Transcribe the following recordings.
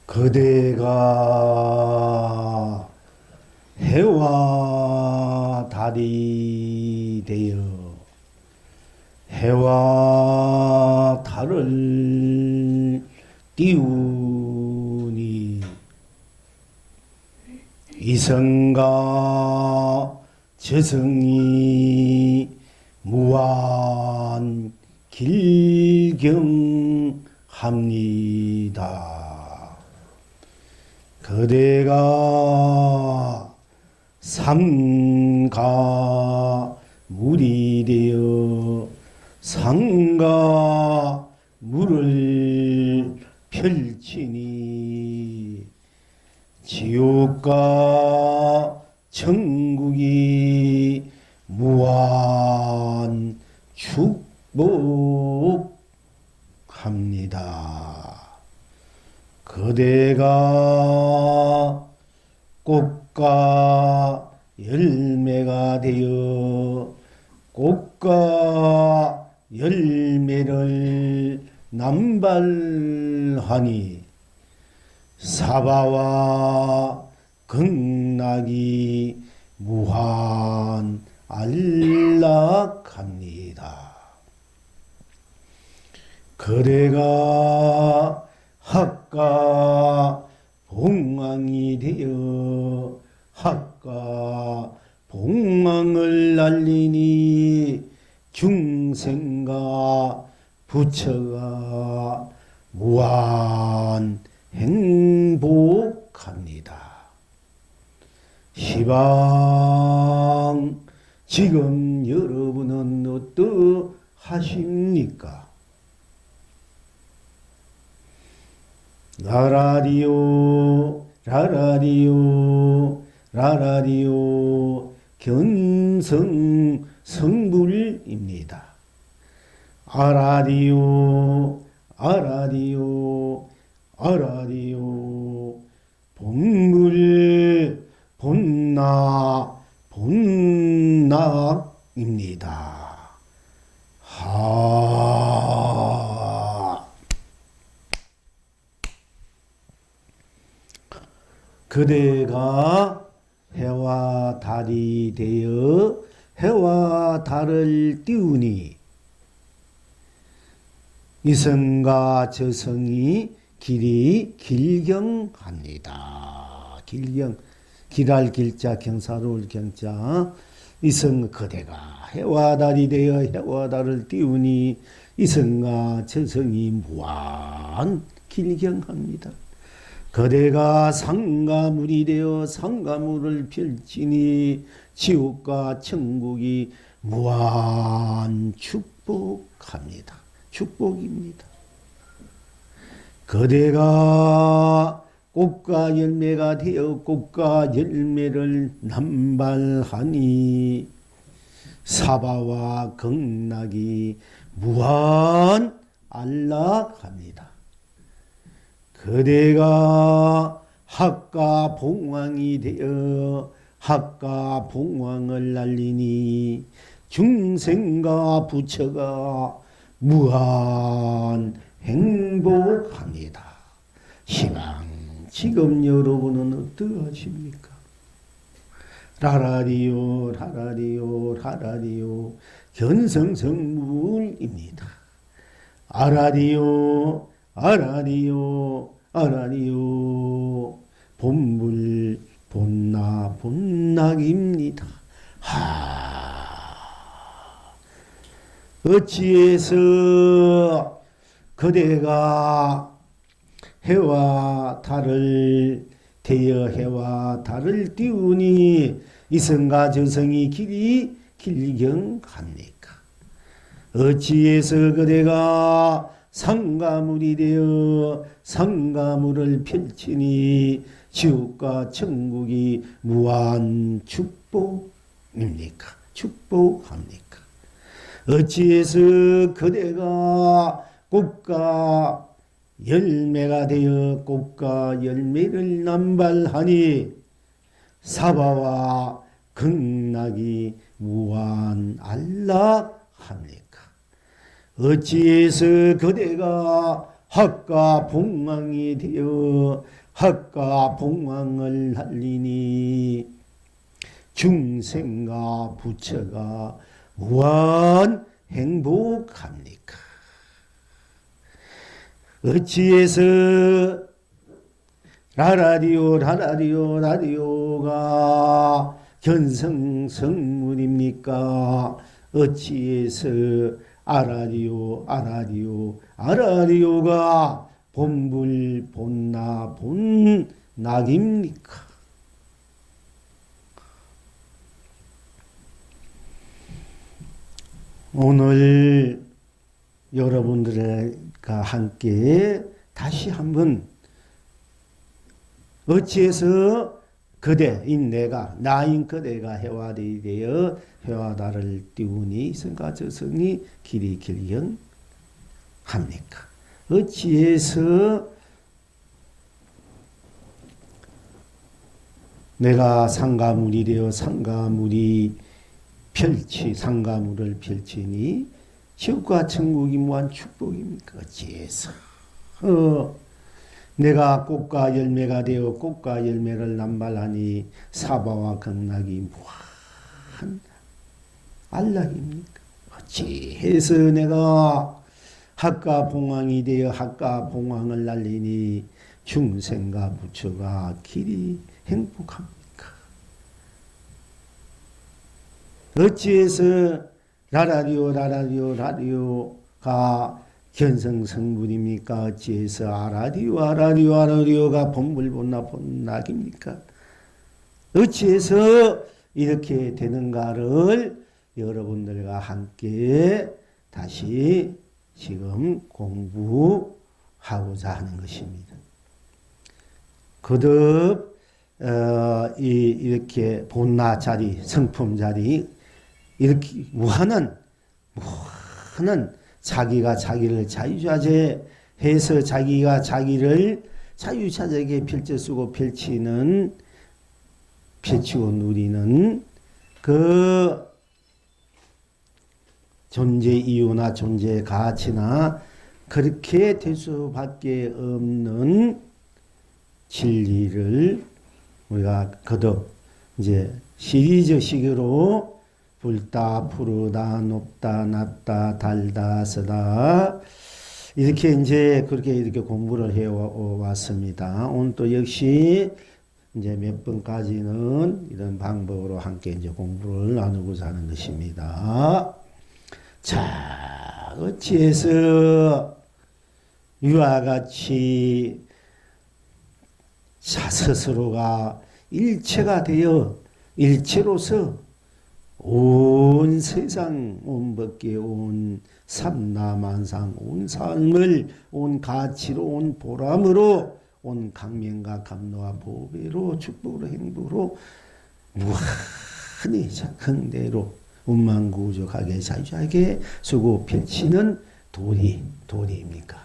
그대가 해와 달이 되어 해와 달을 띄우니 이성과 저성이 무한 길경합니다. 그대가 삼가 물이 되어 상가 물을 펼치니 지옥과 천국이 무한 축복합니다. 그대가 꽃과 열매가 되어 꽃과 열매를 남발하니 사바와 극락이 무한 안락합니다. 그대가 학과 봉황이 되어 학과 봉황을 날리니 중생과 부처가 무한 행복합니다. 시방 지금 여러분은 어떠하십니까? 라라리오 라라리오 라라리오 견성 성불입니다. 아라리오 아라리오 아라리오 본물 본나 본낙입니다. 그대가 해와 달이 되어 해와 달을 띄우니 이성과 저성이 길이 길경합니다. 길경, 길할 길자 경사로울 경자. 이성 그대가 해와 달이 되어 해와 달을 띄우니 이성과 저성이 무한 길경합니다. 그대가 상가물이 되어 상가물을 펼치니 지옥과 천국이 무한 축복합니다. 축복입니다. 그대가 꽃과 열매가 되어 꽃과 열매를 남발하니 사바와 극락이 무한 안락합니다. 그대가 학과 봉황이 되어 학과 봉황을 날리니 중생과 부처가 무한 행복합니다. 시방 지금 여러분은 어떠하십니까? 라라리오 라라리오 라라리오 견성성물입니다. 아라리오 아라리오 아라리오 본물 본나 본낙입니다. 어찌해서 그대가 해와 달을 대여 해와 달을 띄우니 이성과 저성이 길이 길경합니까? 어찌해서 그대가 상가물이 되어 상가물을 펼치니 지옥과 천국이 무한 축복입니까? 축복합니까? 어찌해서 그대가 꽃과 열매가 되어 꽃과 열매를 남발하니 사바와 극락이 무한 안락합니까? 어찌해서 그대가 학과 봉황이 되어 학과 봉황을 날리니 중생과 부처가 무한 행복합니까? 어찌해서 라디오가 견성성문입니까? 어찌해서 아라디오가 본불 본낙입니까? 오늘 여러분들과 함께 다시 한번 어찌해서 그대인 내가 나인 그대가 해와리 되어 해와다를 띄우니 성가 저성이 길이 길경 합니까? 어찌해서 내가 상가물이 되어 상가물을 펼치니 지옥과 천국이 무한 축복입니까? 어찌해서 내가 꽃과 열매가 되어 꽃과 열매를 남발하니 사바와 극락이 무한 안락입니까? 어찌해서 내가 학과 봉황이 되어 학과 봉황을 날리니 중생과 부처가 길이 행복합니까? 어찌해서 라디오가 견성성분입니까? 어찌해서 아라디오가 본불본낙입니까? 어찌해서 이렇게 되는가를 여러분들과 함께 다시 지금 공부하고자 하는 것입니다. 거듭 이렇게 본나 자리, 성품 자리 이렇게 무한한 자기가 자기를 자유자재해서 자기가 자기를 자유자재하게 펼쳐쓰고 펼치고 누리는 그 존재 이유나 존재 가치나 그렇게 될 수밖에 없는 진리를 우리가 거듭 이제 시리즈식으로 붉다, 푸르다, 높다, 낮다, 달다, 서다 이렇게 이제 그렇게 이렇게 공부를 해 왔습니다. 오늘 또 역시 이제 몇 번까지는 이런 방법으로 함께 이제 공부를 나누고자 하는 것입니다. 자, 어찌해서 이와 같이 스스로가 일체가 되어 일체로서 온 세상 온 법계 온 삼라만상 온 삶을 온 가치로 온 보람으로 온 강명과 감로와 보배로 축복으로 행복으로 무한히 흥대로 운만구족하게 자유하게 쓰고 펼치는 도리입니까?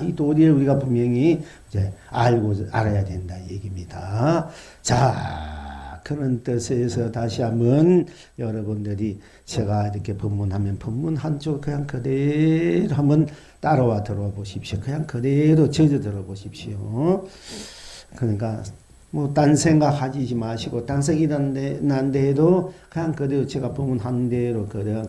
이 도리를 우리가 분명히 이제 알아야 된다 얘기입니다. 자, 그런 뜻에서 다시 한번 여러분들이 제가 이렇게 법문하면 법문 한쪽 그냥 그대로 한번 따라와 들어보십시오. 그냥 그대로 젖어 들어보십시오. 그러니까 뭐 딴 생각하지 마시고 딴 생각이 난데 해도 그냥 그대로 제가 법문한 대로 그대로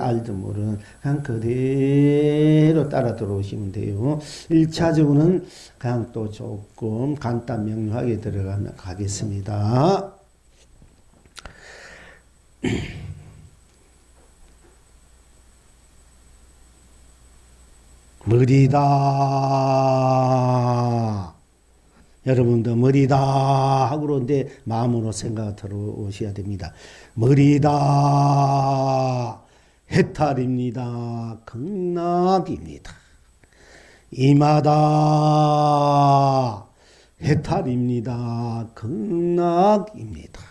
알도 모르는 그냥 그대로 따라 들어오시면 돼요. 1차적으로는 그냥 또 조금 간단 명료하게 가겠습니다. 머리다. 여러분도 머리다 하고 그러는데 마음으로 생각 들어오셔야 됩니다. 머리다. 해탈입니다. 극락입니다. 이마다. 해탈입니다. 극락입니다.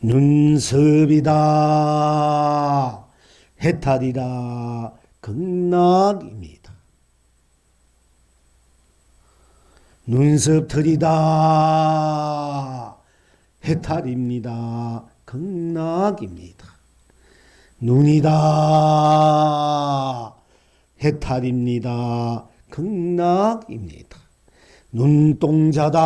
눈썹이다. 해탈이다. 극락입니다. 눈썹털이다. 해탈입니다. 극락입니다. 눈이다. 해탈입니다. 극락입니다. 눈동자다.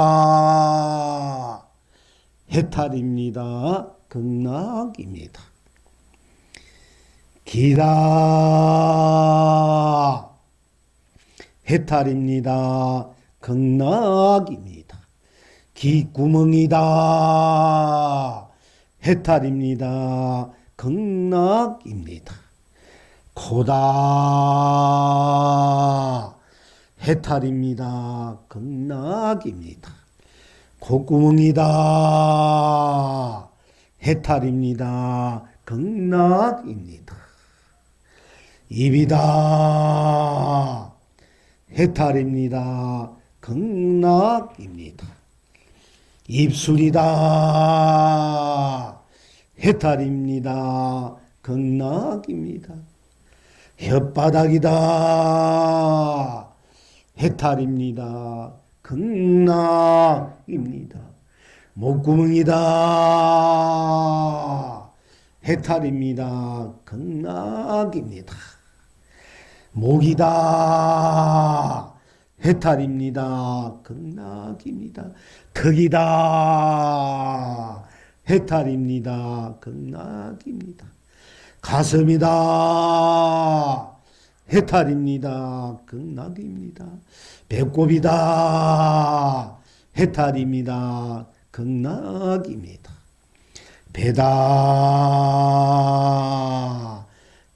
해탈입니다. 극락입니다. 기다. 해탈입니다. 극락입니다. 귓구멍이다. 해탈입니다. 극락입니다. 코다. 해탈입니다. 극락입니다. 콧구멍이다. 해탈입니다. 극락입니다. 입이다. 해탈입니다. 극락입니다. 입술이다. 해탈입니다. 극락입니다. 혓바닥이다. 해탈입니다. 극락입니다. 목구멍이다. 해탈입니다. 극락입니다. 목이다. 해탈입니다. 극락입니다. 턱이다. 해탈입니다. 극락입니다. 가슴이다. 해탈입니다. 극락입니다. 배꼽이다. 해탈입니다. 극락입니다. 배다.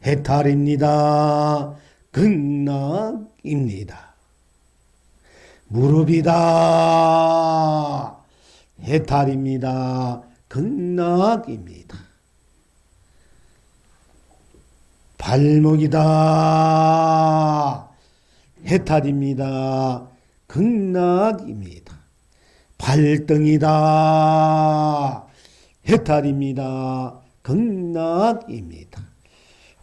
해탈입니다. 극락입니다. 무릎이다. 해탈입니다. 극락입니다. 발목이다. 해탈입니다. 극락입니다. 발등이다. 해탈입니다. 극락입니다.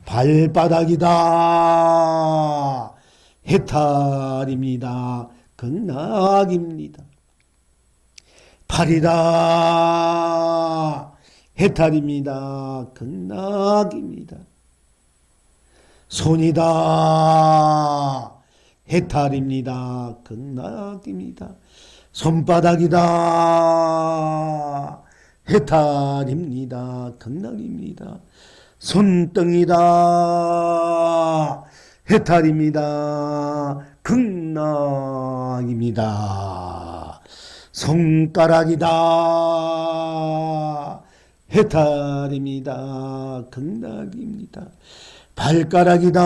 발바닥이다. 해탈입니다. 극락입니다. 팔이다. 해탈입니다. 극락입니다. 손이다. 해탈입니다. 극락입니다. 손바닥이다. 해탈입니다. 극락입니다. 손등이다. 해탈입니다. 극락입니다. 손가락이다. 해탈입니다. 극락입니다. 발가락이다.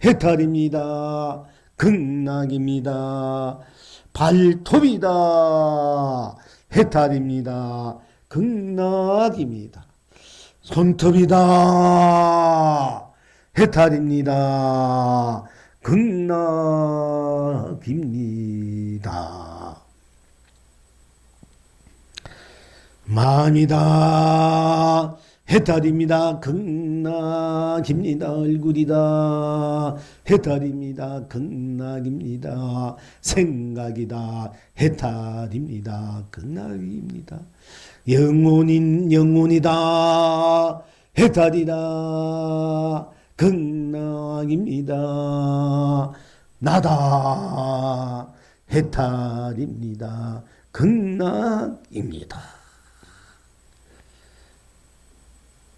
해탈입니다. 극락입니다. 발톱이다. 해탈입니다. 극락입니다. 손톱이다. 해탈입니다. 극락입니다. 마음이다. 해탈입니다. 극락입니다. 얼굴이다. 해탈입니다. 극락입니다. 생각이다. 해탈입니다. 극락입니다. 영혼이다. 해탈이다. 극락입니다. 나다. 해탈입니다. 극락입니다.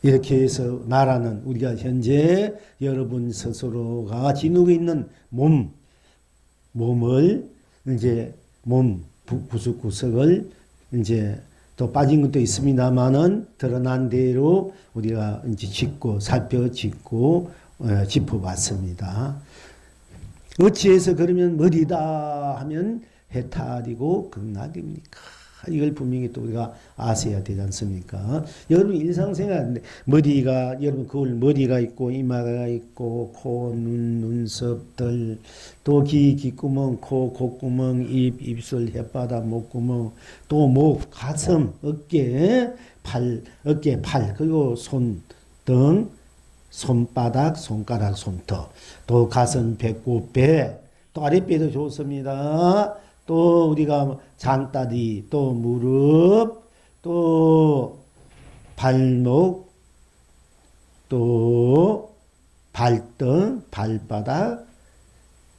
이렇게 해서 나라는 우리가 현재 여러분 스스로가 지니고 있는 몸을 이제 몸 구석구석을 이제 또 빠진 것도 있습니다만은 드러난 대로 우리가 이제 살펴 짚어봤습니다. 어찌해서 그러면 머리다 하면 해탈이고 극락입니까? 이걸 분명히 또 우리가 아셔야 되지 않습니까? 여러분 일상생활인데 여러분 그걸 머리가 있고 이마가 있고 코, 눈썹들 또 귓구멍, 코, 콧구멍, 입술, 혓바닥, 목구멍 또 목, 가슴, 어깨, 팔 그리고 손 등 손바닥, 손가락, 손톱 또 가슴, 배꼽, 배 또 아랫배도 좋습니다. 또 우리가 장다리, 또 무릎, 또 발목, 또 발등, 발바닥,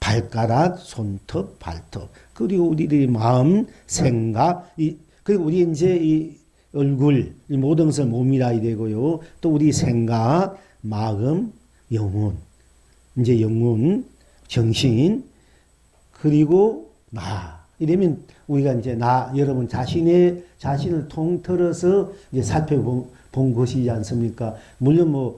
발가락, 손톱, 발톱. 그리고 우리들의 마음, 생각, 그리고 우리 이제 이 얼굴, 이 모든 것을 몸이라 되고요. 또 우리 생각, 마음, 영혼. 이제 영혼, 정신, 그리고 나. 이러면 우리가 이제 여러분 자신을 통틀어서 이제 살펴본 것이지 않습니까? 물론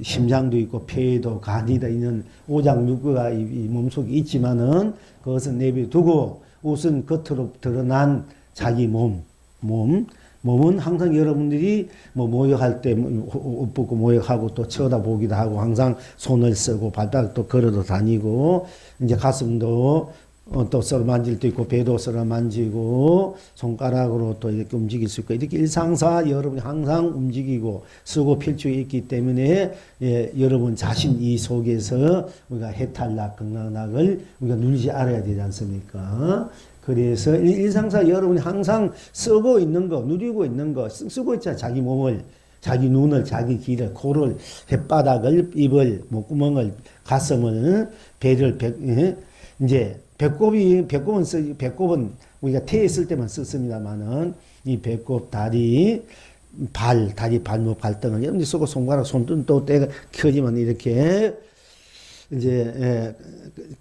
심장도 있고, 폐도, 간이다 있는 오장육부가 이 몸속에 있지만은 그것은 내비두고 우선 겉으로 드러난 자기 몸은 항상 여러분들이 모욕할 때 옷 벗고 모욕하고 또 쳐다보기도 하고 항상 손을 쓰고 발바닥도 걸어도 다니고 이제 가슴도 또 썰어 만질 때 있고 배도 썰어 만지고 손가락으로 또 이렇게 움직일 수 있고 이렇게 일상사 여러분이 항상 움직이고 쓰고 펼치고 있기 때문에 여러분 자신 이 속에서 우리가 해탈락 극락락을 우리가 누리지 알아야 되지 않습니까? 그래서 일상사 여러분이 항상 쓰고 있는 거, 누리고 있는 거, 쓰고 있잖아. 자기 몸을, 자기 눈을, 자기 귀를, 코를, 혓바닥을, 입을, 목구멍을, 가슴을, 배를, 이제 배꼽은 우리가 태에 쓸 때만 썼습니다만은 이 배꼽, 다리, 다리, 발목, 발등을 여러분이 쓰고 손가락, 손등도 때가 켜지면 이렇게 이제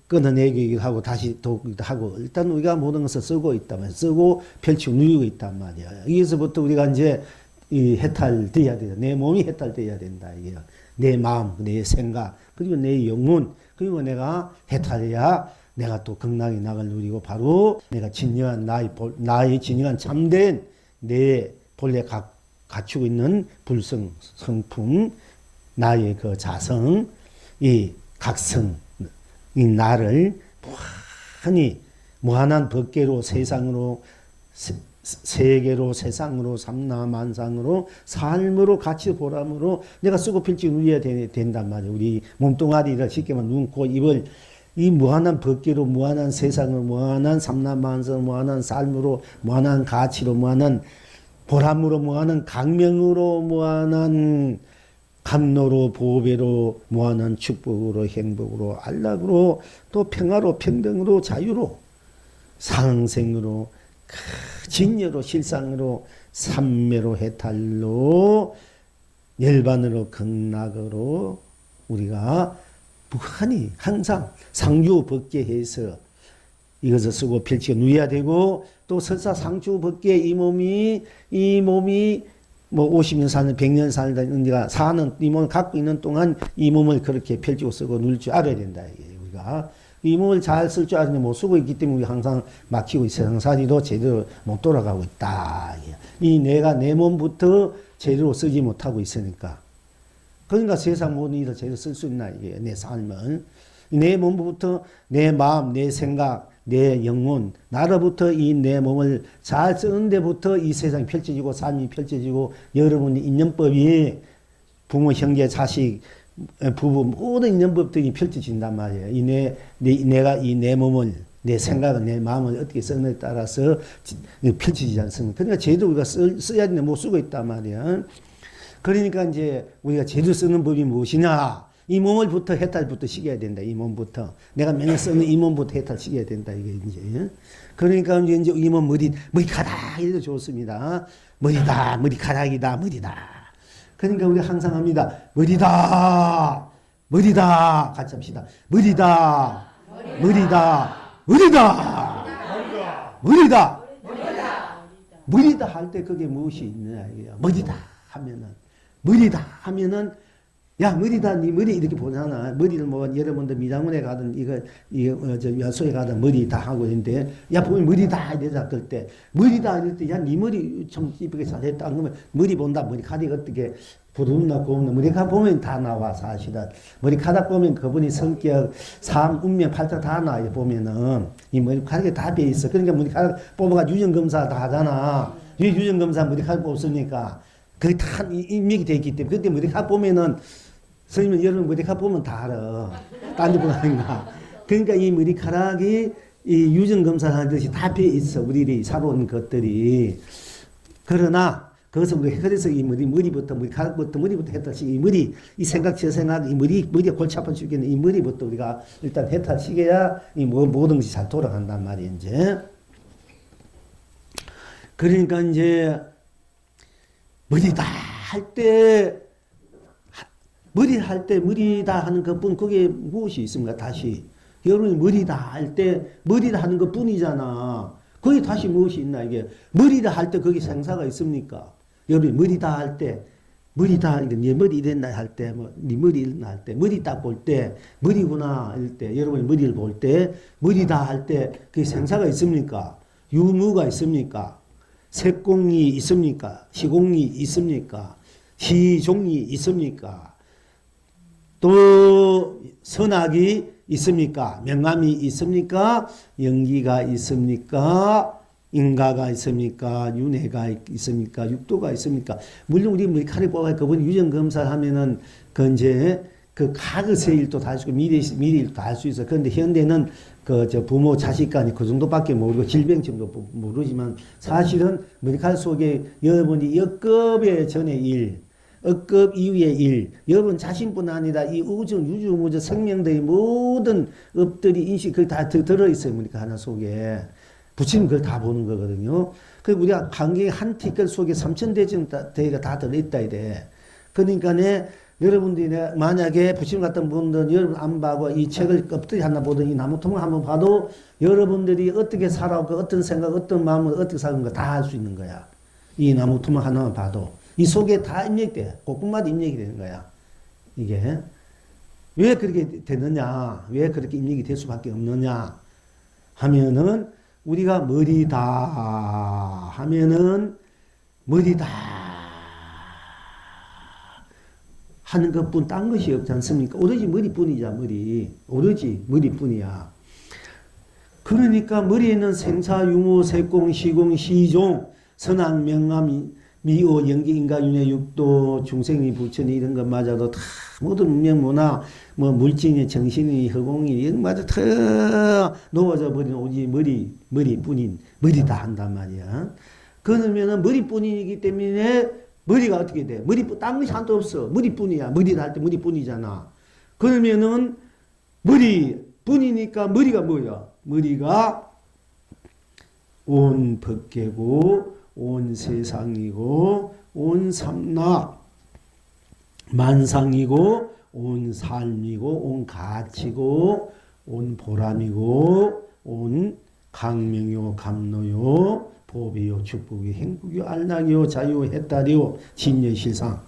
끊어내기도 하고 다시 돕기도 하고 일단 우리가 모든 것을 쓰고 있다면 쓰고 펼치고 누리고 있단 말이야. 여기서부터 우리가 이제 이 해탈돼야 돼요. 내 몸이 해탈돼야 된다 이게요. 내 마음, 내 생각, 그리고 내 영혼, 그리고 내가 해탈해야 내가 또 극락의 낙을 누리고 바로 내가 진정한 나의 진정한 참된 내 본래 갖추고 있는 불성 성품, 나의 그 자성, 이 각성, 이 나를 무한한 법계로 세상으로 세계로 세상으로 삼라만상으로 삶으로 같이 보람으로 내가 쓰고 펼치고 누려야 된단 말이에요. 우리 몸뚱아리를 쉽게 말하면 눈, 코, 입을 이 무한한 법계로 무한한 세상으로 무한한 삼라만상 무한한 삶으로 무한한 가치로 무한한 보람으로 무한한 강명으로 무한한 감로로 보배로 무한한 축복으로 행복으로 안락으로 또 평화로 평등으로 자유로 상생으로 진여로 실상으로 삼매로 해탈로 열반으로 극락으로 우리가 무한히 항상 상주법계해서 이것을 쓰고 펼치고 누려야 되고 또 설사 상주법계 이 몸이 50년 사는 100년 살다 사는 이 몸을 갖고 있는 동안 이 몸을 그렇게 펼치고 쓰고 누릴 줄 알아야 된다. 우리가 이 몸을 잘 쓸 줄 알았는데 못 쓰고 있기 때문에 항상 막히고 있어요. 세상살이도 제대로 못 돌아가고 있다. 이 내가 내 몸부터 제대로 쓰지 못하고 있으니까. 그러니까 세상 모든 일을 제대로 쓸 수 있나 이게 내 삶은. 내 몸부터 내 마음, 내 생각, 내 영혼, 나로부터 이 내 몸을 잘 쓰는 데부터 이 세상이 펼쳐지고 삶이 펼쳐지고 여러분의 인연법이 부모, 형제, 자식, 부부 모든 인연법들이 펼쳐진단 말이에요. 내가 이 내 몸을 내 생각을 내 마음을 어떻게 쓰느냐에 따라서 펼쳐지지 않습니까? 그러니까 제대로 우리가 써야 되는데 못 쓰고 있단 말이에요. 그러니까 이제 우리가 제대로 쓰는 법이 무엇이냐? 이 몸을부터 해탈부터 시켜야 된다. 이 몸부터 내가 맨날 쓰는 이 몸부터 해탈시켜야 된다. 이게 이제 그러니까 이제 이 몸 머리카락 이래도 좋습니다. 머리카락이다. 그러니까 우리 항상 합니다. 머리다 같이 합시다. 머리다 할 때 그게 무엇이 있느냐 이게요. 머리다 하면은 야 머리다 네 머리 이렇게 보잖아. 머리를 여러분들 미장원에 가든 야소에 가든 머리 다 하고 있는데 야 보면 머리다 이러자 그때 머리다 이럴 때 야 네 머리 참 이쁘게 잘했다 그러면 머리 본다. 머리카락이 어떻게 부드럽나 고운나 머리카락 보면 다 나와 사실은. 머리카락 보면 그분이 성격 삶 운명 팔자 다 나와 보면은 이 머리카락이 다 배 있어. 그러니까 머리카락 뽑아가 유전검사 다 하잖아. 유전검사 머리카락 뽑습니까? 그게 다 입력이 되어 있기 때문에 그때 머리카락 보면은 선생님 여러분 머리카락 보면 다 알아. 딴 데 보니까. 그러니까 이 머리카락이 이 유전검사를 하듯이 다 배 있어. 우리들이 살아온 것들이. 그러나 그래서 그래서 이 머리부터 머리카락부터 머리부터 해탈시키 이 머리 이 생각 저 생각 이 머리가 골치 아파 죽겠는 이 머리부터 우리가 일단 해탈시켜야 이 모든 것이 잘 돌아간단 말이에요. 이제 그러니까 이제 머리다 할 때 머리다 하는 것뿐 그게 무엇이 있습니까? 다시 여러분이 머리다 할 때 머리다 하는 것뿐이잖아. 거기 다시 무엇이 있나 이게 머리다 할 때 거기 생사가 있습니까? 여러분이 머리다 할 때 머리다 네 머리 이랬나 할 때 뭐 네 머리 이랬나 할 때 머리 딱 볼 때 머리구나 이럴 때 여러분이 머리를 볼 때 머리다 할 때 그 생사가 있습니까? 유무가 있습니까? 색공이 있습니까? 시공이 있습니까? 시종이 있습니까? 또 선악이 있습니까? 명암이 있습니까? 연기가 있습니까? 인가가 있습니까? 윤회가 있습니까? 육도가 있습니까? 물론 우리 머리카락이 뽑아 그분 유전검사를 하면은 그 이제 그 과거세 일도 다 할 수 있고 미래 일도 다 할 수 있어. 그런데 현대는 그 저 부모 자식 간이 그 정도밖에 모르고 질병증도 모르지만 사실은 머리카락 속에 여러분이 역급의 전의 일 억급 이후의 일, 여러분 자신뿐 아니라 이 우주 무주 생명들의 모든 업들이 인식 그게 다 들어있어요. 그러니까 하나 속에 부처님 그걸 다 보는 거거든요. 그리고 우리가 관계 한 티끌 속에 3,000대가 다 들어있다 이래. 그러니까 여러분들이 만약에 부처님 같은 분들은 여러분 안 봐고 이 책을 엎드리 하나 보든 이 나무통을 한번 봐도 여러분들이 어떻게 살아오고 어떤 생각 어떤 마음을 어떻게 사는가 다 알 수 있는 거야. 이 나무통을 하나만 봐도. 이 속에 다 입력돼. 곡분마다 입력이 되는 거야. 이게. 왜 그렇게 되느냐? 왜 그렇게 입력이 될 수밖에 없느냐? 하면은, 우리가 머리다 하면은, 머리다 하는 것뿐 딴 것이 없지 않습니까? 오로지 머리뿐이자, 머리. 오로지 머리뿐이야. 그러니까 머리에는 생사, 유무, 색공, 시공, 시종, 선악, 명암, 미오, 연기, 인가, 윤회, 육도, 중생이, 부처니 이런 것마저도 다 모든 문명, 문화, 뭐 물질이, 정신이, 허공이 이런 마저 다 놓아져 버리는 오직 머리뿐인 머리다 한단 말이야. 그러면은 머리뿐이기 때문에 머리가 어떻게 돼? 머리뿐 딴 것이 하나도 없어. 머리뿐이야. 머리다 할 때 머리뿐이잖아. 그러면은 머리뿐이니까 머리가 뭐야? 머리가 온 법계고 온 세상이고 온 삼락 만상이고 온 삶이고 온 가치고 온 보람이고 온 강명요 감노요 보배요 축복요 행복요 안락요 자유 해탈요 진여 실상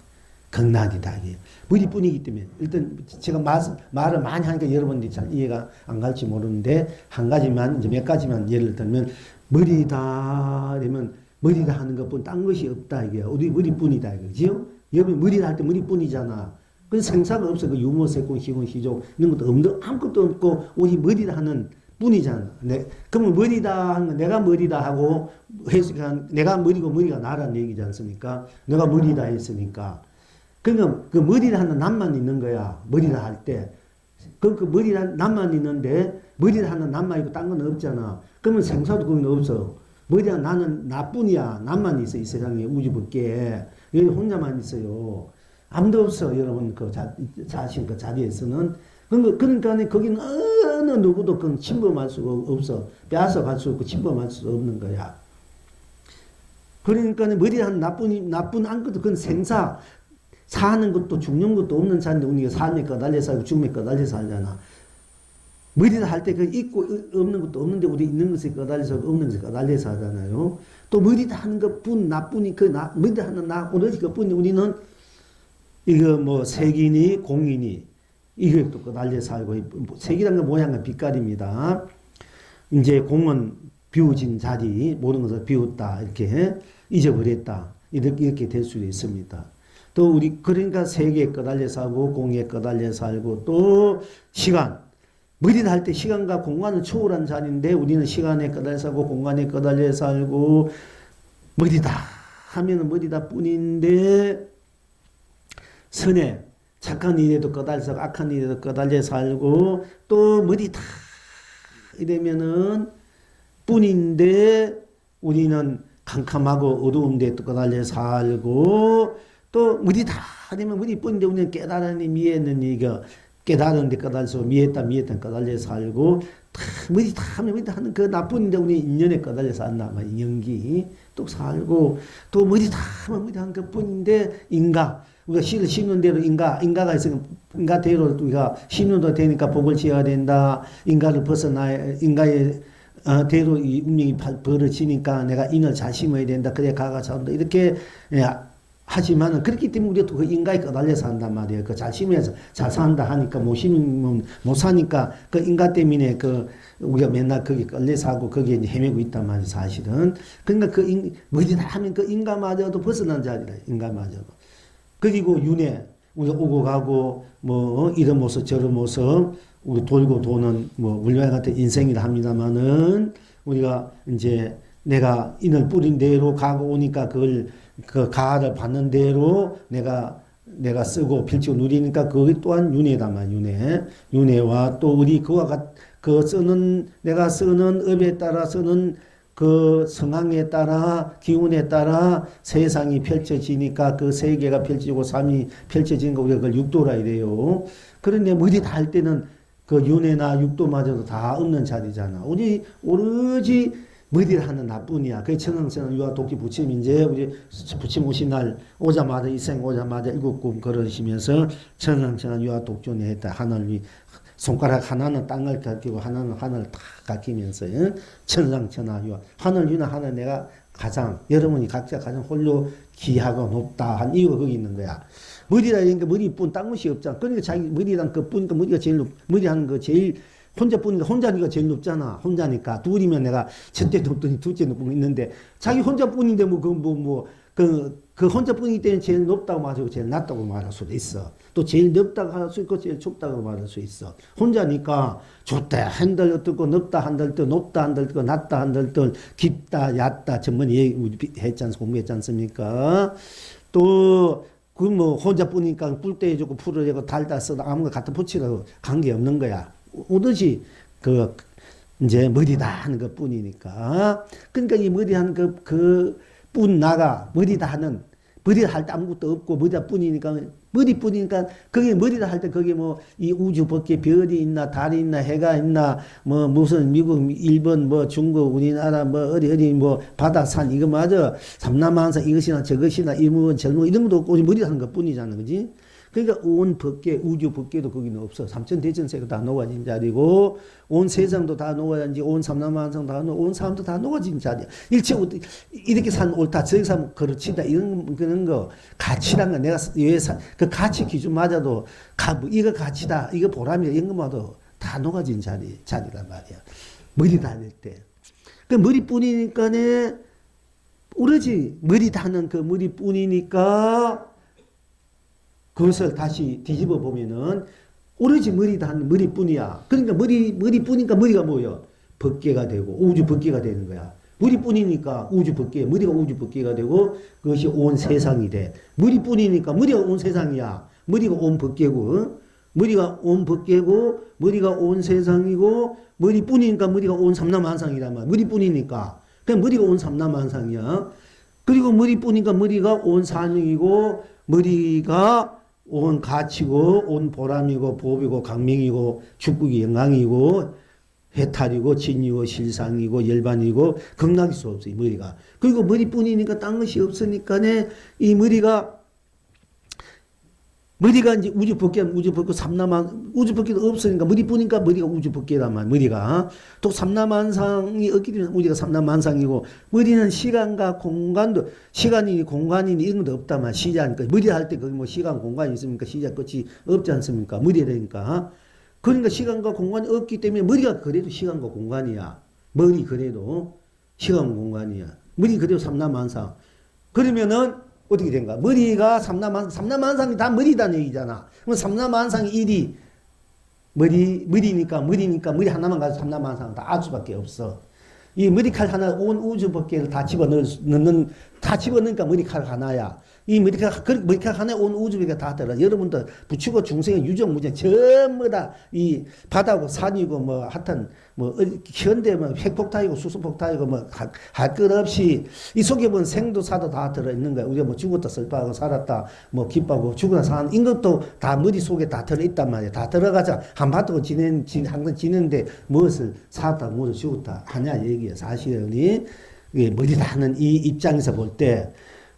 극락이다 이게 머리뿐이기 때문에 일단 제가 말을 많이 하니까 여러분들이 잘 이해가 안 갈지 모르는데 한 가지만 이제 몇 가지만 예를 들면 머리다 그러면 머리다 하는 것뿐 딴 것이 없다 이게 우리 머리뿐이다 이거지요. 여러분 머리다 할 때 머리뿐이잖아. 그 생사가 없어. 그 유무, 색공, 시공, 시종 이런 것도 없는 아무것도 없고 오직 머리다 하는 뿐이잖아. 그러면 머리다 하는 건 내가 머리다 하고 해석한 내가 머리고 머리가 나라는 얘기지 않습니까? 내가 머리다 했으니까. 그러면 그 머리다 하는 남만 있는 거야. 머리다 할 때. 그 머리다 남만 있는데 머리다 하는 남만 있고 딴 건 없잖아. 그러면 생사도 거기는 없어. 머리야 나는 나뿐이야. 나만 있어. 이 세상에 우주 밖에. 여기 혼자만 있어요. 아무도 없어. 여러분 그 자신 그 자리에서는. 그러니까 거기는 어느 누구도 그 침범할 수가 없어. 빼앗아 갈 수 없고 침범할 수 없는 거야. 그러니까 머리 한 나쁜 아무것도 그건 생사 사는 것도 죽는 것도 없는 자인데 우리가 삶에 거달려 살고 죽음에 거달려 살잖아. 머리를 할 때 그 있고 없는 것도 없는데 우리 있는 것에 거달려서 없는 것에 거달려서 하잖아요. 또 머리다 하는 것뿐 나뿐이 머리다 하는 나 오로지 그뿐이 우리는 이거 뭐 색이니 공이니 이게 또 거달려 살고 색이란 건 모양과 빛깔입니다. 이제 공은 비워진 자리 모든 것을 비웠다 이렇게 잊어버렸다 이렇게 될 수도 있습니다. 또 우리 그러니까 색에 거달려 살고 공에 거달려 살고 또 시간 머리다 할 때 시간과 공간을 초월한 자리인데 우리는 시간에 거달려 살고 공간에 거달려 살고 머리다 하면은 머리다 뿐인데 선에 착한 일에도 거달려 살고 악한 일에도 거달려 살고 또 머리다 이러면은 뿐인데 우리는 캄캄하고 어두운데 또 거달려 살고 또 머리 다 되면 머리뿐인데 우리는 깨달으니 미에는 이거 깨달은데 거달서 미했다 거달려 살고 다 머리 다 하면 머리 다 하는 그 나쁜데 우리 인연에 거달려 산다 말 인연기 또 살고 또 머리 다 하면 머리 하는 그뿐인데 인가 우리가 씨를 심는 대로 인가가 있으면 인가대로 우리가 심는도 되니까 복을 지어야 된다. 인가를 벗어나야 인가의 대로 이 운명이 벌어지니까 내가 인을 잘 심어야 된다. 그래 가가 잘한다. 이렇게 하지만은 그렇기 때문에 우리가 또 그 인가에 거달려 산단 말이에요. 그 잘 심어서 잘 산다 하니까 못 심으면 못 사니까 그 인가 때문에 그 우리가 맨날 거기 끌려 사고 거기에 이제 헤매고 있단 말이에요. 사실은. 그러니까 뭐지다 하면 그 인가마저도 벗어난 자리라. 인가마저도. 그리고 윤회 우리가 오고 가고 뭐 이런 모습 저런 모습 우리 돌고 도는 뭐 물량 같은 인생이라 합니다만은 우리가 이제 내가 인을 뿌린 대로 가고 오니까 그걸 그 가를 받는 대로 내가 쓰고 필지고 누리니까 그게 또한 윤회다만 윤회와 또 우리 그 쓰는 내가 쓰는 업에 따라 쓰는 그 성향에 따라 기운에 따라 세상이 펼쳐지니까 그 세계가 펼쳐지고 삶이 펼쳐지는 거 우리가 그걸 육도라 이래요. 그런데 머리 다 할 때는 그 윤회나 육도마저도 다 없는 자리잖아. 우리 오로지 머리를 하는 나뿐이야. 그게 천황천황 유아 독지 부처님 이제 우리 부처님 오신 날 오자마자 이생 오자마자 일곱 꿈 걸으시면서 천황천황 유아 독존에 했다. 하늘 손가락 하나는 땅을 가리키고 하나는 하늘을 다 가리키면서 천상천하 유아 하늘 유나 하늘 내가 가장 여러분이 각자 가장 홀로 귀하고 높다 한 이유가 거기 있는 거야. 머리라니까 머리뿐 딴 것이 없잖아. 그러니까 자기 머리랑 그 뿐이니까 머리가 제일 머리 하는 거 제일 혼자뿐이니까 혼자니까 제일 높잖아. 혼자니까 둘이면 내가 첫째 높더니 둘째 높고 있는데 자기 혼자뿐인데 그 혼자뿐이기 때문에 제일 높다고 말하고 제일 낮다고 말할 수도 있어. 또 제일 넓다고 할 수 있고 제일 좁다고 말할 수 있어. 혼자니까 좋다 한들 어떻고 넓다 한들 또 높다 한들 또 낮다 한들 또 깊다 얕다 전번에 공부했지 않습니까? 또 그 뭐 혼자뿐이니까 뿔때 해주고 풀을 해고 달다 써도 아무거나 갖다 붙이라고 관계 없는 거야. 오듯이 그 이제 머리다 하는 것 뿐이니까. 그러니까 이 머리 하는 그 뿐 나가 머리다 하는 머리를 할 때 아무것도 없고 머리다 뿐이니까 머리뿐이니까 거기 머리를 할 때 거기 뭐 이 우주 밖에 별이 있나 달이 있나 해가 있나 뭐 무슨 미국 일본 뭐 중국 우리나라 뭐 어디 뭐 바다 산 이거 맞아 삼라만상 이것이나 저것이나 이문 젊은 이런 것도 없고 머리를 하는 것 뿐이잖아. 그지? 그러니까 온 법계 우주 법계도 거기는 없어. 삼천대천세가 다 녹아진 자리고 온 세상도 다 녹아진 자리 온 삼라만상 다 온 사람도 다 녹아진 자리야. 일체 이렇게 산 옳다 저렇게 산 그렇지다 이런 그런 거 가치란 거 내가 그 가치 기준 맞아도 이거 가치다 이거 보람이다 이런 것마도 다 녹아진 자리란 말이야. 머리 다닐 때. 그 머리뿐이니까네 오로지 머리 다는 그 머리뿐이니까 그것을 다시 뒤집어 보면은 오로지 머리다 하는 머리뿐이야. 그러니까 머리뿐이니까 머리가 뭐예요? 법계가 되고 우주 법계가 되는 거야. 머리뿐이니까 우주 법계, 머리가 우주 법계가 되고 그것이 온 세상이 돼. 머리뿐이니까 머리가 온 세상이야. 머리가 온 법계고, 머리가 온 법계고, 머리가 온 세상이고, 머리뿐이니까 머리가 온 삼라만상이란 말이야. 머리뿐이니까. 그냥 머리가 온 삼라만상이야. 그리고 머리뿐이니까 머리가 온 산영이고, 머리가 온 가치고 온 보람이고 법이고 강명이고 축복이 영광이고 해탈이고 진이고 실상이고 열반이고 극락일 수 없어요. 머리가. 그리고 머리뿐이니까 딴 것이 없으니까네 이 머리가 이제 우주법계 삼라만 우주법계도 없으니까 머리뿐이니까 머리가 우주법계란 말. 머리가 또 삼라만상이 없기 때문에 우리가 삼라만상이고 머리는 시간과 공간도 시간이니 공간이니 이런 것도 없단 말. 시자니까 머리 할 때 거기 뭐 시간 공간이 있습니까? 시작 끝이 없지 않습니까? 머리라니까. 그러니까 시간과 공간이 없기 때문에 머리가 그래도 시간과 공간이야. 머리 그래도 시간 공간이야. 머리 그래도 삼라만상. 그러면은 어떻게 된가? 머리가 삼라만상이 다 머리다는 얘기잖아. 그럼 삼라만상이 일이 머리니까 머리 하나만 가지고 삼라만상은 다 알 수밖에 없어. 이 머리칼 하나 온 우주 법계를 다 집어넣으니까 머리칼 하나야. 이 머리카락 하나에 온 우주가 다 들어. 여러분들 부추고 중생의 유정 무정 전부 다 이 바다고 산이고 뭐 하여튼 뭐 현대 뭐 핵폭탄이고 수소폭탄이고 뭐 할 것 없이 이 속에 보면 생도사도 다 들어 있는 거야. 우리가 뭐 죽었다 슬퍼하고 살았다 뭐 기뻐하고 죽었다 사는 이것도 다 머리 속에 다 들어 있단 말이야. 다 들어가자 한바탕 항상 지는데 무엇을 살았다 무엇을 죽었다 하냐 얘기야. 사실은 이 머리라는 이 입장에서 볼 때.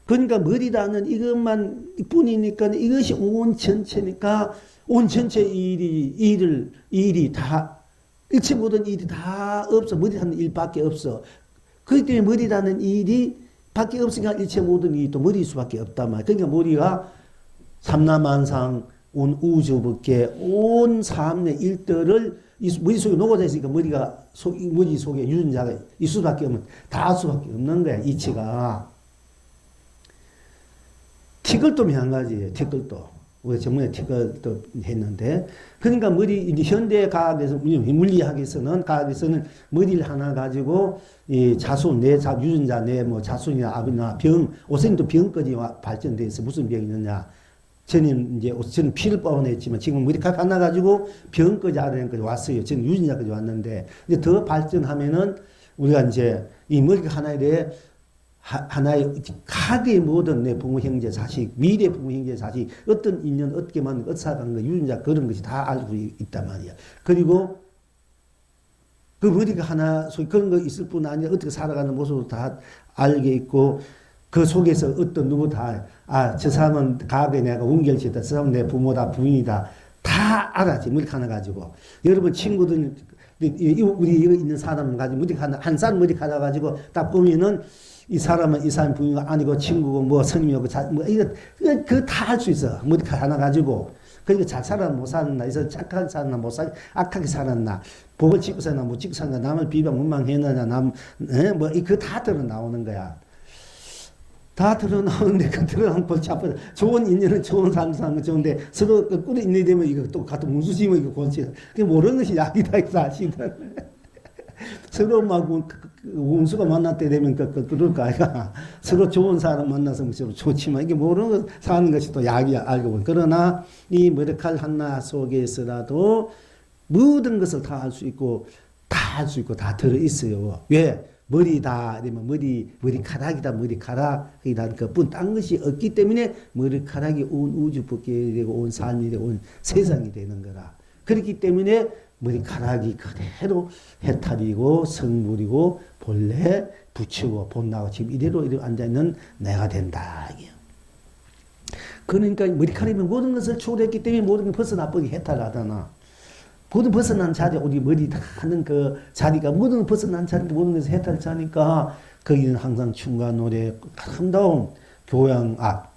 그러니까 머리라는 이것만 뿐이니까 이것이 온 전체니까 온 전체 일이 다 일체 모든 일이 다 없어. 머리라는 일밖에 없어. 그렇기 때문에 머리라는 일이 밖에 없으니까 일체 모든 일이 또 머리일 수밖에 없단 말이야. 그러니까 머리가 삼라만상 온 우주밖에 온 삶의 일들을 이 머리 속에 녹아져 있으니까 머리 속에 유전자가 있을 수밖에 없는 다 할 수밖에 없는 거야. 이치가. 티끌도 마찬가지예요. 티끌도. 우리가 전문에 티끌도 했는데. 그러니까 이제 현대 과학에서, 물리학에서는, 과학에서는 머리를 하나 가지고, 이 자손, 유전자 뭐 자손이나 아비나 병, 오선도 병까지 발전돼 있어. 무슨 병이 있느냐. 저는 피를 뽑아냈지만 지금 머리카락 하나 가지고 병까지 알아낸까지 왔어요. 저는 유전자까지 왔는데, 이제 더 발전하면은 우리가 이제 이 머리카락 하나에 대해 하나의 각의 모든 내 부모 형제 자식 미래 부모 형제 자식 어떤 인연 어떻게 만든 어사간 거 유전자 그런 것이 다 알고 있단 말이야. 그리고 그 머리가 하나 그런 거 있을 뿐 아니라 어떻게 살아가는 모습을 다 알게 있고 그 속에서 어떤 누구 저 사람은 과거에 내가 운결시다 저 사람은 내 부모다 부인이다 다 알아지 머리 하나 가지고. 여러분 친구들 우리 여기 있는 사람 가지고 머리 하나 한 사람 머리 하나 가지고 딱 보면은 이 사람은 이 사람 부인이 아니고 친구고 뭐 선임이고 뭐 이거 다 할 수 있어. 머리카락 하나 가지고. 그러니까 잘 살았나 못 살았나, 그래서 착하게 살았나 못 살, 악하게 살았나, 복을 짓고 살았나 못 짓고 살았나, 남을 비방 문망했느냐, 뭐 이거 다 드러 나오는 거야. 다 드러 나오는데 그 드러나면 골치 아파. 좋은 인연은 좋은 삶 사는 거 좋은데 서로 꿀이 인연이 되면 이거 또 같은 문수심을 이거 골치. 그 모르는 것이 약이다 사실은. 서로 막 운수가 만날 때 되면 그럴 거 아이가. 서로 좋은 사람 만나서 서로 좋지만 이게 모르는 거 사는 것이 또 약이야 알고 보면. 그러나 이 머리카락 하나 속에서라도 모든 것을 다 할 수 있고 다 할 수 있고 다 들어 있어요. 왜? 머리다 이러면 머리카락이다 머리카락이라는 것뿐 딴 것이 없기 때문에 머리카락이 온 우주 법계가 되고 온 삶이 되고 온 세상이 되는 거라. 그렇기 때문에 머리카락이 그대로 해탈이고 성불이고 본래 부추고 본나고 지금 이대로 앉아있는 내가 된다. 그러니까 머리카락이면 모든 것을 초월했기 때문에 모든 게 벗어나버리게 해탈하잖아. 모든 벗어난 자리, 우리 머리 다 하는 그 자리가 모든 벗어난 자리인데 모든 것을 해탈자니까 거기는 항상 춤과 노래, 아름다운 교양악,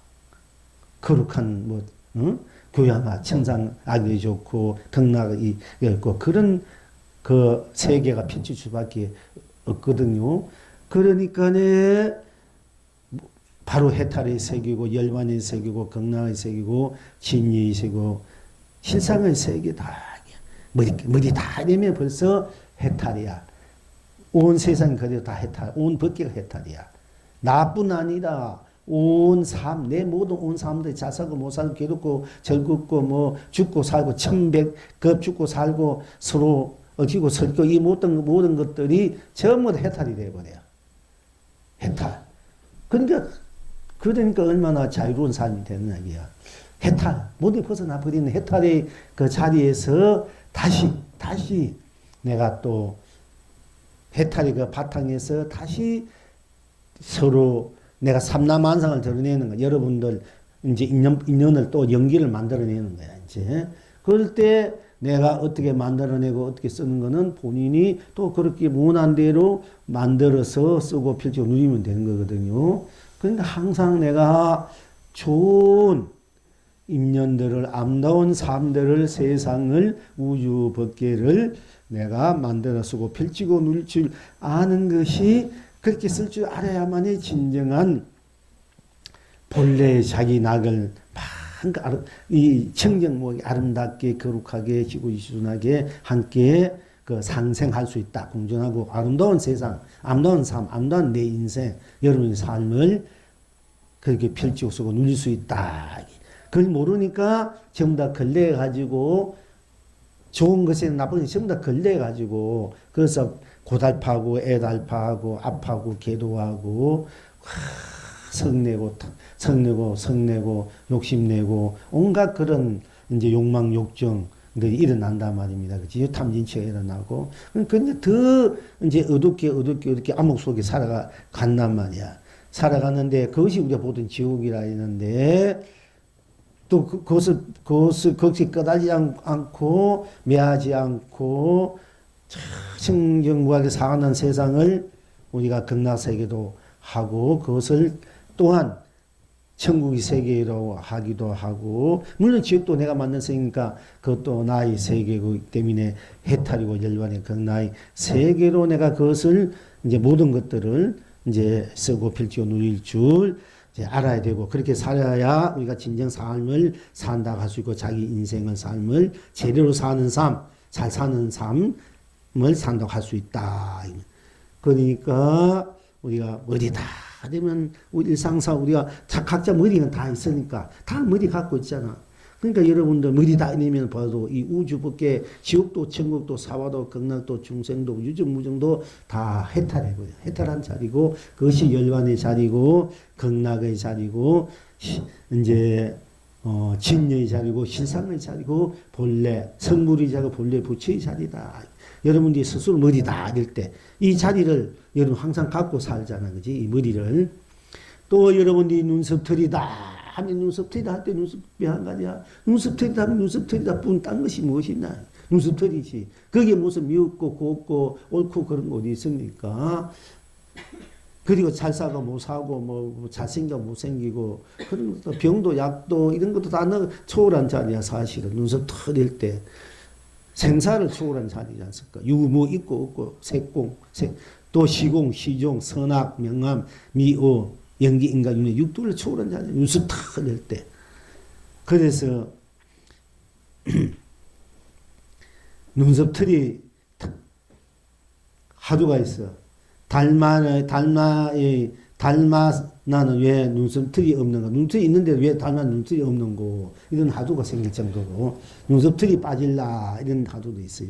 거룩한 뭐, 응? 교양악, 청상악이 좋고 극락이 있고 그런 그 세계가 펼칠 수밖에 없거든요. 그러니까네 바로 해탈의 세계고 열반의 세계고 극락의 세계고 진리의 세계고 실상의 세계다. 머리 다 내면 벌써 해탈이야. 온 세상 그대로 다 해탈, 온 법계가 해탈이야. 나뿐 아니라 온 삶, 내 모든 온 삶들이 잘 살고 못 살고 괴롭고 즐겁고 뭐 죽고 살고 천백급 죽고 살고 서로 어지고 설고 이 모든 것들이 전부 다 해탈이 되어버려요. 해탈. 그러니까 얼마나 자유로운 삶이 되는 얘기야. 해탈. 모두 벗어나 버리는 해탈의 그 자리에서 다시 내가 또 해탈의 그 바탕에서 다시 서로 내가 삼라만상을 드러내는 거야. 여러분들 이제 인연을 또 연기를 만들어내는 거야. 이제 그럴 때 내가 어떻게 만들어내고 어떻게 쓰는 거는 본인이 또 그렇게 원한 대로 만들어서 쓰고 펼치고 누리면 되는 거거든요. 그러니까 항상 내가 좋은 인연들을 아름다운 삶들을 세상을 우주 법계를 내가 만들어 쓰고 펼치고 누릴 줄 아는 것이 그렇게 쓸 줄 알아야만이 진정한 본래의 자기 낙을 이 청정목이 아름답게 거룩하게 지구지순하게 함께 그 상생할 수 있다. 공존하고 아름다운 세상, 아름다운 삶, 아름다운 내 인생, 여러분의 삶을 그렇게 펼치고 쓰고 누릴 수 있다. 그걸 모르니까 전부 다 걸려가지고 좋은 것에 나쁜 것에 전부 다 걸려가지고 그래서 고달파하고 애달파하고 아파하고 계도하고 성내고 욕심내고 온갖 그런 이제 욕망 욕정들이 일어난단 말입니다. 그치? 탐진치가 일어나고 근데 더 이제 어둡게 암흑 속에 살아간단 말이야. 살아가는데 그것이 우리가 보던 지옥이라 했는데 또 거기서 꺼달지 않고 매하지 않고 청정무하게 사는 세상을 우리가 극락세계도 하고 그것을 또한 천국의 세계로 하기도 하고 물론 지옥도 내가 만든 세계니까 그것도 나의 세계이기 때문에 해탈이고 열반의 극락의 세계로 내가 그것을 이제 모든 것들을 이제 쓰고 펼치고 누릴 줄 이제 알아야 되고 그렇게 살아야 우리가 진정 삶을 산다고 할 수 있고 자기 인생의 삶을 제대로 사는 삶, 잘 사는 삶을 산다고 할 수 있다. 그러니까 우리가 머리다 되면 우리 일상사 우리가 각자 머리는 다 있으니까 다 머리 갖고 있잖아. 그러니까 여러분들 머리다 이러면 봐도 이 우주 밖에 지옥도 천국도 사화도 극락도 중생도 유정무정도 다 해탈이고요. 해탈한 자리고 그것이 열반의 자리고 극락의 자리고 이제 진여의 자리고 실상의 자리고 본래 성불의 자리고 본래 부처의 자리다. 여러분들이 스스로 머리다 이럴 때 이 자리를 여러분 항상 갖고 살잖아. 그지? 이 머리를. 또 여러분들이 눈썹털이다 하면 눈썹털이다 할 때 눈썹이 한 가지야. 눈썹털이다 하면 눈썹털이다 뿐 딴 것이 무엇이냐. 눈썹털이지. 거기에 무슨 미흡고 곱고 옳고 그런 거 어디 있습니까? 그리고 잘 사고 못 사고 뭐 잘생겨 못 생기고 그런 것도 병도 약도 이런 것도 다 초월한 자리야 사실은. 눈썹털일 때. 생사를 초월한 자리지 않습니까? 유무 있고 없고 색공, 또 시공, 시종, 선악, 명암, 미오, 연기, 인간, 윤회, 육도를 초월한 자리 눈썹 탁 흘릴 때. 그래서 눈썹털이 하도가 있어. 달마나는 왜 눈썹털이 없는가? 눈썹이 있는데 왜 달마 눈썹이 없는 거? 이런 하도가 생길 정도로 눈썹털이 빠질라 이런 하도도 있어요.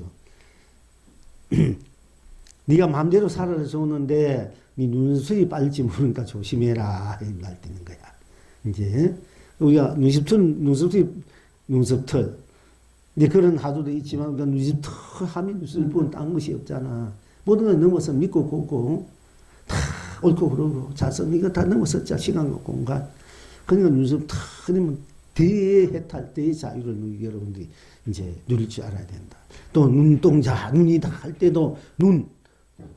네가 마음대로 살아서 좋는데 네 눈썹이 빠질지 모르니까 조심해라 이런 말 되는 거야. 이제 우리가 눈썹털 이제 그런 하도도 있지만 우리가 눈썹털 하면 눈썹을 보면 딴 것이 없잖아. 모든 걸 넘어서 믿고 곱고 다 옳고 그러고 자성 이거 다 넘어섰자 시간과 공간. 그러니까 눈썹 다 그러면 대해탈 대자유를 여러분들이 이제 누릴 줄 알아야 된다. 또 눈동자 눈이다 할 때도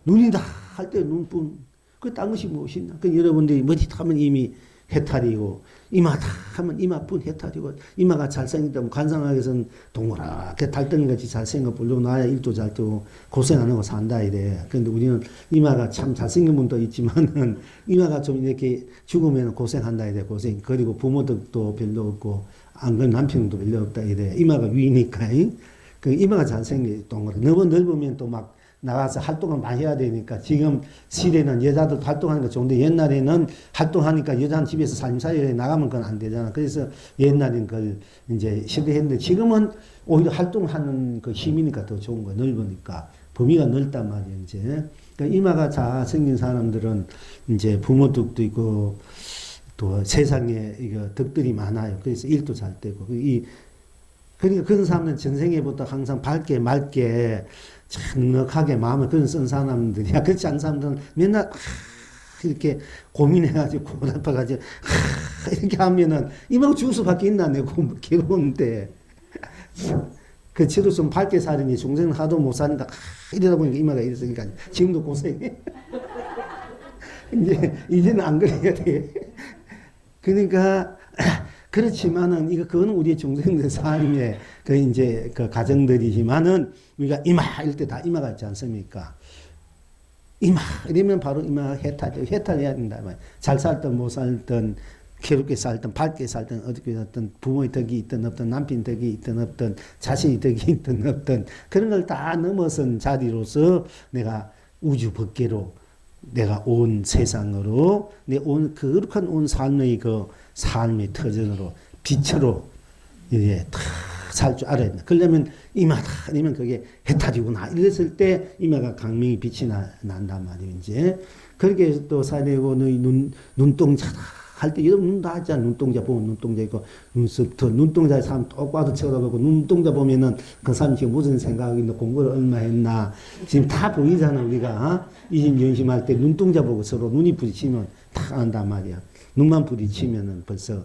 눈이다 할 때 눈뿐. 그 딴 것이 무엇이냐. 그 여러분들이 머리다 하면 이미 해탈이고 이마다 하면 이마뿐 해탈이고 이마가 잘생겼다면 관상학에서는 동그랗게 달덩이같이 잘생겨 보려고 나야 일도 잘 되고 고생 안 하고 산다 이래. 그런데 우리는 이마가 참 잘생긴 분도 있지만은 이마가 좀 이렇게 죽으면 고생한다 이래. 고생. 그리고 부모들도 별로 없고 안 그런 남편도 별로 없다 이래. 이마가 위니까. 그 이마가 잘생겨 동그랗게. 너무 넓으면 또 막 나가서 활동을 많이 해야 되니까 지금 시대는 여자들 활동하는 거 좋은데 옛날에는 활동하니까 여자는 집에서 삶사이에 나가면 그건 안 되잖아. 그래서 옛날엔 그걸 이제 시대했는데 지금은 오히려 활동하는 그 힘이니까 더 좋은 거 넓으니까 범위가 넓단 말이야 이제. 그러니까 이마가 잘생긴 사람들은 이제 부모덕도 있고 또 세상에 이거 덕들이 많아요. 그래서 일도 잘 되고 그러니까 그런 사람은 전생에부터 항상 밝게 맑게 넉넉하게 마음을 그런 쓴 사람들이야. 그렇지 않은 사람들은 맨날 이렇게 고민해가지고 고달파가지고 이렇게 하면은 이만 죽을 수밖에 있나 내가 괴로운데 그 저도 좀 밝게 살으니 중생은 하도 못 사니까 이러다 보니까 이마가 이랬으니까 지금도 고생해. 이제는 안 그래야 돼. 그러니까 그렇지만은 그거는 우리의 중생들 삶의 그 이제 그 가정들이지만은 우리가 이마 이럴 때 다 이마가 있지 않습니까? 이마 이러면 바로 이마 해탈해야 된다. 잘 살든 못 살든 괴롭게 살든 밝게 살든 어떻게 살든 부모의 덕이 있든 없든 남편 덕이 있든 없든 자신의 덕이 있든 없든 그런 걸 다 넘어선 자리로서 내가 우주 법계로 내가 온 세상으로 내 온 거룩한 온 삶의 그 삶의 터전으로 빛으로 이제 살 줄 알아야 된다. 그러려면 이마다 아니면 그게 해탈이구나 이랬을 때 이마가 강명이 빛이 난단 말이에요. 이제 그렇게 또 살야 되고 너희 눈동자다 할 때 여러분 눈도 하잖아. 눈동자 보면 눈동자 있고 눈썹부터 눈동자의 사람 똑바로 쳐다보고 눈동자 보면은 그 사람 지금 무슨 생각이 있나 공부를 얼마 했나 지금 다 보이잖아. 우리가 이심전심할 때 눈동자 보고 서로 눈이 부딪히면 다 안단 말이야. 눈만 부딪히면은 벌써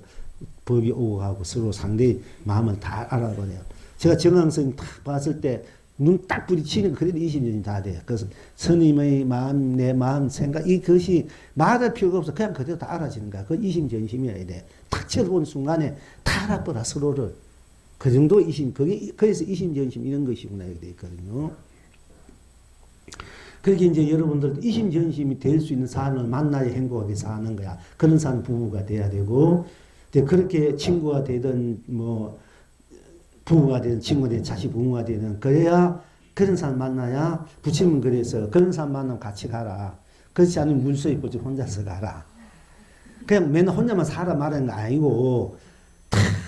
법이 오고 가고 서로 상대의 마음을 다 알아버려요. 제가 정황성 딱 봤을 때 눈 딱 부딪히는 그래도 이심전심 다 돼요. 그래서 스님의 마음, 내 마음, 생각 이것이 말할 필요가 없어. 그냥 그대로 다 알아지는 거야. 그 이심전심이어야 돼. 탁 쳐다보는 순간에 다 알아버려 서로를. 그 정도 그게 그래서 이심전심 이런 것이구나 이렇게 돼 있거든요. 그렇게 이제 여러분들 이심전심이 될 수 있는 사람을 만나야 행복하게 사는 거야. 그런 사람 부부가 돼야 되고, 그렇게 친구가 되든 뭐 부부가 되든 친구가 되든 자식 부모가 되든 그래야 그런 사람 만나야 부처님은 그래서 그런 사람 만나면 같이 가라. 그렇지 않으면 물소에 꽂혀 혼자서 가라. 그냥 맨날 혼자만 살아 말하는 거 아니고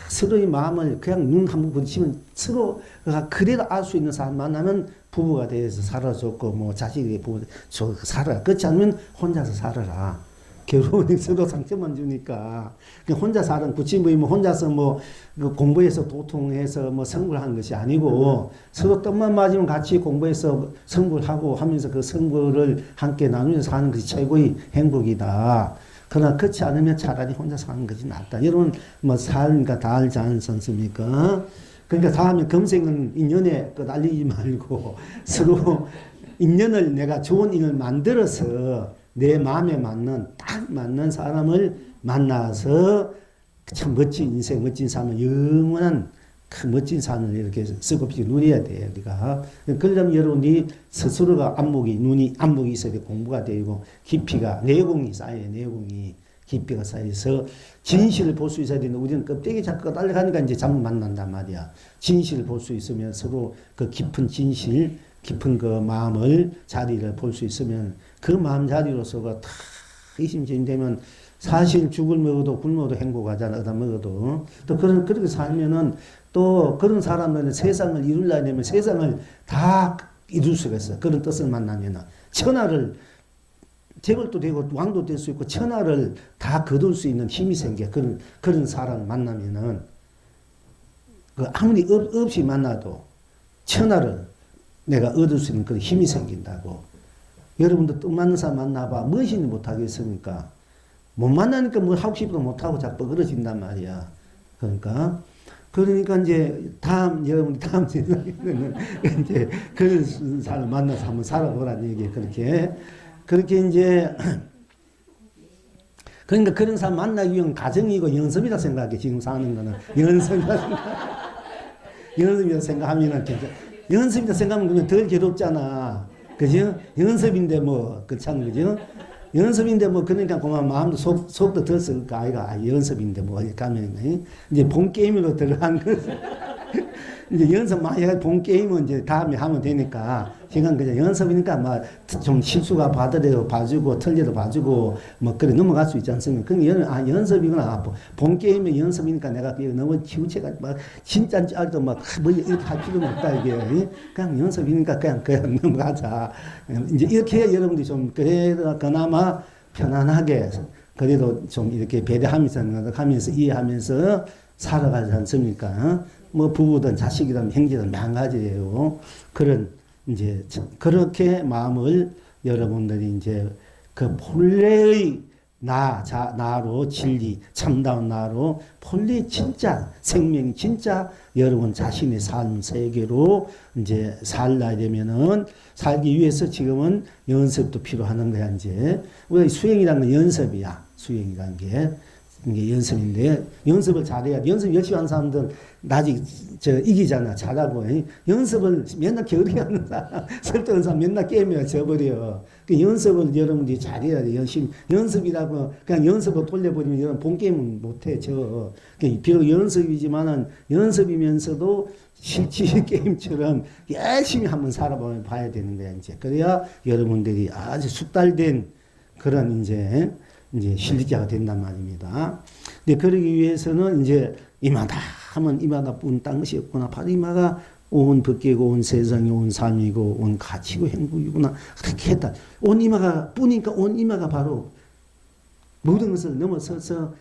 서로의 마음을 그냥 눈 한번 부딪히면 서로가 그래도 알 수 있는 사람 만나면 부부가 돼서 살아줬고 뭐 자식이 부부 살아라. 그렇지 않으면 혼자서 살아라. 괴로우니 서로 상처만 주니까 그냥 혼자 사는 부친부이 뭐 혼자서 뭐 공부해서 도통해서 뭐 성불 하는 것이 아니고 서로 떡만 맞으면 같이 공부해서 성불하고 하면서 그 성불을 함께 나누면서 사는 것이 최고의 행복이다. 그러나 그렇지 않으면 차라리 혼자 사는 것이 낫다. 여러분 뭐 삶과 다 알지 않습니까? 그러니까 다음에 금생은 인연에 끄달리지 말고 서로 인연을 내가 좋은 인연을 만들어서 내 마음에 맞는 딱 맞는 사람을 만나서 참 멋진 인생, 멋진 삶을 영원한 그 멋진 삶을 이렇게 썩없이 누려야 돼요. 우리가 그러려면 여러분이 스스로가 눈이 안목이 있어야 돼. 공부가 되고 깊이가 내공이 쌓여요. 내공이 깊이가 쌓여서 진실을 볼 수 있어야 되는데 우리는 껍데기 자꾸 달려가니까 이제 잘못 만난단 말이야. 진실을 볼 수 있으면 서로 그 깊은 진실, 깊은 그 마음을 자리를 볼 수 있으면 그 마음 자리로서가 다 이심전심 되면 사실 죽을 먹어도 굶어도 행복하잖아. 얻어 먹어도. 또 그렇게 살면은 또 그런 사람들은 세상을 이루려면 세상을 다 이룰 수가 있어. 그런 뜻을 만나면은. 천하를, 재벌도 되고 왕도 될 수 있고 천하를 다 거둘 수 있는 힘이 생겨. 그런 사람을 만나면은. 아무리 없이 만나도 천하를 내가 얻을 수 있는 그런 힘이 생긴다고. 여러분도 또 맞는 사람 만나봐. 무엇이니 못하겠습니까? 못 만나니까 뭘 하고 싶어도 못하고 자꾸 그러진단 말이야. 그러니까 이제 여러분이 다음 세상에는 이제 그런 사람 만나서 한번 살아보라는 얘기예요. 그렇게 이제 그러니까 그런 사람 만나기 위한 가정이고 연습이라 생각해. 지금 사는 거는 연습이라 생각하면은 연습이라 생각하면 그냥 덜 괴롭잖아. 그죠? 연습인데 뭐, 그참, 그죠? 연습인데 뭐, 그러니까 그만 마음도 속도 덜 쓸까, 아이가. 연습인데 뭐, 이렇게 하면, 이제 본 게임으로 들어간 거. 이제 연습 많이 해가지고 본 게임은 이제 다음에 하면 되니까, 지금 그냥 연습이니까 막 좀 실수가 봐주고, 틀려도 봐주고, 뭐, 그래 넘어갈 수 있지 않습니까? 그럼 연습이구나. 본 게임이 연습이니까 내가 너무 치우쳐가지고, 막, 진짜인지 알도 막, 뭐, 이렇게 할 필요는 없다, 이게. 그냥 연습이니까 그냥 넘어가자. 이제 이렇게 해야 여러분들이 좀, 그래도 그나마 편안하게, 그래도 좀 이렇게 배려하면서 이해하면서 살아가지 않습니까? 뭐 부부든 자식이든 형제든 마찬가지예요. 이제 그렇게 마음을 여러분들이 이제 그 본래의 나로 진리 참다운 나로 본래 진짜 생명 진짜 여러분 자신의 삶 세계로 이제 살아야 되면은 살기 위해서 지금은 연습도 필요하는 거야. 이제 우리 수행이라는 건 연습이야. 수행이라는 게 이게 연습인데 연습을 잘해야 돼. 연습 열심히 하는 사람들 나중에 이기잖아. 잘하고. 연습을 맨날 게으르게 하는 사람, 설득하는 사람 맨날 게임에 져버려. 그 연습을 여러분들이 잘해야 돼. 연습이라고 그냥 연습을 돌려버리면 여러분 본 게임은 못해. 비록 연습이지만은 연습이면서도 실제 게임처럼 열심히 한번 살아봐야 되는 거야. 이제 그래야 여러분들이 아주 숙달된 그런 이제 실력자가 된단 말입니다. 근데 그러기 위해서는 이제 이마다 하면 이마다뿐 딴 것이 없구나. 바로 이마가 온 법계고 온 세상이 온 삶이고 온 가치고 행복이구나. 그렇게 했다. 온 이마가 뿐이니까 온 이마가 바로 모든 것을 넘어서서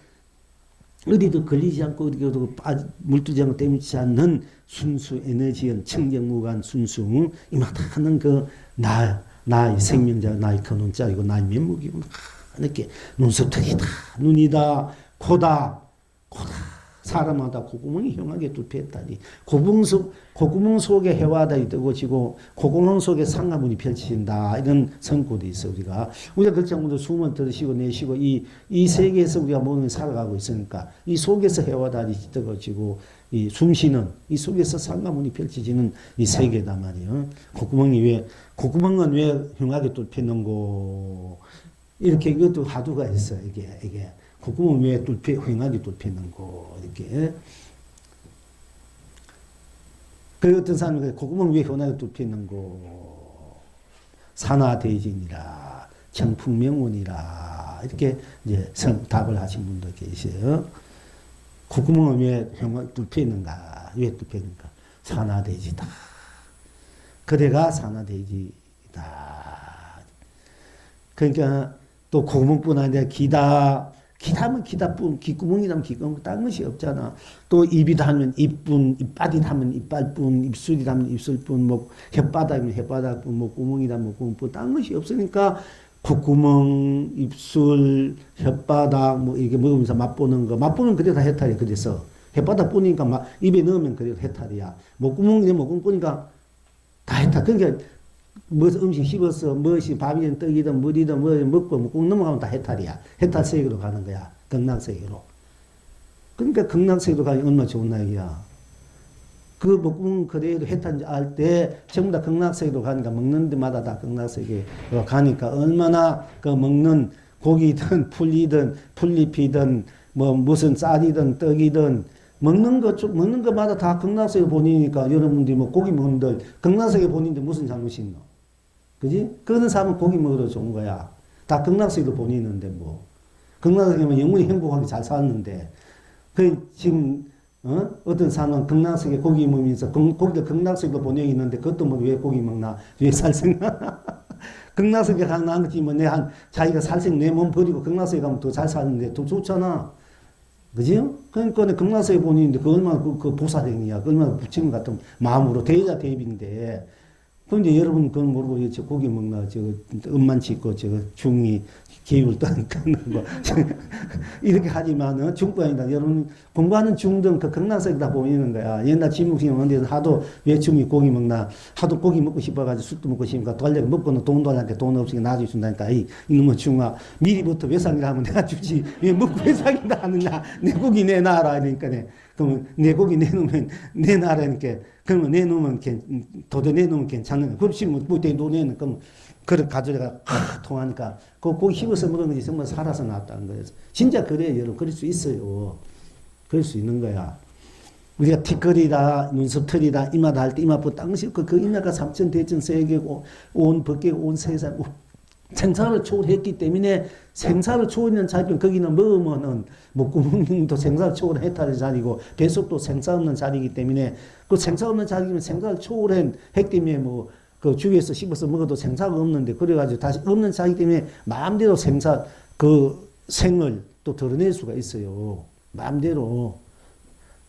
어디도 걸리지 않고 어디도 물들지 않고 땜지 않는 순수 에너지연 청정무관 순수 이마다 하는 그 나의 생명자 나의 근원자이고 나의 면목이구나. 이렇게 눈썹털이다 눈이다 코다 사람마다 콧구멍이 흉하게 뚫혀있다니 콧구멍 속에 해와달이 뜨고지고 콧구멍 속에 상가문이 펼쳐진다 이런 선고도 있어. 우리가 그렇지 숨을 들으시고 내쉬고 이 세계에서 우리가 몸을 살아가고 있으니까 이 속에서 해와달이 뜨고지고 이 숨쉬는 이 속에서 상가문이 펼쳐지는 이 세계다 말이에요. 콧구멍은 왜 흉하게 뚫혀있는고 이렇게 이것도 화두가 있어. 이게 콧구멍 왜 휑하게 뚫혀있는고 이렇게. 그 어떤 사람이 콧구멍 왜 휑하게 뚫혀있는고 산화대진이라 청풍명운이라 이렇게 이제 답을 하신 분도 계세요. 콧구멍은 왜 휑하게 뚫혀있는가 왜 뚫혀있는가 산화대지다. 그대가 산화대지다. 그러니까 또 콧구멍뿐 아니라 기다면 기다뿐, 귓구멍이라면 귓구멍 딴 것이 없잖아. 또 입이다 하면 입뿐, 입바디다 하면 이빨뿐, 입술이다 하면 입술뿐, 뭐 혓바닥이면 혓바닥뿐, 뭐 구멍이다 뭐 구멍뿐 딴 것이 없으니까 콧구멍, 입술, 혓바닥 뭐 이렇게 먹으면서 맛보는 거, 맛보면 그래 다 해탈이야. 그래서 혓바닥 뿌니까 입에 넣으면 그래 해탈이야. 목구멍이네 목구멍 뿌니까 다 해탈. 그러니까 뭐 음식 씹어서 무엇이 밥이든 떡이든 물이든 뭐 먹고 꾹 넘어가면 다 해탈이야. 해탈 세계로 가는 거야. 극락세계로. 그러니까 극락세계로 가니 얼마나 좋은 나이야. 그 목구멍 그대로 해탈인지 알 때 전부 다 극락세계로 가니까 먹는 데마다 다 극락세계로 가니까 얼마나 그 먹는 고기든 풀잎이든 뭐 무슨 쌀이든 떡이든 먹는 것마다 다 극락세계 본인이니까 여러분들이 뭐 고기 먹는들 극락세계 본인인데 무슨 잘못이 있노? 그지? 그런 사람은 고기 먹으러 좋은 거야. 다 극락세계로 본인인데 뭐. 극락세계면 영원히 행복하게 잘 살았는데. 지금, 어떤 사람은 극락세계 고기 먹으면서 고기도 극락세계로 본영이 있는데 그것도 뭐 왜 고기 먹나? 왜 살생나? 극락세계 가는 거지 뭐 자기가 살생 내 몸 버리고 극락세계 가면 더 잘 사는데 더 좋잖아. 그지요? 그러니까 극락세계 본인인데 그 얼마나 그 보살행이야. 그 얼마나 부처님 같은 마음으로 대자 대입인데. 근데 여러분 그건 모르고 저 고기 먹나 음만 짓고 중이 계율 떠는 거 이렇게 하지만은 중뿐 아니다. 여러분 공부하는 중등 그 극락세계 다 보이는 거야. 옛날 지묵신 원대에서 하도 왜 중이 고기 먹나 하도 고기 먹고 싶어가지고 술도 먹고 싶으니까 돌려고 먹고는 돈 달라니까 돈 없으니까 나중에 준다니까 이놈의 중아 미리부터 외상이라 하면 내가 주지 왜 먹고 외상이다 하느냐 내 고기 내놔라 이러니까 그러면 내 고기 내놓으면 내놔라니까 그러면 내놓으면 도대 내놓으면 괜찮은 거야. 그렇지 뭐 내놓으면 그럼 그걸 가져다가 통하니까 그 고기 씹어서 먹은 거지 정말 살아서 나왔다는 거예요. 진짜 그래요 여러분. 그럴 수 있어요. 그럴 수 있는 거야. 우리가 틱거리다 눈썹털이다 이마다 할 때 이마부 딴 것이 없고 그 이마가 삼천 대천 세계고 온 법계고 온 세상 생사를 초월했기 때문에 생사를 초월하는 자리는 거기는 먹으면은 목구멍도 생사를 초월한 해탈의 자리고 뱃속도 생사 없는 자리이기 때문에 그 생사 없는 자리면 생사를 초월한 했기 때문에 뭐 그 주위에서 씹어서 먹어도 생사가 없는데 그래가지고 다시 없는 자기 때문에 마음대로 생사 그 생을 또 드러낼 수가 있어요. 마음대로.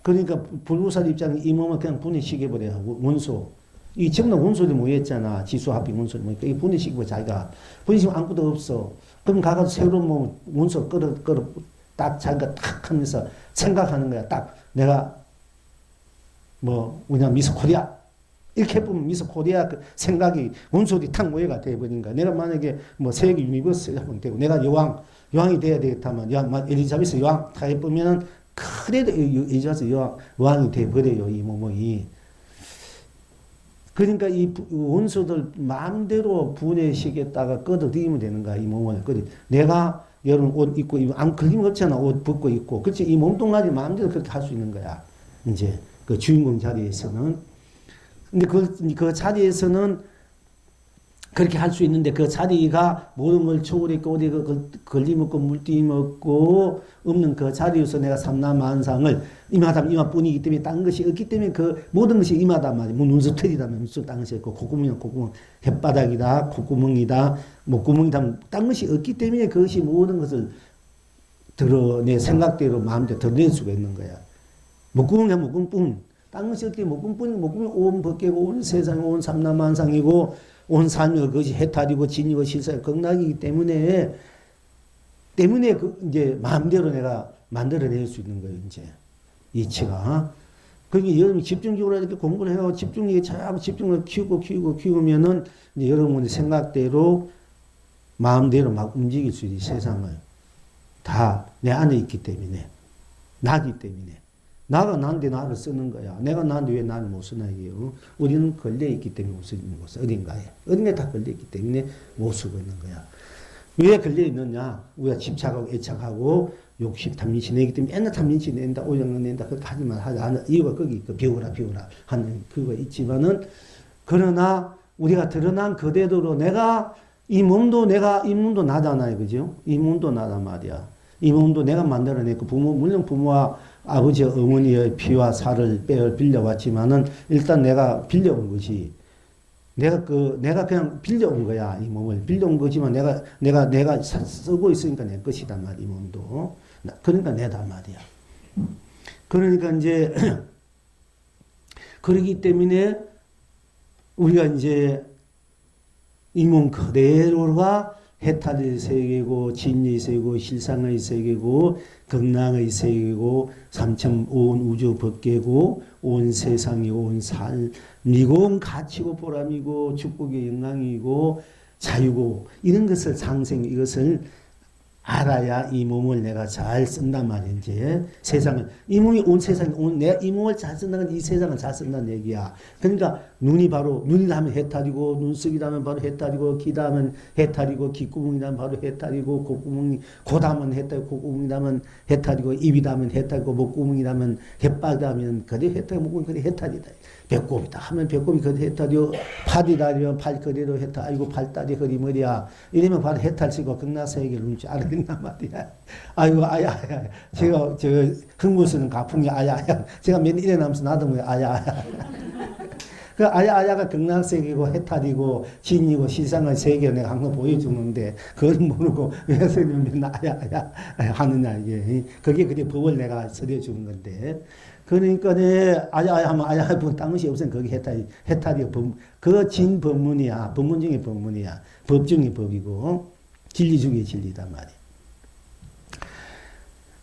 그러니까 불구살 입장에 이 몸을 그냥 분해시켜버려야 하고 원소. 이 정말 원소들이 모였잖아. 지수합이 원소들이 모였다. 이 분해시키고 자기가 분해시키면 아무것도 없어. 그럼 가가지고 새로운 몸 원소 딱 자기가 탁 하면서 생각하는 거야. 딱 내가 뭐 그냥 미스 코리아 이렇게 해보면 미스 코리아 그 생각이 원소들이 탁 모여가 돼버린 거야. 내가 만약에 뭐 세계 유니버스를 하면 되고 내가 여왕이 돼야 되겠다면 엘리자베스 여왕 다 해보면은 그래도 엘리자베스 여왕이 돼버려요. 이 몸이. 그러니까 이 원소들 마음대로 분해시켰다가 끄덕이면 되는 거야. 이 몸을. 내가 여러분 옷 입고 안 걸림 없잖아. 옷 벗고 입고. 그렇지. 이 몸뚱아리 마음대로 그렇게 할 수 있는 거야. 이제 그 주인공 자리에서는. 근데 그 자리에서는 그렇게 할 수 있는데 그 자리가 모든 걸 초월했고 어디 걸림없고 물띠먹고 없는 그 자리에서 내가 삼라만상을 임하다면 임하뿐이기 때문에 딴 것이 없기 때문에 그 모든 것이 임하단 말이에요. 뭐 눈썹털이라면 눈썹 딴 것이 없고 콧구멍이면 콧구멍, 햇바닥이다 콧구멍이다 목구멍이다 딴 것이 없기 때문에 그것이 모든 것을 내 생각대로 마음대로 드러낼 수가 있는 거야. 목구멍이야 목구멍뿐. 딴 것이 없기 때문에 목구멍이 온 법계고 온 세상 온 삼라만상이고 온 삶이 그것이 해탈이고 진이고 실사고 극락이기 때문에 그 이제 마음대로 내가 만들어낼 수 있는 거예요. 이제 이치가. 그러니까 여러분이 집중적으로 이렇게 공부를 해요. 집중력이 잘 집중을 키우면은 이제 여러분의 생각대로 마음대로 막 움직일 수 있는 세상을 다 내 안에 있기 때문에 나기 때문에. 나가 나한테 나를 쓰는 거야. 내가 나한테 왜 나를 못 쓰나 이게요. 우리는 걸려있기 때문에 못 쓰는 거야. 어딘가에 다 걸려있기 때문에 못 쓰고 있는 거야. 왜 걸려있느냐. 우리가 집착하고 애착하고 욕심 탐진치 내기 때문에 맨날 탐진치 낸다 오영을 낸다 그렇게 하지만 하는 이유가 거기 있고 비우라 하는 그거 있지만은 그러나 우리가 드러난 그대로 내가 이 몸도 나잖아요. 그죠? 이 몸도 나단 말이야. 이 몸도 내가 만들어냈고 물론 부모와 아버지 어머니의 피와 살을 빌려왔지만은 일단 내가 빌려온 것이 내가 그냥 빌려온 거야. 이 몸을 빌려온 거지만 내가 쓰고 있으니까 내 것이단 말이야. 이 몸도. 그러니까 내단 말이야. 그러니까 이제 그러기 때문에 우리가 이제 이 몸 그대로가 해탈의 세계고 진리의 세계고 실상의 세계고 극락의 세계고 온 우주 법계고 온 세상이 온 삶이고 온 가치고 보람이고 축복의 영광이고 자유고 이런 것을 이것을 알아야 이 몸을 내가 잘 쓴단 말이야. 이제 세상을 이 몸이 온 세상이 내가 이 몸을 잘 쓴다는 건 이 세상을 잘 쓴다는 얘기야. 그러니까 눈이다 하면 해탈이고 눈썹이다 하면 바로 해탈이고 귀다 하면 해탈이고 귓구멍이다 하면 바로 해탈이고 코다 하면 해탈이고 콧구멍이다 하면 해탈이고 입이다 하면 해탈이고 목구멍이다 하면 햇바다 하면 그래 해탈 목구멍이 그래 해탈이다. 배꼽이다 하면 배꼽이 그래 해탈이요. 팔이다 하면 팔 그대로 해탈. 아이고 팔다리 허리머리야. 이러면 바로 해탈시고 극락세계를 움지 알아듣나 말이야. 아이고 아야 제가 흥분스는 가풍이 아야 제가 맨 일어나면서 나도 뭐 아야 그 아야가 극락세계고 해탈이고 진이고 실상의 세계를 내가 항상 보여주는데 그걸 모르고 왜 선생님 맨날 아야 하느냐 이게 그게 그게 법을 내가 설해주는 건데 그러니까 아야 하면 아야 딴 것이 없으면 거기 해탈이 그 진 법문이야. 법문 중에 법문이야. 법 중에 법이고 진리 중에 진리다 말이야.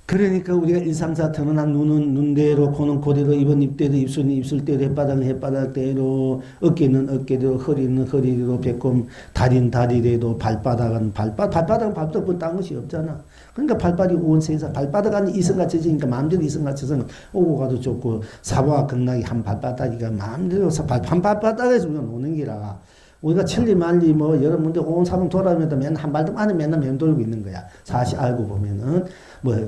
그러니까 우리가 일상사 드러난 눈은 눈대로, 코는 코대로, 입은 입대로, 입술은 입술대로, 햇바닥은 햇바닥대로, 어깨는 어깨대로, 허리는 허리대로, 배꼽, 다리는 다리대로, 발바닥은 발바닥은 딴 것이 없잖아. 그러니까 발바닥이 온 세상, 발바닥 안에 이성같이 져니까 마음대로 이성같이서는 오고 가도 좋고, 사바와 극락이 한 발바닥이가 마음대로 한 발바닥에서 우리가 노는 기라. 우리가 천리만리 여러분들 온 사방 돌아다니면서 맨날 한 발도 안에 맨날 맴돌고 있는 거야. 사실 알고 보면은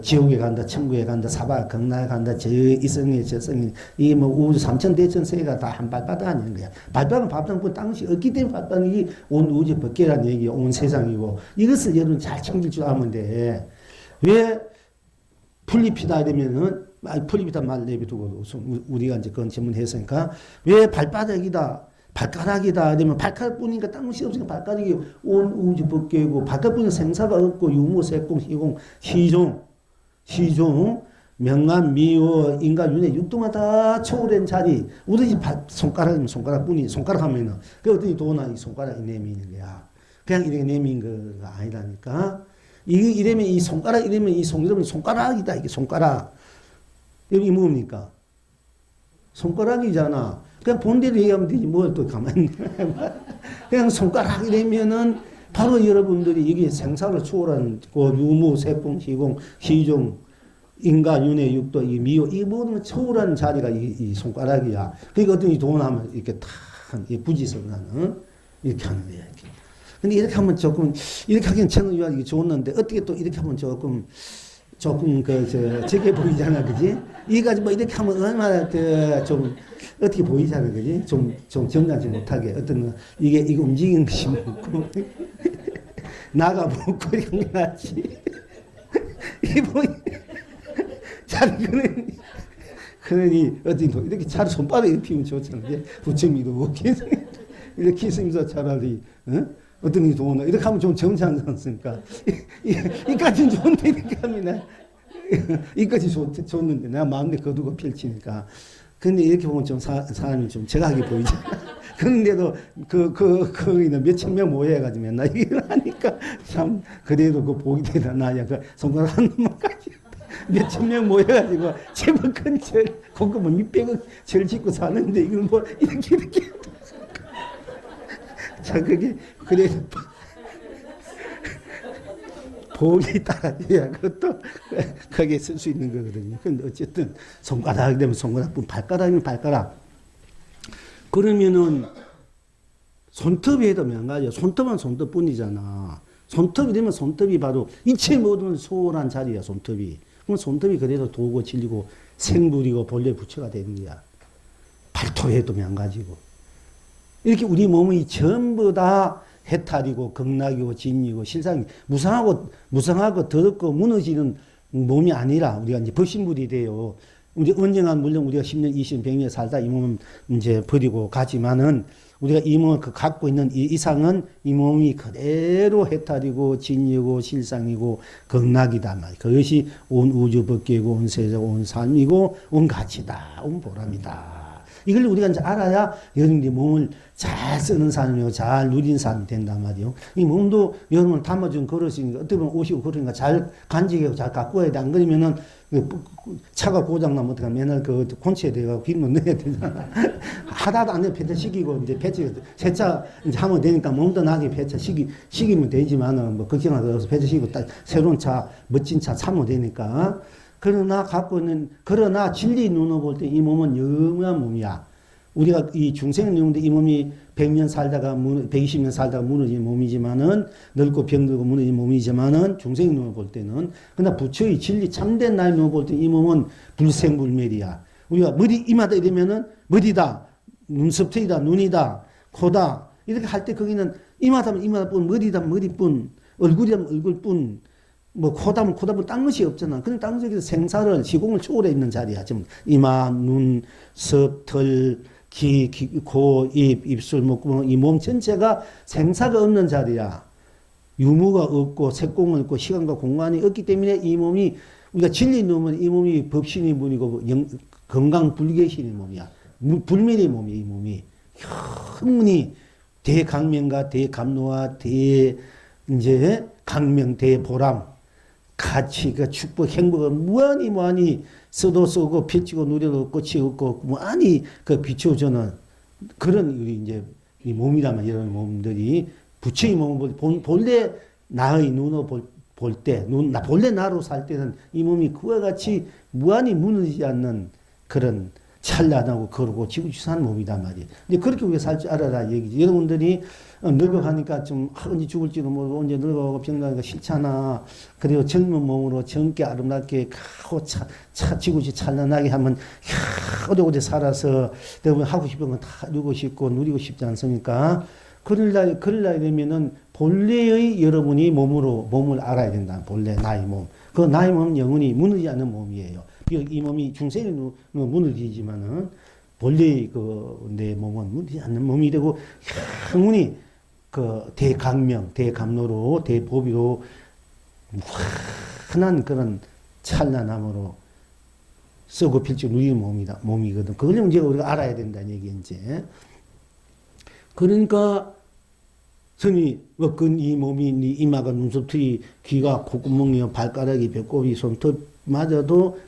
지옥에 간다, 천국에 간다, 사바 극락에 간다, 저 이성이 저성이 이 우주 삼천대천세가 다 한 발바닥 아닌 거야. 발바닥은 딴 것이 없기 때문에 발바닥이 온 우주 법계라는 얘기야. 온 세상이고 이것을 여러분 잘 챙길 줄 알면 돼. 왜 풀잎이다 이러면은 풀잎이다 말 내비두고 우리가 이제 그건 전문했으니까 왜 발가락이다. 이러면 발가락뿐이니까 딴 것이 없으니까 발가락이 온 우주 법계이고 발가락뿐이 생사가 없고 유무, 색공, 희공, 시종, 명암, 미호, 인가, 윤회, 육동화 다 초월한 자리. 우리 집 손가락이면 손가락뿐이 손가락 하면은 그 어떤 도나 이 손가락이 내미는 거야. 그냥 이렇게 내미는 거가 아니라니까. 이러면 이 손가락이다. 이게 손가락. 여기 뭡니까? 손가락이잖아. 그냥 본대로 얘기하면 되지. 뭘 또 가만히. 그냥 손가락이라면은 바로 여러분들이 여기 생사를 초월한 유무, 색공, 희공, 시종, 인가, 윤회, 육도, 이 미호, 이 모든 초월한 자리가 이 손가락이야. 그러니까 어떤 이 돈하면 이렇게 탁, 부지성나는 이렇게 하는 거야. 이렇게. 근데 이렇게 하면 조금, 이렇게 하기엔 저는 이게 좋았는데, 어떻게 또 이렇게 하면 조금, 조금 적게 보이잖아, 그지? 이까지 뭐 이렇게 하면 얼마나 좀 어떻게 보이잖아, 그지? 좀 점잖지 못하게 어떤 이게 움직이는 것이 많고 나가 먹고 이런 게 낫지. 이게 뭐 잘 그러니 어디 이렇게 차라리 손바닥에 피우면 좋잖아, 그지? 부처님도 먹기 이렇게 있으면서 차라리 어떤 게 좋나 이렇게 하면 좀 점잖지 않습니까? 이까지는 좋은데 이렇게 하면 이까지 좋는데 내가 마음대 거두고 펼치니까. 근데 이렇게 보면 좀 사람이 좀 제각하게 보이잖아. 그런데도 거기는 몇천 명 모여가지고 맨날 일을 하니까 참 그래도 그 보기 대단하냐. 그 손가락 한 놈까지 몇천 명 모여가지고 제법 큰 절, 그거 뭐 밑백은 절 짓고 사는데 이걸 뭐 이렇게 자 그게 그래도 복이 따라줘야 그것도 거기에 쓸 수 있는 거거든요. 근데 어쨌든 손가락이 되면 손가락뿐, 발가락이면 발가락. 그러면은 손톱이 해도 마찬가지야. 손톱은 손톱뿐이잖아. 손톱이 되면 손톱이 바로 이체 모든 소홀한 자리야, 손톱이. 그럼 손톱이 그래도 도고 질리고 생물이고 본래 부처가 되는 거야. 발톱해도 마찬가지고. 이렇게 우리 몸이 전부 다 해탈이고 극락이고 진이고 실상이 무상하고 더럽고 무너지는 몸이 아니라 우리가 이제 벗신물이 돼요. 우리 언젠간 물론 우리가 10년, 20년, 100년 살다 이 몸은 이제 버리고 가지만은 우리가 이 몸을 갖고 있는 이 이상은 이 몸이 그대로 해탈이고 진이고 실상이고 극락이다 말. 그것이 온 우주 법계고 온 세상 온 삶이고 온 가치다, 온 보람이다. 이걸 우리가 이제 알아야 여러분들이 몸을 잘 쓰는 사람이고 잘 누린 사람이 된단 말이에요. 이 몸도 여러분을 담아준 그릇이니까 어떻게 보면 옷이고 그러니까 잘 간직하고 잘 가꾸어야 돼. 안 그러면은 차가 고장나면 어떡하 맨날 그 콘치에 대가 기름을 넣어야 되잖아. 하다도 안 돼. 폐차시키고 이제 세차 이제 하면 되니까 몸도 나게 폐차시키면 되지만은 뭐 걱정하지 않아서 폐차시키고 딱 새로운 차, 멋진 차 사면 되니까. 그러나 진리 눈으로 볼 때 이 몸은 영원한 몸이야. 우리가 이 중생을 누는데 이 몸이 100년 살다가 120년 살다가 무너진 몸이지만은 늙고 병들고 무너진 몸이지만은 중생의 눈으로 볼 때는 그러나 부처의 진리 참된 나의 눈으로 볼 때 이 몸은 불생불멸이야. 우리가 머리 이마다 이러면은 머리다, 눈썹트이다, 눈이다, 코다 이렇게 할 때 거기는 이마다면 이마다뿐, 머리다 머리뿐, 얼굴이라면 얼굴뿐. 뭐 코다면 코다면 딴 것이 없잖아. 그냥 딴 것에서 생사를 시공을 초월해 있는 자리야. 지금 이마, 눈, 섭, 털, 코, 입, 입술, 목구멍 이 몸 전체가 생사가 없는 자리야. 유무가 없고 색공은 없고 시간과 공간이 없기 때문에 이 몸이 우리가 진리 놓으면 이 몸이 법신의 몸이고 건강 불개신의 몸이야. 불멸의 몸이야. 이 몸이 흥문이 대강명과 대감노와 이제 강명 대보람 가치, 그 축복, 행복을 무한히 써도 쓰고 피치고 누려도 끝이 없고 무한히 그 비춰주는 그런 우리 이제 이 몸이라면 이런 몸들이 부처의 몸을 본래 나의 눈으로 볼 때, 본래 나로 살 때는 이 몸이 그와 같이 무한히 무너지지 않는 그런 찬란하고 거룩고 지구지사한 몸이단 말이에요. 근데 그렇게 우리가 살 줄 알아라 얘기지. 여러분들이 늙어가니까 좀 언제 죽을지도 모르고 언제 늙어가고 병나니까 싫잖아. 그리고 젊은 몸으로 젊게 아름답게 가고 지구지 찬란하게 하면 오래오래 살아서 내가 하고 싶은 건 다 누리고 싶고 누리고 싶지 않습니까? 그럴날 되면은 본래의 여러분이 몸을 알아야 된다. 본래 나의 몸. 그 나의 몸은 영원히 무너지지 않는 몸이에요. 이 몸이 중생이 무너지지만은 본래 내 몸은 무너지지 않는 몸이 되고 영원히 그 대강명, 대감로로, 대보비로 흔한 그런 찬란함으로 썩고 필지 누리는 몸이거든. 그걸 문제가 우리가 알아야 된다는 얘기 이제. 그러니까 성이 이 몸이 이마가 눈썹틀이 귀가 콧구멍이요 발가락이 배꼽이 손톱마저도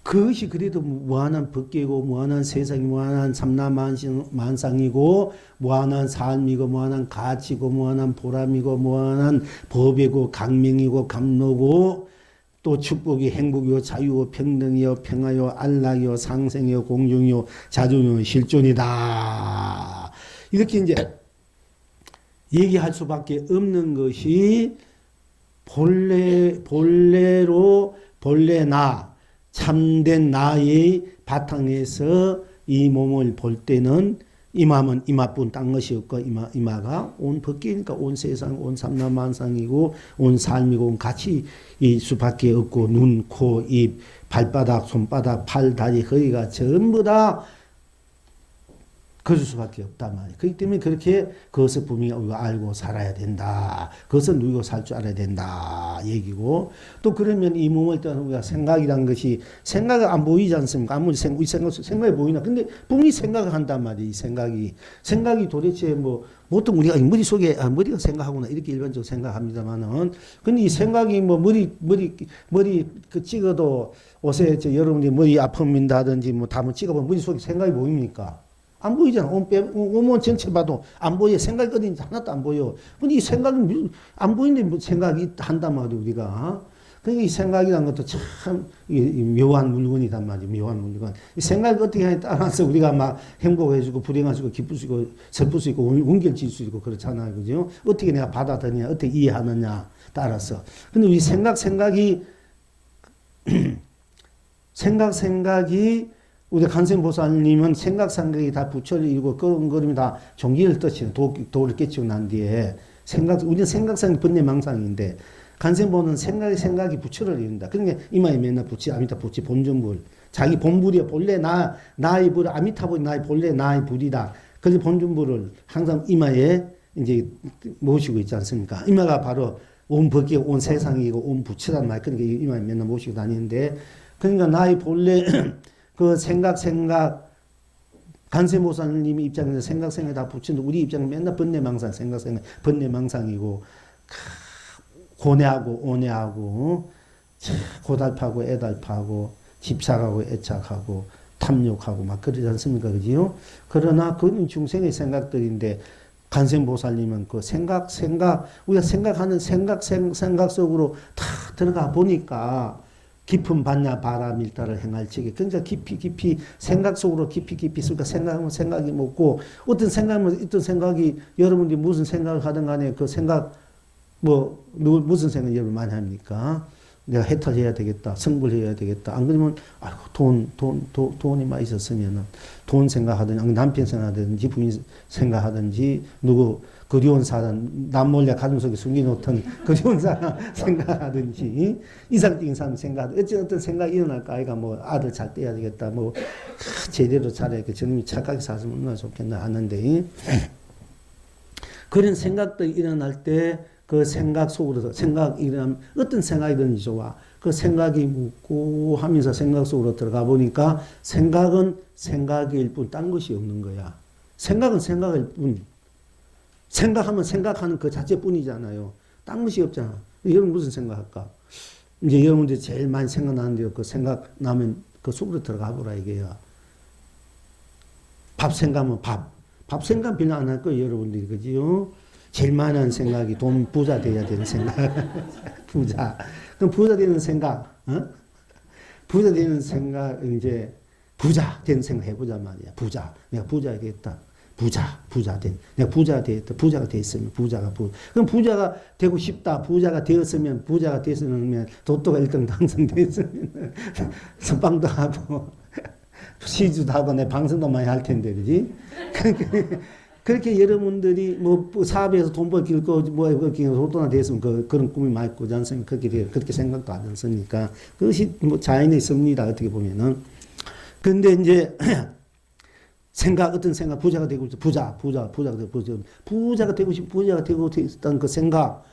그것이 그래도 무한한 법계고 무한한 세상이 무한한 삼라만상이고 무한한 삶이고 무한한 가치고 무한한 보람이고 무한한 법이고 강명이고 감로고 또 축복이 행복이요 자유요 평등이요 평화요 안락이요 상생이요 공중이요 자존이요 실존이다. 이렇게 이제 얘기할 수밖에 없는 것이 본래 나, 참된 나의 바탕에서 이 몸을 볼 때는 이마면 이마뿐 딴 것이 없고 이마가 온 벗기니까 온 세상, 온 삼라만상이고 온 삶이고 온 가치 이 수밖에 없고 눈, 코, 입, 발바닥, 손바닥, 팔, 다리, 허리가 전부 다 그럴 수밖에 없단 말이에요. 그렇기 때문에 그렇게 그것을 분명히 우리가 알고 살아야 된다. 그것을 누리고 살 줄 알아야 된다. 얘기고 또 그러면 이 몸을 떠나 우리가 생각이란 것이 생각이 안 보이지 않습니까? 아무리 생각이 보이나. 근데 분명히 생각을 한단 말이에요. 이 생각이 도대체 뭐 보통 우리가 머릿속에 머리가 생각하구나 이렇게 일반적으로 생각합니다만은 근데 이 생각이 뭐 머리 그 찍어도 옷에 여러분들이 머리 아픕니다든지 뭐 다뭐 찍어보면 머릿속에 생각이 보입니까? 안 보이잖아. 온몸 전체 봐도 안 보여. 생각이 어딘지 하나도 안 보여. 근데 이 생각은 안 보이는데 뭐 생각이 한단 말이야, 우리가. 그러니까 이 생각이라는 것도 참 묘한 물건이단 말이야, 묘한 물건. 이 생각이 어떻게 하냐에 따라서 우리가 막 행복해지고, 불행해지고, 기쁠 수 있고, 슬플 수 있고, 웅결질 수 있고, 그렇잖아요. 그죠? 어떻게 내가 받아들이냐, 어떻게 이해하느냐 따라서. 근데 우리 생각이, 우리 간센보살님은 생각이 다 부처를 이루고 그런 그림이 다 종기를 떠치는 도를 깨치고 난 뒤에 우리는 생각상이 번뇌망상인데 간센보는 생각이 부처를 이룬다. 그러니까 이마에 맨날 아미타 부치 본전불. 자기 본불이야. 본래 나의 불, 아미타불이 나의 본래 나의 불이다. 그래서 본전불을 항상 이마에 이제 모시고 있지 않습니까? 이마가 바로 온 법계, 온 세상이고 온 부처란 말. 그러니까 이마에 맨날 모시고 다니는데 그러니까 나의 본래 그 생각 간세모사님 입장에서 생각 다 붙이는데 우리 입장은 맨날 번뇌망상 번뇌망상이고 고뇌하고 오뇌하고 고달파고 애달파고 집착하고 애착하고 탐욕하고 막 그러지 않습니까? 그지요? 그러나 그건 중생의 생각들인데 간센보살님은 그 우리가 생각하는 생각 속으로 다 들어가 보니까 깊은 반야 바라밀다를 행할 적에 그러니까 깊이 생각 속으로 깊이 그러니까 생각하면 생각이 먹고 어떤 생각이 여러분들이 무슨 생각을 하든 간에 그 생각 무슨 생각 여러분 많이 합니까? 내가 해탈해야 되겠다. 성불해야 되겠다. 안 그러면 아이고 돈이 많이 있었으면은 돈 생각하든지 남편 생각하든지 부인 생각하든지 누구 그리운 사람 남 몰래 가슴속에 숨겨놓던 그리운 사람 생각하든지 이상적인 사람 생각하든지 어떤 생각이 일어날까 아이가 뭐 아들 잘 떼야 되겠다 뭐 제대로 잘해야겠다 저놈이 착하게 살았으면 얼마나 좋겠나 하는데 그런 생각들이 일어날 때 그 생각 속으로 어떤 생각이든지 좋아. 그 생각이 묻고 하면서 생각 속으로 들어가 보니까 생각은 생각일 뿐 딴 것이 없는 거야. 생각은 생각일 뿐. 생각하면 생각하는 그 자체뿐이잖아요. 딴 것이 없잖아. 여러분 무슨 생각할까? 이제 여러분들이 제일 많이 생각나는데요. 그 생각 나면 그 속으로 들어가 보라 이게요. 밥 생각하면 밥 생각 별로 안 할 거예요. 여러분들이 그지요? 제일 많은 생각이 돈 부자 돼야 되는 생각. 부자. 그럼 부자 되는 생각, 부자 되는 생각, 이제 부자 되는 생각 해보자 말이야. 내가 부자 되겠다. 내가 부자 되겠다. 부자가 됐으면 그럼 부자가 되고 싶다. 부자가 되었으면, 도토가 1등 당선됐으면, 선빵도 하고, 시주도 하고, 내 방송도 많이 할 텐데, 그지? 그렇게 여러분들이 뭐 사업에서 돈 벌기 로또나 됐으면 그런 꿈이 많이 꾸지 않습니까? 그렇게 생각도 안 했으니까. 그것이 뭐 자연의 섭리다, 어떻게 보면은. 근데 이제, 어떤 생각, 부자가 되고 싶다. 부자가 되고 싶다는 그 생각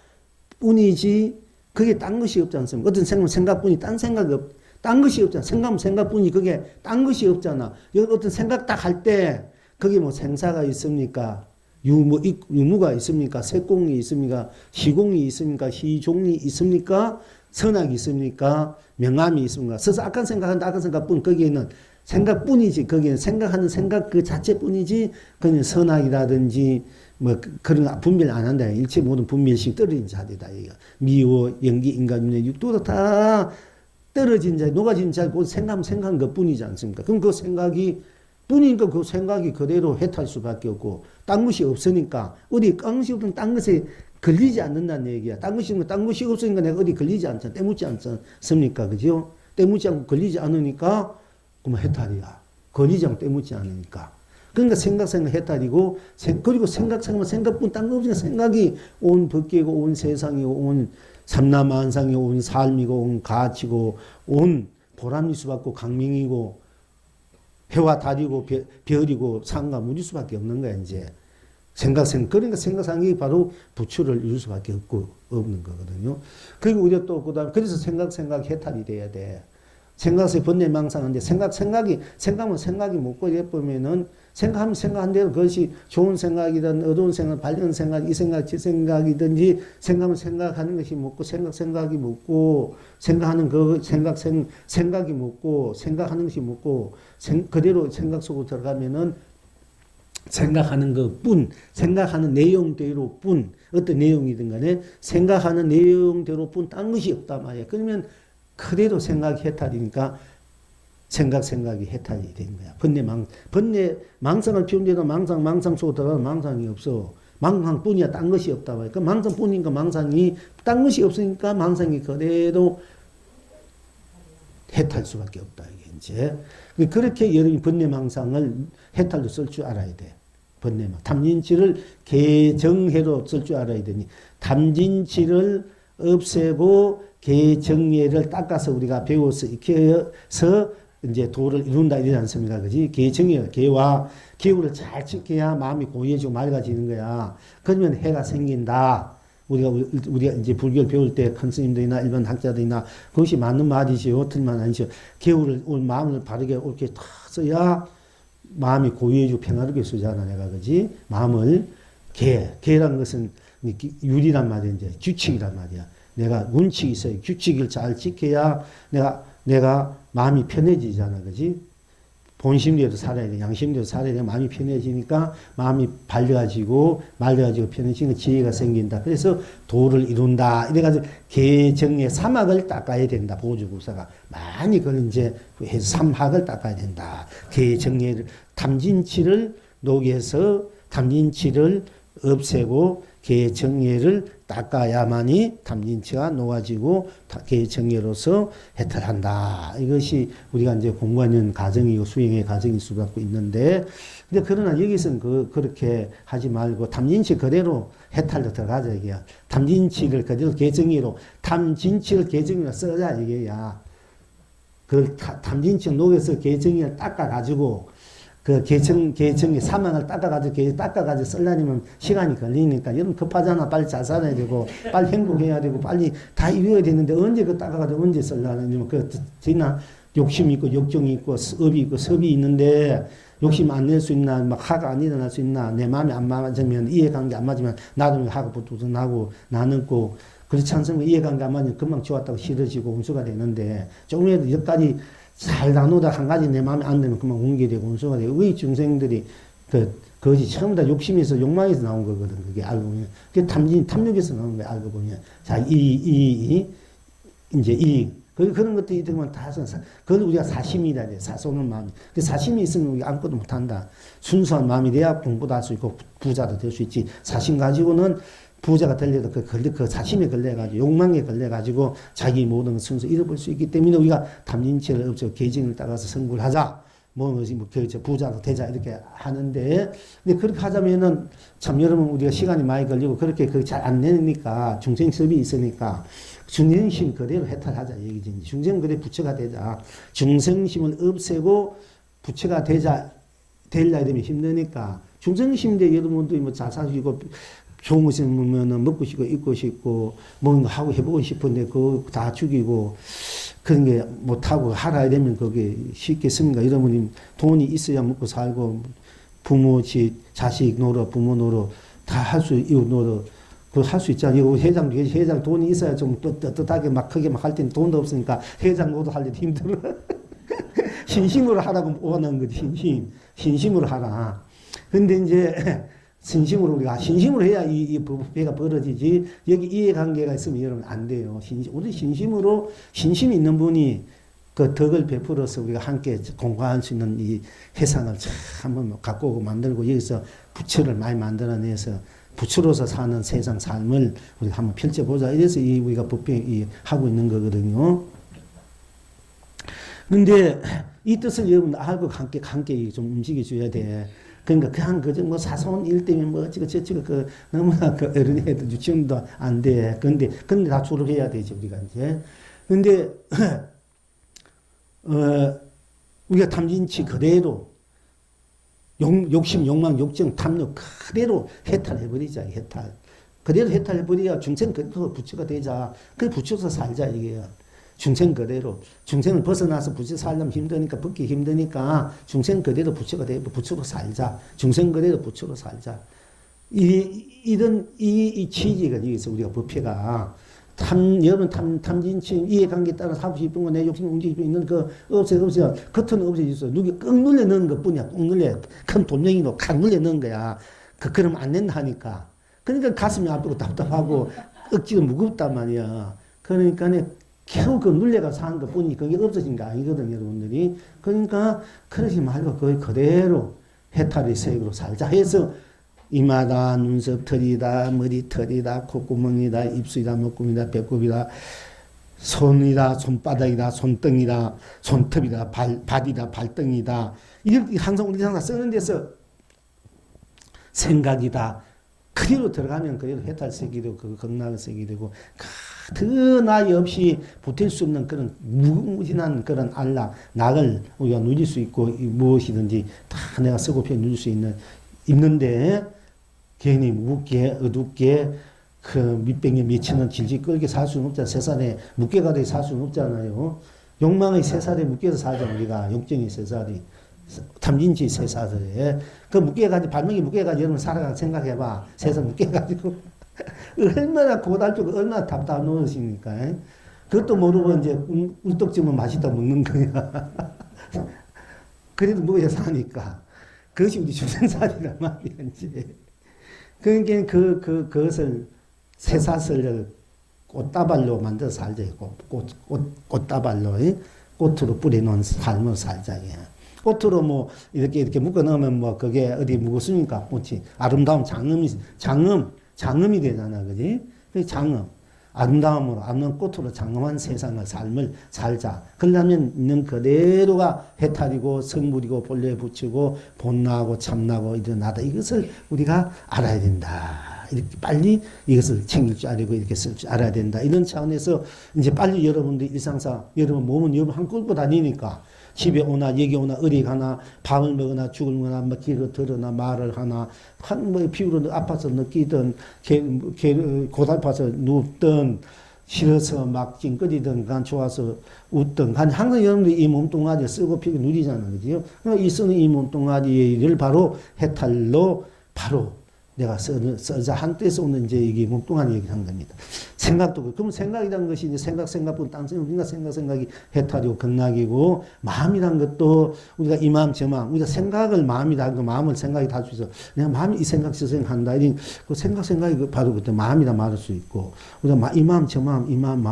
뿐이지, 그게 딴 것이 없지 않습니까? 어떤 생각뿐이 딴 것이 없잖아. 생각은 생각뿐이 그게 딴 것이 없잖아. 여기 어떤 생각 딱 할 때, 거기 뭐 생사가 있습니까? 유무가 있습니까? 색공이 있습니까? 시공이 있습니까? 시종이 있습니까? 선악이 있습니까? 명암이 있습니까? 그래서 악한 생각뿐 거기에는 생각뿐이지. 거기에는 생각하는 생각 그 자체뿐이지. 그냥 선악이라든지 뭐 그런 분별 안 한다. 일체 모든 분별식 떨어진 자리다. 미워, 연기, 인간, 윤회, 육도도 다 떨어진 자리, 녹아진 자리, 그 생각한 것 뿐이지 않습니까? 그럼 그 생각이 뿐이니까 그 생각이 그대로 해탈 수밖에 없고 딴 것이 없으니까 어디 깡시 없던 딴 것에 걸리지 않는다는 얘기야. 딴 것이 없으니까 내가 어디 걸리지 않잖아. 때묻지 않습니까? 그죠? 때묻지 않고 걸리지 않으니까, 그러면 해탈이야. 걸리지 않고 때묻지 않으니까. 그러니까 생각 해탈이고, 그리고 생각뿐 딴 거 없으니까 생각이 온 법계고, 온 세상이고, 온 삼라만상이고, 온 삶이고, 온 가치고, 온 보람이수받고, 강명이고, 해와 달이고, 별이고, 상과 무리 수밖에 없는 거야, 이제. 그러니까 생각상이 바로 부처를 이룰 수밖에 없는 거거든요. 그리고 우리가 또, 그래서 생각 해탈이 돼야 돼. 생각의 번뇌망상한데, 생각하면 생각이 먹고 예쁘면은, 생각하면 생각한 대로 그것이 좋은 생각이든 어두운 생각, 밝은 생각, 이 생각, 저 생각이든지, 생각하면 생각하는 것이 먹고, 생각이 먹고, 생각하는 생각이 먹고, 생각하는 것이 먹고, 그대로 생각 속으로 들어가면은, 생각하는 생각하는 내용대로뿐, 어떤 내용이든 간에 생각하는 내용대로뿐 딴 것이 없단 말이야. 그러면 그대로 생각이 해탈이니까 생각이 해탈이 된 거야. 망상을 피운데도 망상 속으로 들어가면 망상이 없어. 망상뿐이야. 딴 것이 없다 말이야. 그 망상뿐이니까 망상이, 딴 것이 없으니까 망상이 그대로 해탈 수밖에 없다. 이게 이제. 그렇게 여러분이 번뇌망상을 해탈로 쓸 줄 알아야 돼. 탐진치를 개정해로 쓸 줄 알아야 되니, 탐진치를 없애고 개정예를 닦아서 우리가 배워서 익혀서 이제 도를 이룬다 이러지 않습니까? 그지? 개정예, 개와 기후를 잘 지켜야 마음이 고요해지고 맑아지는 거야. 그러면 해가 생긴다. 우리가 이제 불교를 배울 때 큰 스님들이나 일반 학자들이나 그것이 맞는 말이지요. 틀린 말 아니죠. 개우를, 마음을 바르게 옳게 탁 써야 마음이 고요해지고 평화롭게 쓰잖아, 내가. 그지? 마음을, 개라는 것은 율이란 말이야, 이제. 규칙이란 말이야. 내가 원칙이 있어요. 규칙을 잘 지켜야 내가 마음이 편해지잖아, 그지? 본심대로 살아야 돼. 양심대로 살아야 돼. 마음이 편해지니까 마음이 말려가지고 편해지니까 지혜가 생긴다. 그래서 도를 이룬다. 이래가지고 개정의 삼학을 닦아야 된다. 보조국사가 많이 그걸 이제 해서 삼학을 닦아야 된다. 개정의 탐진치를 녹여서 탐진치를 없애고 개정예를 닦아야만이 탐진치가 녹아지고 개정예로서 해탈한다. 이것이 우리가 이제 공부하는 과정이고 수행의 과정일 수밖에 있는데, 근데 그러나 여기서는 그렇게 하지 말고 탐진치 그대로 해탈로 들어가자 이게야. 탐진치를 그대로 개정예로, 탐진치를 개정예로 써자 이게야. 그 탐진치 녹여서 개정예를 닦아가지고 개정의 사망을 닦아가지고 쓰려면 시간이 걸리니까, 여러분 급하잖아. 빨리 잘 살아야 되고, 빨리 행복해야 되고, 빨리 다 이루어야 되는데, 언제 닦아가지고 언제 쓰려면, 욕심이 있고, 욕정이 있고, 업이 있고, 섭이 있는데, 욕심 안 낼 수 있나, 화가 안 일어날 수 있나, 내 마음이 안 맞으면, 이해관계 안 맞으면, 나도 화가 부뚜둥 나고, 나는 꼭, 그렇지 않습니까? 이해관계 안 맞으면 금방 좋았다고 싫어지고, 운수가 되는데, 조금이라도 여기까지 잘 나누다 한 가지 내 마음에 안 되면 그만 옮겨되고 운수가 되고, 우리 중생들이 그것이 처음부터 욕심에서 욕망에서 나온 거거든. 그게 알고 보면. 그게 탐욕에서 나온 거야. 알고 보면. 자, 그런 것들이 들면 다, 그걸 우리가 사심이라 해. 사소는 마음. 그 사심이 있으면 우리가 아무것도 못한다. 순수한 마음이 돼야 공부도 할 수 있고 부자도 될 수 있지. 사심 가지고는 부자가 되려도 그 사심에 걸려가지고, 욕망에 걸려가지고, 자기 모든 순수 잃어버릴 수 있기 때문에 우리가 탐진치를 없애고 계정을 따라서 성불 하자. 부자도 되자. 이렇게 하는데, 근데 그렇게 하자면은, 참, 여러분, 우리가 시간이 많이 걸리고, 그렇게 잘 안 내니까, 중생섭이 있으니까, 중생심 그대로 해탈하자. 얘기지. 중생 그대로 부처가 되자. 중생심을 없애고, 부처가 되려 되면 힘드니까, 중생심인데 여러분도 잘 사시고, 좋은 것을 먹으면 먹고 싶고 입고 싶고 뭔가 하고 해보고 싶은데 그거 다 죽이고 그런 게 못하고 하라 되면 그게 쉽겠습니까? 여러분이 돈이 있어야 먹고 살고 부모, 자식 노릇, 부모 노릇 다 할 수, 이웃 노릇 그거 할 수 있잖아요. 회장 돈이 있어야 좀 떳떳하게 막 크게 막 할 때는 돈도 없으니까 회장 노릇 할 때도 힘들어. 신심으로 하라고 원하는 거지. 신심으로 하라. 근데 이제 신심으로 해야 이 배가 벌어지지. 여기 이해관계가 있으면 여러분 안 돼요. 우리 신심이 있는 분이 그 덕을 베풀어서 우리가 함께 공부할 수 있는 이 해상을 참 한번 갖고 오고 만들고 여기서 부처를 많이 만들어내서 부처로서 사는 세상 삶을 우리가 한번 펼쳐보자. 이래서 우리가 법회 하고 있는 거거든요. 근데 이 뜻을 여러분 알고 함께 좀 움직여줘야 돼. 그러니까 그냥 그저 뭐 사소한 일 때문에 뭐 어찌고 저찌고 너무나 어른애도 유치원도 안 돼. 근데 다 졸업해야 되지 우리가 이제. 근데 우리가 탐진치 그대로 욕심, 욕망, 욕정, 탐욕 그대로 해탈해버리자. 해탈. 그대로 해탈해버려야 중생 그대로 부처가 되자. 그래 부처서 살자 이게요. 중생 그대로. 중생을 벗어나서 부처 살려면 힘드니까, 벗기 힘드니까 중생 그대로 부처가 되고 부처로 살자. 중생 그대로 부처로 살자. 이런 취지가 여기서 우리가 법회가 여러분 탐진치 이해관계에 따라서 하고 싶은 거 내 욕심 움직이고 있는 거 없어요. 겉은 없어졌어. 누구 꾹 눌려 넣은 것 뿐이야. 꾹 눌려. 큰 돌멩이로 칵 눌려 넣은 거야. 그럼 안 된다 하니까. 그러니까 가슴이 아프고 답답하고 억지로 무겁단 말이야. 그러니까 겨우 그 눌려가서 하는 것 뿐이 그게 없어진 게 아니거든, 여러분들이. 그러니까 그러지 말고 거의 그대로 해탈의 세계로 살자 해서 이마다, 눈썹 털이다, 머리 털이다, 콧구멍이다, 입술이다, 목구멍이다, 배꼽이다, 손이다, 손바닥이다, 손등이다, 손톱이다, 발이다, 발등이다. 이렇게 항상 우리 항상 쓰는 데서 생각이다. 그대로 들어가면 그대로 해탈세계도 그 극락세계 되고 더 나이 없이 버틸 수 없는 그런 무궁무진한 그런 안락, 낙을 우리가 누릴 수 있고 무엇이든지 다 내가 쓰고 펴 누릴 수 있는데 괜히 무겁게 어둡게 그 밑백에 미치는 질질 끌게 살 수는 없잖아. 세살에 묵게가 돼 살 수는 없잖아요. 욕망의 세살에 묶여서 살자 우리가. 욕정의 세살이 탐진치 세살에 그 묶여가지고 발목이 묶여가지고 여러분 살아가 생각해봐. 세상 묶여가지고 얼마나 고달프고 얼마나 답답한 노릇입니까? 그것도 모르고 이제 울떡지면 맛있다 먹는 거야. 그래도 먹어야 사니까. 그것이 우리 중생살이란 말이야 이제. 그러니까 그것을 쇠사슬을 꽃다발로 만들어서 살자. 꽃다발로 꽃으로 뿌려놓은 삶을 살자. 꽃으로 뭐 이렇게 묶어 넣으면 뭐 그게 어디 묵었으니까 꽃이 아름다운 장엄이 되잖아, 그지? 장엄. 아름다움으로, 아름다운 꽃으로 장엄한 세상을, 삶을 살자. 그러려면 있는 그대로가 해탈이고, 성불이고, 본래에 붙이고, 본나고, 참나고, 일어나다. 이것을 우리가 알아야 된다. 이렇게 빨리 이것을 챙길 줄 알고, 이렇게 쓸 줄 알아야 된다. 이런 차원에서 이제 빨리 여러분들 일상사, 여러분 몸은 여러분 한 끌고 다니니까, 집에 오나 여기 오나 어디 가나 밥을 먹거나 죽을 거나 뭐 길을 들으나 말을 하나 뭐 피부로 아파서 느끼든 고달파서 눕든 싫어서 막 찡거리든 간 좋아서 웃든 간 항상 여러분들이 이 몸뚱아리 쓰고 피고 누리잖아요. 그죠? 이 쓰는 이 몸뚱아리를 바로 해탈로 바로 내가 써자 한때에서 오는 이제 이게 몸뚱아리 얘기한 겁니다. 생각도 그럼 생각이라는 것이 이제 생각보다 딴 생각이 해탈이고 극락이고 마음이란 것도 우리가 이 마음 저 마음 우리가 생각을 마음이다 하고 마음을 생각이 다 수 있어. 그냥 마음이 이 생각 저 생각한다. 이런 그 생각이 바로 그때 마음이다 말할 수 있고 우리가 이 마음 저 마음 이 마음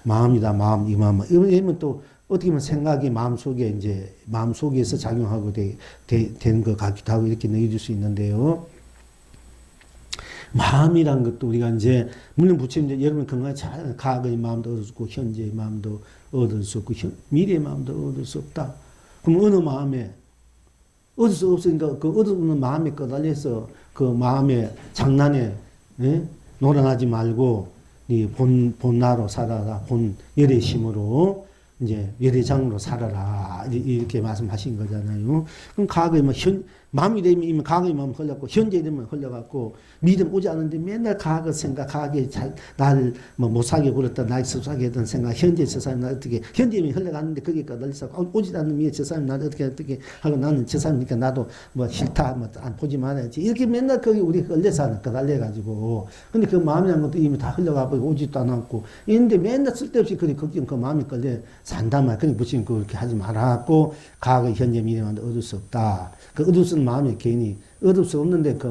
마음이다 마음 이 마음 이러면 또 어떻게 보면 생각이 마음 속에서 작용하고 되는 것 같기도 하고 이렇게 느낄 수 있는데요. 마음이란 것도 우리가 이제 물론 부처님 여러분 건강에 잘 과거의 마음도 얻을 수 없고 현재의 마음도 얻을 수 없고 미래의 마음도 얻을 수 없다. 그럼 어느 마음에 얻을 수 없으니까 그 얻을 수 없는 마음에 꺼달려서 그 마음의 장난에 놀아나지 말고 네 본나로 살아라. 본 열애심으로 이제 열애장으로 살아라. 이렇게 말씀하신 거잖아요. 그럼 과거에 마음이 되면 이미 과거의 마음 흘렸고 현재에 되면 흘려갖고 믿음 오지 않는데 맨날 과거 생각, 과거에 나를 못 사게 굴었다, 나를 섭사게 했던 생각, 현재 저 사람이 나 어떻게 현재에 흘러갔는데 거기에 꺼달려서 오지 않는 위에 저 사람이 나를 어떻게 하고 나는 저 사람이니까 나도 뭐 싫다, 안 보지 말아야지 이렇게 맨날 거기 우리 걸려서 하는 꺼달려가지고 근데 그 마음이라는 것도 이미 다 흘러가고 오지도 않았고 있는데 맨날 쓸데없이 그리 걱정 그 마음이 걸려 산단 말이야. 그러니까 부처님 그렇게 하지 말았고 과거, 현재, 미래만 얻을 수 없다. 그 얻을 수 없는 마음이 괜히 얻을 수 없는데 그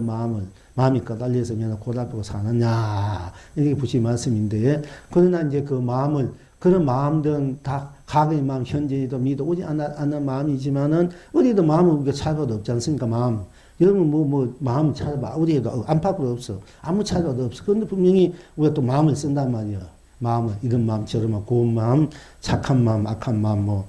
마음이 꺼달려서 맨날 고달프고 사느냐 이렇게 부처님 말씀인데 그러나 이제 그 마음을 그런 마음들은 다 과거의 마음, 현재에도 미도 오지 않는 마음이지만은 어디도 마음은 우리가 차별도 없지 않습니까? 마음 여러분 마음 찾아봐. 어디에도 안팎으로 없어. 아무 찾아도 없어. 그런데 분명히 우리가 또 마음을 쓴단 말이야. 마음을 이런 마음 저런 마음 고운 마음 착한 마음 악한 마음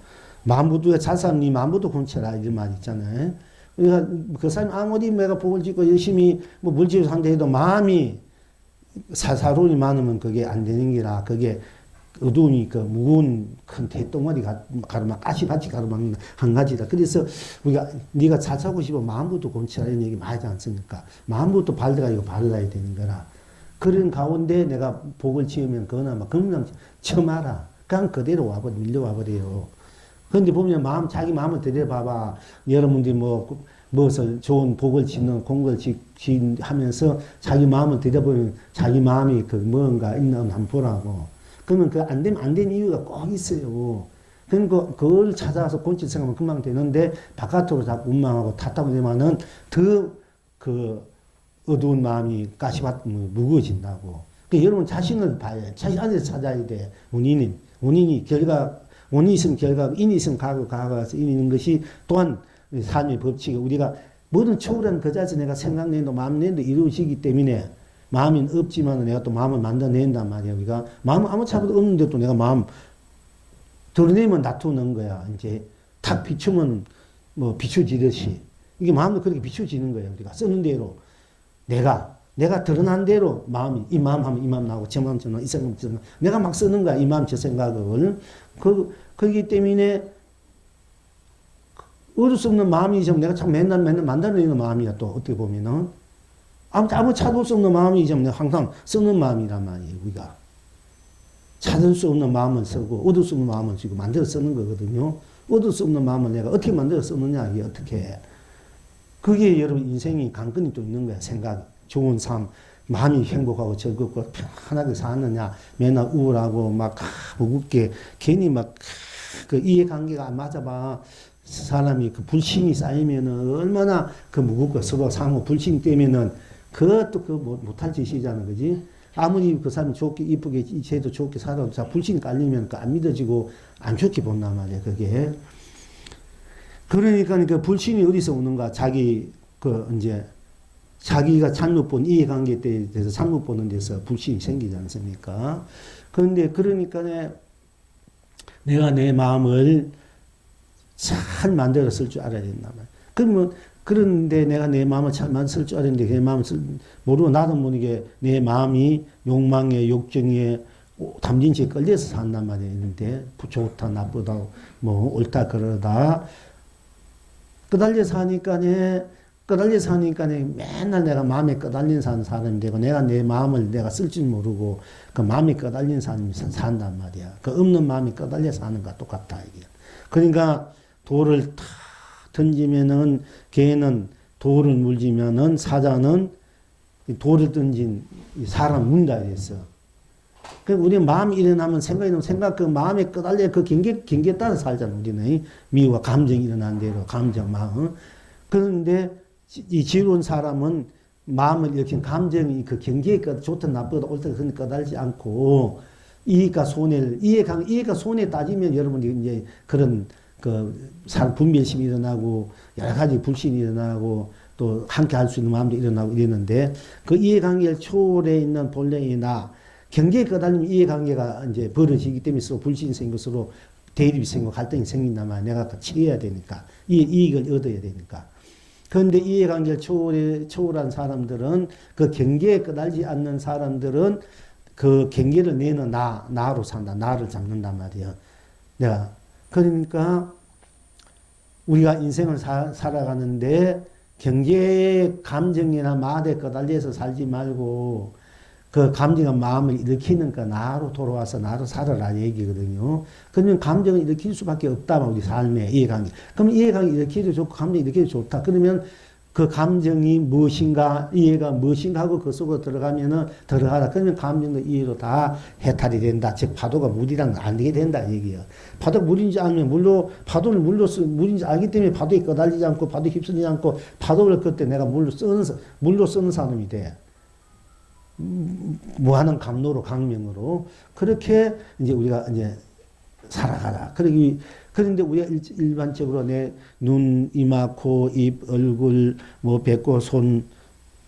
마음부터 잘 사람 네 마음부터 곤쳐라 이런 말 있잖아요. 그러니까 그 사람이 아무리 내가 복을 짓고 열심히 물질을 상대해도 마음이 사사로움이 많으면 그게 안 되는 게라 그게 어두우니 그 무거운 큰 대덩어리 가르마 가시밭이 가르마는 한 가지다. 그래서 우리가 네가 잘 살고 싶어 마음부터 곤치라 이런 얘기 많이 하지 않습니까? 마음부터 발라가지고 발라야 되는 거라. 그런 가운데 내가 복을 지으면 그나마 금방 쳐마라. 그냥 그대로 와버려 밀려와버려요. 그런데 보면 자기 마음을 들여봐봐. 여러분들이 무엇을 좋은 복을 짓는 공부를 하면서 자기 마음을 들여보면 자기 마음이 그 뭔가 있나 한번 보라고. 그러면 그 안 되면 안 되는 이유가 꼭 있어요. 그러니까 그걸 찾아서 본질 생각하면 금방 되는데 바깥으로 자꾸 운망하고 탓하고 되면은 더 그 어두운 마음이 가시밭 무거워진다고. 그러니까 여러분 자신을 봐야 자신 안에서 찾아야 돼. 원인이 결과 원인이 있으면 결과, 인이 있으면 과거가 인이 있는 것이 또한 삶의 법칙이 우리가 모든 초월한 그 자체 내가 생각내도 마음 내도 이루어지기 때문에 마음이 없지만 내가 또 마음을 만들어낸단 말이야. 우리가 마음 아무 차도 없는데 또 내가 마음 드러내면 놔두는 거야. 이제 탁 비추면 비추지듯이 이게 마음도 그렇게 비추지는 거예요. 우리가 쓰는 대로 내가 드러난 대로 마음이 이 마음 하면 이 마음 나오고 저 마음 저 마음 이 생각 저 생각 내가 막 쓰는 거야. 이 마음 저 생각을 그렇기 때문에 얻을 수 없는 마음이 좀 내가 참 맨날 만들어내는 마음이야. 또 어떻게 보면은 아무 찾을 수 없는 마음이 좀 내가 항상 쓰는 마음이란 말이에요. 우리가 찾을 수 없는 마음을 쓰고 얻을 수 없는 마음을 쓰고 만들어 쓰는 거거든요. 얻을 수 없는 마음을 내가 어떻게 만들어 쓰느냐 이게 어떻게 그게 여러분 인생이 관건이 또 있는 거야. 생각 좋은 삶 마음이 행복하고 즐겁고 편하게 사느냐 맨날 우울하고 막 무겁게 괜히 막 그 이해관계가 안 맞아봐. 사람이 그 불신이 쌓이면은 얼마나 그 무겁고 서로 상호 불신 때문에는 그것도 못할 짓이잖아, 그지? 아무리 그 사람이 좋게, 이쁘게, 쟤도 좋게 살아도 자, 불신이 깔리면 그 안 믿어지고 안 좋게 본단 말이야, 그게. 그러니까 그 불신이 어디서 오는가? 자기가 잘못 본 이해관계에 대해서 잘못 보는 데서 불신이 생기지 않습니까? 그러니까 내가 내 마음을 잘 만들어 쓸 줄 알아야 된단 말이야. 그런데 내가 내 마음을 잘 쓸 줄 알았는데 내 마음을 모르고 나도 모르게 내 마음이 욕망에 욕정에 담진 채 끌려서 산단 말이야. 있는데 좋다 나쁘다 옳다 그러다 끄달려서 하니까 맨날 내가 마음에 끄달린 사람이 되고 내가 내 마음을 내가 쓸 줄 모르고 그 마음이 끄달린 사람이 산단 말이야. 그 없는 마음이 끄달려서 하는 거와 똑같다 이게. 그러니까 돌을 탁 던지면은 개는 돌을 물지면은 사자는 돌을 던진 사람 문다 이랬어. 그 우리 마음이 일어나면 생각 그 마음에 끄달려 그 경계에 따라 살잖아 우리는 미와 감정이 일어난 대로 감정 마음. 그런데 이 지혜로운 사람은 마음을 일으킨 감정이 그 경계에 좋다 나쁘다 옳다 그런 끄달지 않고 이해가 손해 따지면 여러분이 이제 그런 사람 분별심이 일어나고 여러 가지 불신이 일어나고 또 함께 할 수 있는 마음도 일어나고 이랬는데 그 이해관계를 초월해 있는 본래의 나 경계에 끄달리면 이해관계가 이제 벌어지기 때문에 서로 불신이 생기고 서로 대립이 생기고 갈등이 생긴단 말이야. 내가 치해야 되니까 이익을 얻어야 되니까. 그런데 이해관계를 초월한 사람들은 그 경계에 끄달리지 않는 사람들은 그 경계를 내는 나로 산다. 나를 잡는단 말이야. 그러니까 우리가 인생을 살아가는데 경계의 감정이나 마음에 끄달려서 살지 말고 그 감정과 마음을 일으키니까 나로 돌아와서 나로 살아라 얘기거든요. 그러면 감정을 일으킬 수밖에 없다면 우리 삶의 이해관계. 그럼 이해관계 일으키도 좋고 감정 일으키도 좋다. 그러면 그 감정이 무엇인가 이해가 무엇인가 하고 그 속으로 들어가라. 그러면 감정도 이해로 다 해탈이 된다. 즉 파도가 물이랑 안 되게 된다 얘기예요. 파도가 물인지 알면 파도를 물인지 알기 때문에 파도에 끄달리지 않고 파도에 휩쓸리지 않고 파도를 그때 내가 물로 쓰는 사람이 돼. 무한한 감로로 강명으로 그렇게 이제 우리가 이제 살아가라. 그런데 우리가 일반적으로 내 눈, 이마, 코, 입, 얼굴, 뭐 배꼽, 손,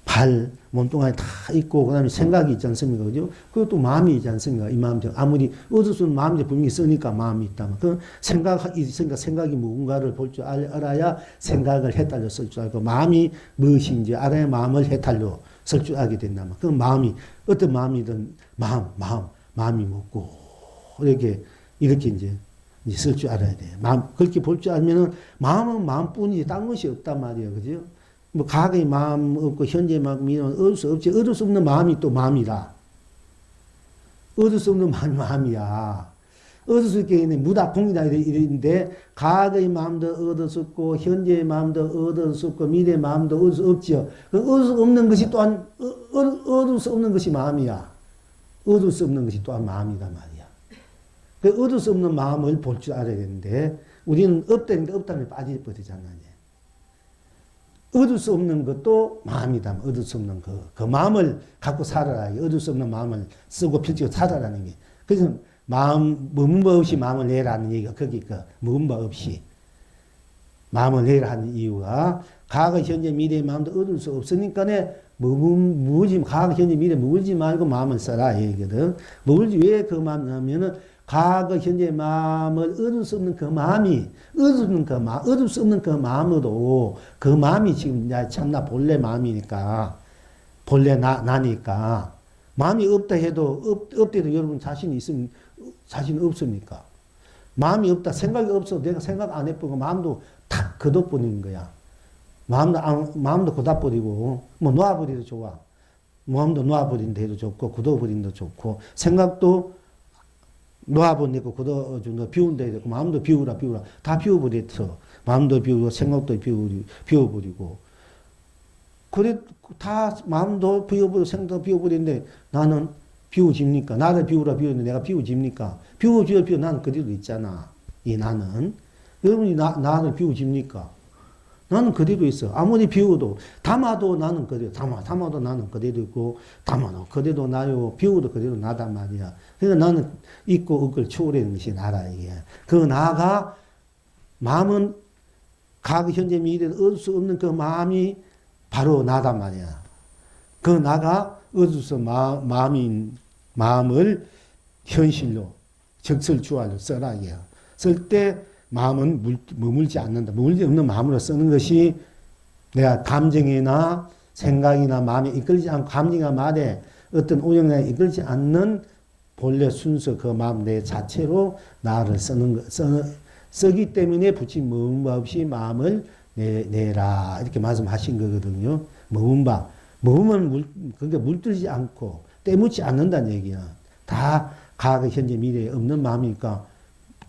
발, 몸뚱아리 다 있고, 그 다음에 생각이 있지 않습니까? 그죠? 그것도 마음이 있지 않습니까? 이 마음, 아무리 얻어서는 마음이 분명히 쓰니까 마음이 있다면. 그 생각이 있으니까 생각이 무언가를 볼 줄 알아야 생각을 해탈려 쓸 줄 알고, 마음이 무엇인지 알아야 마음을 해탈려 쓸 줄 알게 된다면. 그 마음이, 어떤 마음이든 마음이 먹고, 이렇게 이제 쓸 줄 알아야 돼. 마음, 그렇게 볼 줄 알면은 마음은 마음뿐이지 딴 것이 없단 말이에요. 그죠? 뭐, 과거의 마음 없고, 현재의 마음이 얻을 수 없지. 얻을 수 없는 마음이 또 마음이다. 얻을 수 없는 마음이 마음이야. 얻을 수 있게 있는 무다공이다. 이랬는데, 과거의 마음도 얻을 수 없고, 현재의 마음도 얻을 수 없고, 미래의 마음도 얻을 수 없죠. 얻을 수 없는 것이 또한, 얻을 수 없는 것이 마음이야. 얻을 수 없는 것이 또한 마음이다 말이야. 그 얻을 수 없는 마음을 볼 줄 알아야 되는데, 우리는 없다는데 없다면 빠져버리잖아요. 얻을 수 없는 것도 마음이다. 얻을 수 없는 그 마음을 갖고 살아라. 얻을 수 없는 마음을 쓰고 펼치고 살아라는 게. 그래서 머문 바 없이 마음을 내라는 얘기가 거기 머문 바 없이 마음을 내라 하는 이유가 과거, 현재, 미래의 마음도 얻을 수 없으니까 과거, 현재, 미래 머물지 말고 마음을 써라 얘기거든. 왜 그 마음 하면은 과거, 현재 마음을 얻을 수 없는 그 마음이, 얻을 수 없는 그 마음으로, 그 마음이 지금 참나 본래 마음이니까, 본래 나니까, 마음이 없다 해도, 없대도 여러분 자신 없습니까? 마음이 없다, 생각이 없어, 내가 생각 안 해보고, 마음도 탁 걷어버리는 거야. 마음도 걷어버리고, 뭐 놓아버리도 좋아. 마음도 놓아버리는 데도 좋고, 걷어버리는 데도 좋고, 생각도 놓아버리고 굳어준 거 비운다 해야 되고 마음도 비우라 다 비워버렸어. 마음도 비우고 생각도 비워버리고 그래 다 마음도 비워버리고 생각도 비워버리는데 나는 비워집니까? 나를 비우라 비우는데 내가 비워집니까? 비워 나는 그대로 있잖아. 이 나는 여러분이 나를 비워집니까? 나는 그대로 있어. 아무리 비워도 담아도 나는 그대로 담아도 나는 그대로 있고 담아도 그대로 나요. 비워도 그대로 나단 말이야. 그러니까 나는 있고 없고를 초월하는 것이 나라 이게. 그 나가 마음은 과거 현재 미래를 얻을 수 없는 그 마음이 바로 나단 말이야. 그 나가 얻을 수 마음을 현실로 적설주알로 써라 이게. 쓸 때 마음은 머물지 않는다. 머물지 없는 마음으로 쓰는 것이 내가 감정이나 생각이나 마음에 이끌지 않고 감정이나 말에 어떤 오형에 이끌지 않는 본래 순서 그 마음 내 자체로 나를 쓰기 때문에 붙인 머문 바 없이 마음을 내라 이렇게 말씀하신 거거든요. 머문은 그게 물들지 않고 때묻지 않는다는 얘기야. 다 과거 현재 미래에 없는 마음이니까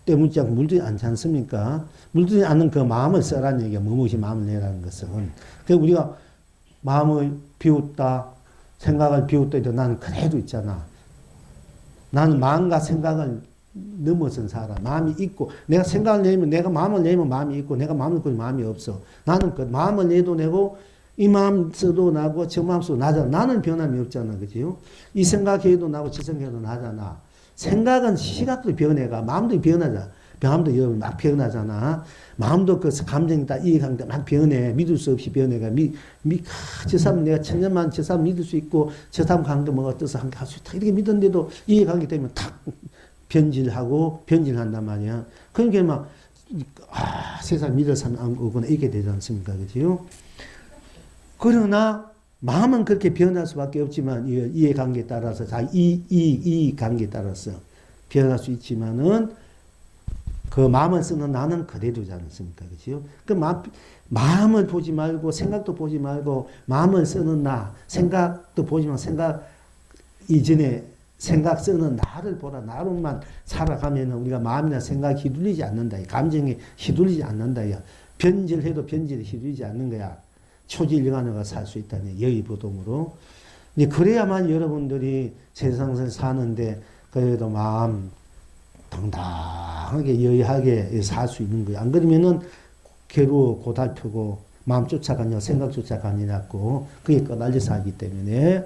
때묻지 않고 물들지 않지 않습니까? 물들지 않는 그 마음을 써라는 얘기야. 머무시 마음을 내라는 것은. 그래서 우리가 마음을 비웠다, 생각을 비웠다 해도 나는 그래도 있잖아. 나는 마음과 생각을 넘어선 사람. 마음이 있고, 내가 생각을 내면, 내가 마음을 내면 마음이 있고, 내가 마음을 내면 마음이 없어. 나는 그 마음을 내도 내고, 이 마음 써도 나고, 저 마음 써도 나잖아. 나는 변함이 없잖아. 그지요? 이 생각해도 나고, 저 생각해도 나잖아. 생각은 시각도 변해가, 마음도 변하잖아. 마음도 막 변하잖아. 마음도 그 감정이 다 이해하는데 막 변해. 믿을 수 없이 변해가. 저 사람 내가 천년만 저 사람 믿을 수 있고, 저 사람 강도 뭐가 어떠서 함께 할 수 있다. 이렇게 믿었는데도 이해하게 되면 탁 변질한단 말이야. 그러니까 막, 세상 믿을 사람 오거나 이렇게 되지 않습니까? 그지요? 그러나, 마음은 그렇게 변할 수밖에 없지만 이해관계에 따라서 이해관계에 따라서 변할 수 있지만은 그 마음을 쓰는 나는 그대로지 않습니까? 그렇죠? 그 마음을 보지 말고 생각도 보지 말고 마음을 쓰는 나 생각도 보지 말고 생각 이전에 생각 쓰는 나를 보라. 나로만 살아가면 우리가 마음이나 생각이 휘둘리지 않는다. 감정이 휘둘리지 않는다. 변질해도 변질이 휘둘리지 않는 거야. 초질영안으로 살 수 있다는 여의보동으로. 그래야만 여러분들이 세상을 사는데 그래도 마음 당당하게 여의하게 살 수 있는 거예요. 안 그러면은 괴로워 고달프고 마음 쫓아가냐 생각 쫓아가냐고 그게 꺼달려 살기 때문에.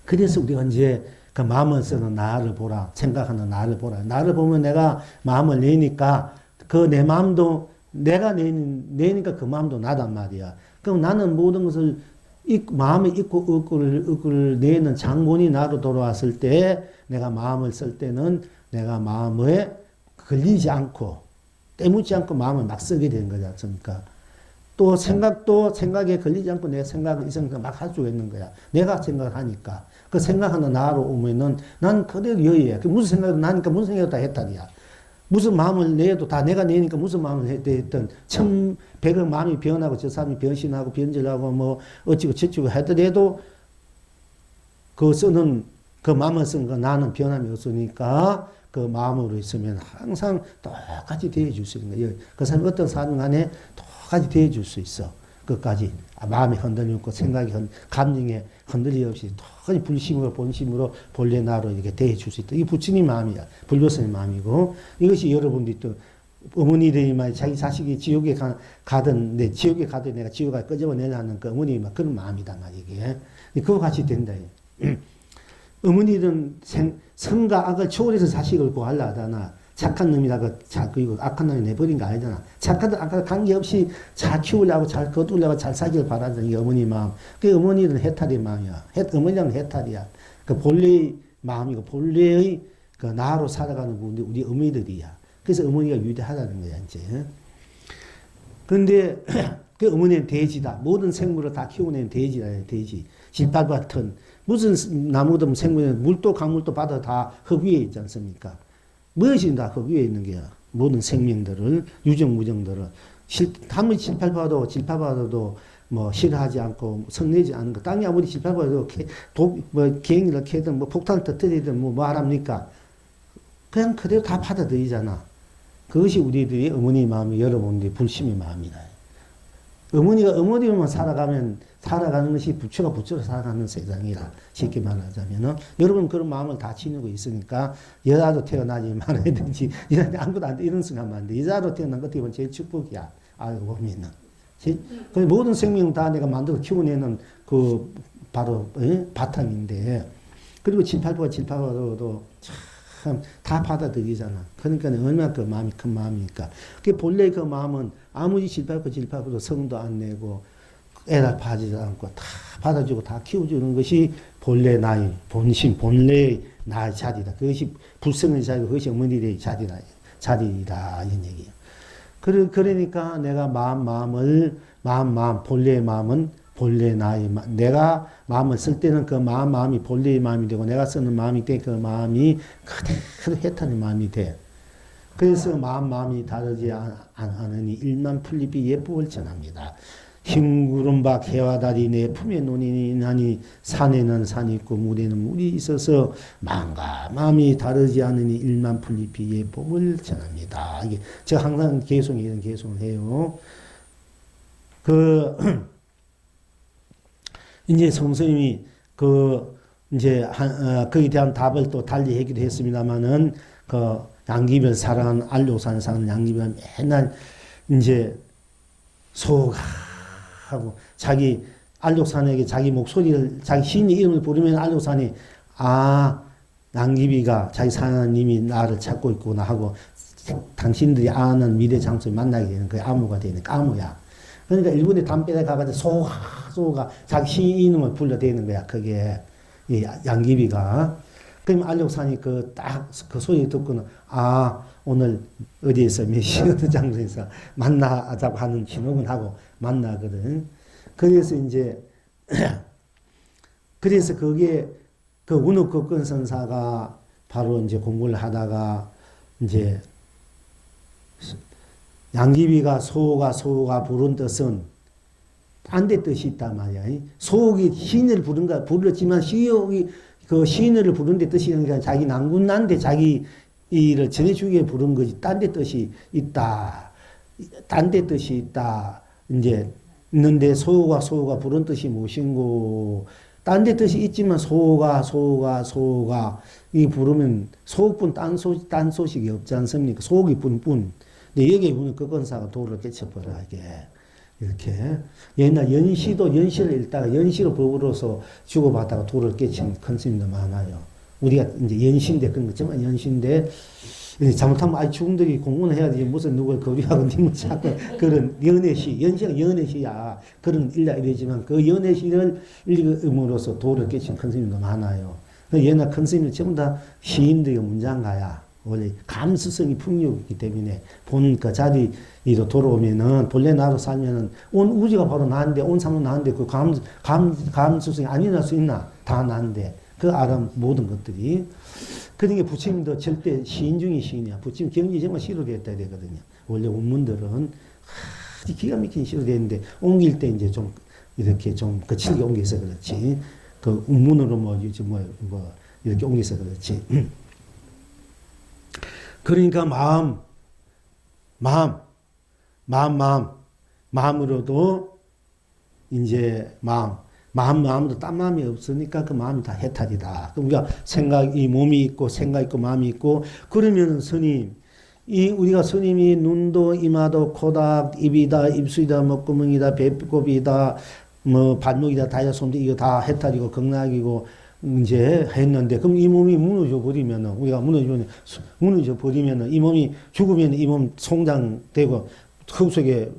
그래서 우리가 이제 그 마음을 쓰는 나를 보라. 생각하는 나를 보라. 나를 보면 내가 마음을 내니까 그 내 마음도 내가 내니까 그 마음도 나단 말이야. 그럼 나는 모든 것을 마음에 있고 없고를 내는 장본이 나로 돌아왔을 때 내가 마음을 쓸 때는 내가 마음에 걸리지 않고 때묻지 않고 마음을 막 쓰게 되는 거지 않습니까? 또 생각도 생각에 걸리지 않고 내 생각을 이 생각 막 할 수가 있는 거야. 내가 생각을 하니까. 그 생각하는 나로 오면은 난 그대로 여의해. 무슨 생각을 나니까 무슨 생각을 다 했다니야. 무슨 마음을 내도 다 내가 내니까 무슨 마음을 했든 천백의 마음이 변하고 저 사람이 변신하고 변절하고 뭐 어찌고 저찌고 하더라도 그 쓰는 그 마음을 쓴 거 나는 변함이 없으니까 그 마음으로 있으면 항상 똑같이 대해줄 수 있는 거예요. 그 사람이 어떤 사람 간에 똑같이 대해줄 수 있어. 끝까지 마음이 흔들림 없고 생각이 감정에 흔들림 없이 똑같이 불심으로 본심으로 본래 나로 이렇게 대해줄 수 있다. 이게 부처님 마음이야. 불교스님 마음이고 이것이 여러분들이 또 어머니들이 막 자기 자식이 지옥에 가든 내 지옥에 가든 내가 지옥에 끄집어내려는 그 어머니 막 그런 마음이다 말 이게. 그거 같이 된다. 어머니들은 선과 악을 초월해서 자식을 구하려 하잖아. 착한 놈이라고 그리고 악한 놈이 내버린 거 아니잖아. 착하든 악하든 관계없이 잘 키우려고 잘 거두려고 잘 살기를 바라는 게 어머니 마음. 그 어머니는 해탈의 마음이야. 어머니는 해탈이야. 그 본래의 마음이고 본래의 그 나로 살아가는 분들 우리 어머니들이야. 그래서 어머니가 위대하다는 거야 이제. 그런데 그 어머니는 돼지다. 모든 생물을 다 키워내는 돼지다. 돼지. 실밥 같은 무슨 나무든 생물은 물도 강물도 바다 다 흙 위에 있지 않습니까? 무엇이 다 그 위에 있는 게야. 모든 생명들을, 유정무정들을. 아무리 질팔봐도 뭐 싫어하지 않고 성내지 않는 거. 땅이 아무리 질팔봐도 개행이라 캐든 뭐 폭탄을 터뜨리든 뭐 하랍니까? 그냥 그대로 다 받아들이잖아. 그것이 우리들이 어머니 마음이 여러분들이 불심의 마음이다. 어머니가 어머니로만 살아가는 것이 부처가 부처로 살아가는 세상이라 쉽게 말하자면은 여러분 그런 마음을 다 지니고 있으니까 여자도 태어나지 말아야 되지 아무것도 안 돼 이런 생각하면 안 돼. 여자로 태어난 것 때문에 제일 축복이야. 알고 보면은 그 모든 생명 다 내가 만들어 키워내는 그 바로 바탕인데 그리고 질팔부도 참 다 받아들이잖아. 그러니까 얼마나 그 마음이 큰 마음이니까. 그 본래 그 마음은 아무리 질팔부도 성도 안 내고 애를 파지도 않고 다 받아주고 다 키워주는 것이 본래 나의 본심, 본래의 나의 자리다. 그것이 불성의 자리고 그것이 어머니의 자리다. 이런 얘기예요. 그러니까 내가 본래의 마음은 본래 나의 내가 마음을 쓸 때는 그 마음이 본래의 마음이 되고 내가 쓰는 마음이 때 그 마음이 그대로 해탈의 마음이 돼. 그래서 마음이 다르지 않으니 일만 풀립이 예법을 전합니다. 흰 구름박 해와 달이 내 품에 논이 나니 산에는 산이 있고 물에는 물이 있어서 마음이 다르지 않으니 일만 풀립이 예법을 전합니다. 이게 제가 항상 이런 개송을 해요. 이제 성스님이 거기에 대한 답을 또 달리 하기도 했습니다만은 양귀비를 사랑하는 안료산 사는 양귀비가 맨날 이제 소하고 자기 안료산에게 자기 목소리를 자기 시인의 이름을 부르면 안료산이 양귀비가 자기 사장님이 나를 찾고 있구나 하고 당신들이 아는 미래 장소에 만나게 되는 그 암호가 되는 까무야. 그러니까 일본에 담배에 가가지고 소가 자기 시인 이름을 불러대는 거야. 그게 양귀비가. 그럼 안료산이 그 소리 듣고는 오늘 어디에서 몇 시 어느 장소에서 만나자고 하는 신호를 하고 만나거든. 그래서 그게 그 운옥급근 선사가 바로 이제 공부를 하다가 이제 양귀비가 소가 부른 뜻은 딴 데 뜻이 있단 말이야. 소옥이 시인을 불렀지만 그 시인을 부른 데 뜻이 아니라 자기 난군난데 자기 이를 전해주기에 부른 거지. 딴 데 뜻이 있다. 딴 데 뜻이 있다. 이제 있는데 소가 부른 뜻이 무엇인고. 딴 데 뜻이 있지만 소가 이 부르면 소옥뿐 딴 소식이 없지 않습니까? 소옥이 뿐. 근데 여기에 보면 극건사가 도를 깨쳐버려 이게. 이렇게 옛날 연시를 읽다가 연시로 법으로서 주고받다가 도를 깨친 큰 스님도 많아요. 우리가 이제 연신대 그런 거 정말 연신대 잘못하면 아이 죽음들이 공헌을 해야지 무슨 누굴 거리하고 님을 찾고 그런 연애시 연시가 연애시야 그런 일라 이러지만 그 연애시를 읽음으로써 도를 깨친 큰 스님도 많아요. 옛날 큰 스님들 전부 다 시인들의 문장가야. 원래 감수성이 풍요이기 때문에 본 그 자리로 돌아오면은 본래 나로 살면은 온 우주가 바로 나인데 온 삶은 나인데 그 감수성이 안 일어날 수 있나? 다 나인데 그 아름 모든 것들이 그러니까 부처님도 절대 시인 중에 시인이야. 부처님 경지 정말 시로됐다 되거든요. 원래 원문들은 기가 막힌 시로됐는데 옮길 때 이제 좀 이렇게 좀 거칠게 옮겨서 그렇지. 그 원문으로 뭐 이렇게 옮겨서 그렇지. 그러니까 마음으로도 이제 마음도 딴 마음이 없으니까 그 마음이 다 해탈이다. 우리가 이 몸이 있고 생각 있고 마음이 있고 그러면은 스님 우리가 스님이 눈도 이마도 코다 입이다 입술이다 목구멍이다 배꼽이다 뭐 발목이다 다리다 손도 이거 다 해탈이고 극락이고 이제 했는데 그럼 이 몸이 무너져 버리면은 우리가 무너져 버리면은 이 몸이 죽으면 이 몸 송장되고 흙 속에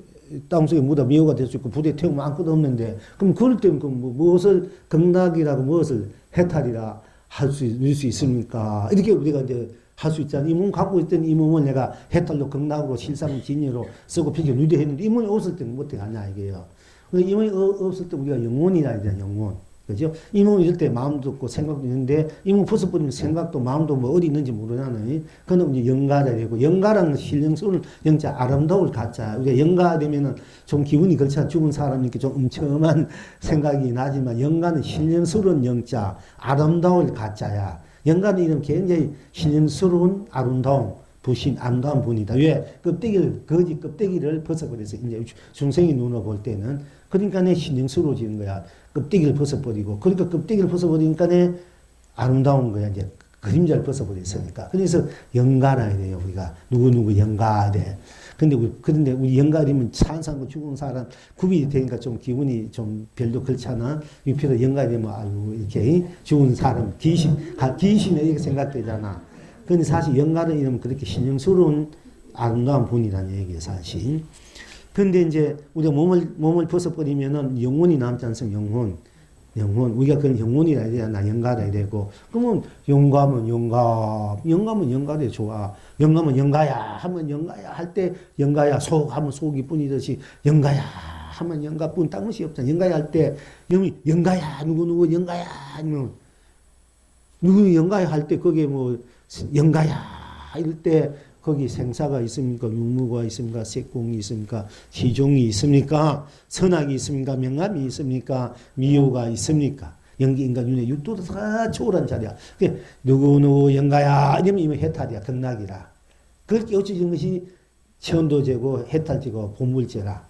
땅속에 묻어 미호가 될 수 있고 부대에 태우면 아무것도 없는데 그럼 그럴 때는 무엇을 극락이라고 무엇을 해탈이라 할 수 있습니까? 이렇게 우리가 이제 할 수 있잖아요. 이 몸 갖고 있던 이 몸을 내가 해탈로 극락으로 실상진리로 쓰고 피겨 누대했는데 이 몸이 없을 때는 어떻게 하냐 이게요. 이 몸이 없을 때 우리가 영혼이라 하잖아요. 영혼. 그죠? 이 몸이 이럴 때 마음도 없고 생각도 있는데 이 몸 벗어버리면 생각도 마음도 뭐 어디 있는지 모르잖아요. 그건 이제 영가가 되고 영가라는 신령스러운 영자 아름다울 가짜. 우리가 영가 되면은 좀 기분이 그렇잖아. 죽은 사람이니까 좀 음침한 생각이 나지만 영가는 신령스러운 영자 아름다울 가짜야. 영가는 이런 굉장히 신령스러운 아름다움. 아름다운 분이다. 왜? 거짓 껍데기를 벗어버려서 이제 중생의 눈으로 볼 때는 그러니까 내 신령스러워지는 거야. 껍데기를 벗어버리고 그러니까 껍데기를 벗어버리니까 내 아름다운 거야. 이제 그림자를 벗어버렸으니까. 그래서 영가라 해야 우리가 누구 영가야 돼. 그런데 우리 영가이면 사는 사람과 죽은 사람 구분이 되니까 좀 기분이 좀 별로 그렇잖아. 유피도 영가이 되면 아유 이렇게 죽은 사람 귀신이 이렇게 생각되잖아. 근데 사실 영가는 이러면 그렇게 신령스러운 아름다운 분이라는 얘기예요, 사실. 근데 이제 우리가 몸을 벗어버리면은 영혼이 남지 않습니까? 영혼. 우리가 그건 영혼이라 해야 되나, 영가라 해야 되고. 그러면 영가면 영가래 좋아. 영가면 영가야 하면 영가야 할 때 영가야 속 하면 속이 뿐이듯이 영가야 하면 영가뿐 딴 것이 없잖아. 영가야 할 때 영가야 누구 영가야 아니면 누구 영가야 할 때 그게 뭐 영가야 이럴 때 거기 생사가 있습니까? 육무가 있습니까? 색공이 있습니까? 시종이 있습니까? 선악이 있습니까? 명암이 있습니까? 미호가 있습니까? 연기 인간 윤회 육도도 다 초월한 자리야. 누구 영가야 이러면 해탈이야. 극락이라. 그렇게 어찌진 것이 천도제고 해탈제고 본물제라.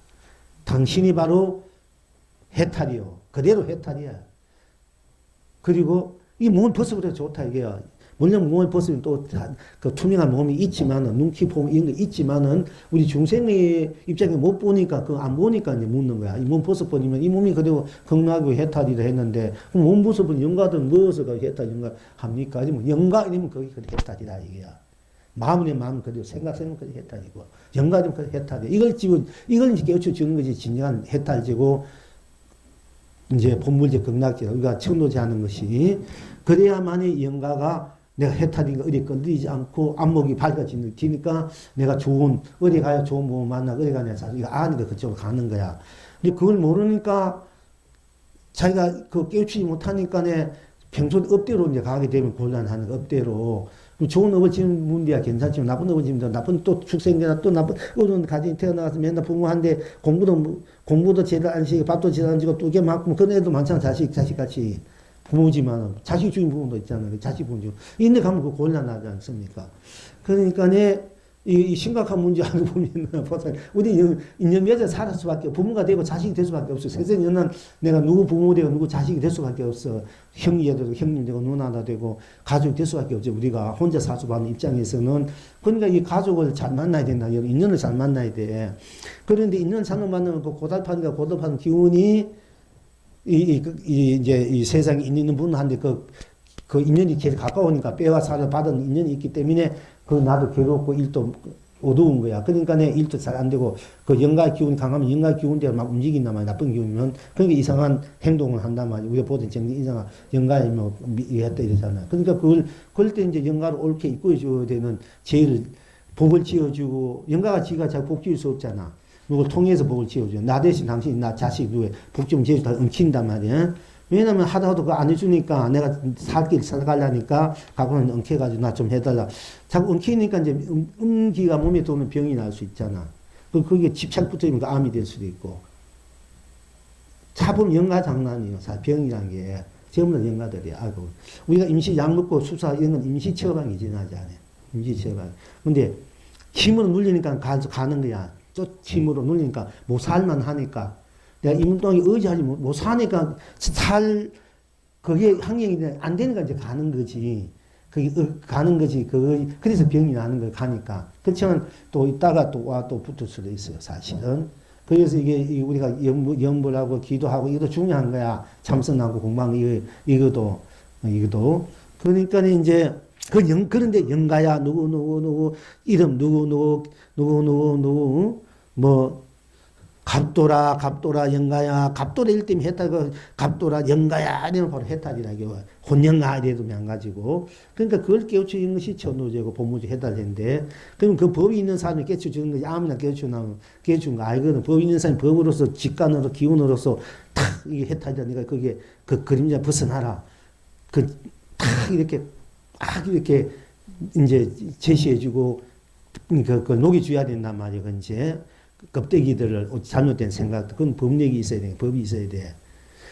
당신이 바로 해탈이요. 그대로 해탈이야. 그리고 이 몸을 벗어버려 좋다 이게요. 물론 몸을 벗으면 또 그 투명한 몸이 있지만은 눈키 폼 이런 게 있지만은 우리 중생의 입장에 못 보니까 그 안 보니까 이제 묻는 거야. 이 몸 벗어버리면 이 몸이 그대로 극락이고 해탈이라 했는데 그럼 몸 벗어버리면 영가든 무엇을 해탈 영가 합니까? 아니면 영가 이러면 거기 그 해탈이다 이게야. 마음은 그대로 생각은 그대로 해탈이고 영가는 그 해탈이야. 이걸 이제 깨우쳐 주는 것이 진정한 해탈제고 이제 본물제 극락제 우리가 청도제 하는 것이 그래야만이 영가가 내가 해탈인가 어디 건드리지 않고 안목이 밝아지니까 내가 어디 가야 좋은 몸을 만나 어디 가냐 자기가 아니까 그쪽으로 가는 거야. 근데 그걸 모르니까 자기가 그 깨우치지 못하니까 평소에 업대로 이제 가게 되면 곤란하는 거 업대로. 좋은 업을 지은 분들이야 괜찮지만 나쁜 업을 지으면 나쁜 또 축생되나 또 나쁜 어른 가정이 태어나서 맨날 부모한테 공부도 제대로 안 시키고 밥도 제대로 안 주고 두개 맞고 그런 애도 많잖아. 자식같이. 부모지만 자식 죽인 부모도 있잖아요. 자식 부모. 이런데 가면 그 곤란하지 않습니까? 그러니까 이 심각한 문제 알고 보면은 우리 인연 맺어 살 수밖에 부모가 되고 자식이 될 수밖에 없어. 세상에는 내가 누구 부모 되고 누구 자식이 될 수밖에 없어. 형이 되고 형님 되고 누나가 되고 가족이 될 수밖에 없죠. 우리가 혼자 사수하는 입장에서는 그러니까 이 가족을 잘 만나야 된다. 인연을 잘 만나야 돼. 그런데 인연을 잘못 만나면 그 고달파는 기운이 이제 이 세상에 있는 분한테 그 인연이 계속 가까우니까 뼈와 살을 받은 인연이 있기 때문에 그 나도 괴롭고 일도 어두운 거야. 그러니까 내 일도 잘 안 되고 그 영가 기운이 강하면 영가 기운대로 막 움직인단 말이야. 나쁜 기운이면 그러니까 이상한 행동을 한단 말이야. 우리가 보던 정리 이상한 영가에 뭐 이랬다 이러잖아. 그러니까 그럴 때 이제 영가를 옳게 이끌어줘야 되는 제일 복을 지어주고 영가가 지가 잘 복 지을 수 없잖아. 누굴 통해서 복을 지어줘. 나 대신 당신 나 자식 누구에 복 좀 지어주다 엉킨단 말이야. 왜냐면 하다가도 그거 안 해주니까 내가 살길 살가려니까 가고는 엉켜가지고 나 좀 해달라. 자꾸 엉키니까 이제 음기가 몸에 들어오면 병이 날 수 있잖아. 그게 집착 붙어있는 거 암이 될 수도 있고. 차범 영가 장난이에요. 병이라는 게. 전부 다 영가들이야. 아이고. 우리가 임시 약 먹고 수사 이런 건 임시 처방이지, 나자네. 임시 처방. 근데 힘으로 눌리니까 가는 거야. 또 힘으로 눌리니까 못 살만 하니까. 내가 이문동이 의지하지 못 사니까 그게 환경이 안 되니까 이제 가는 거지. 그게 가는 거지. 그래서 병이 나는 거 가니까. 그렇지만 또 있다가 또 붙을 수도 있어요, 사실은. 그래서 이게 우리가 염불하고 기도하고 이것도 중요한 거야. 참선하고 공부하고 이것도. 그러니까 이제 그런데 영가야 누구 이름 누구 뭐 갑도라 영가야 갑도라 때문에 해탈 갑도라 영가야 이러면 바로 해탈이라고 혼영가 이래도 명가지고 그러니까 그걸 깨우치는 것이 천도제고 법무제 해탈인데 그러면 그 법이 있는 사람이 깨우치는 것이 아무나 깨우치면 깨우치는 거 알거든. 법이 있는 사람이 법으로서 직관으로 기운으로서 탁 이게 해탈이니까 그게 그 그림자 벗어나라 탁 이렇게 이제 제시해주고 그걸 녹여줘야 된단 말이야. 이제 껍데기들을 잘못된 생각, 그건 법력이 있어야 돼. 법이 있어야 돼.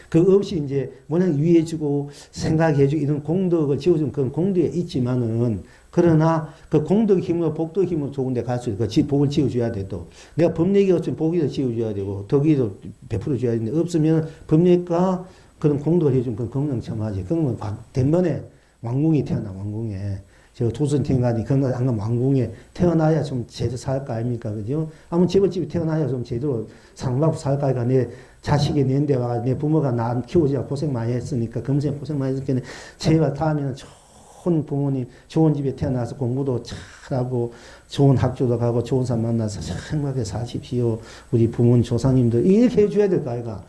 그 없이 이제 워낙 위해주고 생각해주고 이런 공덕을 지어주면 그건 공덕에 있지만은 그러나 그 공덕 힘으로 복덕 힘으로 좋은데 갈 수 있고 복을 지어줘야 돼. 또 내가 법력이 없으면 복이도 지어줘야 되고 덕이도 베풀어줘야 되는데 없으면 법력과 그런 공덕을 해주면 그건 건강첨하지. 그러면 대면에 왕궁이 태어나 왕궁에. 저 조선天가니 건강 안 가면 왕궁에 태어나야 좀 제대로 살 거 아닙니까? 그죠? 아무 재벌집에 태어나야 좀 제대로 사랑받고 살 거니까 내 자식이 내인데 와가 내 부모가 나 키우지 고생 많이 했으니까 금생 고생 많이 했으니까 제발 다음에는 좋은 부모님 좋은 집에 태어나서 공부도 잘하고 좋은 학교도 가고 좋은 사람 만나서 행복하게 사십시오. 우리 부모님 조상님들 이렇게 해줘야 될 거 아이가.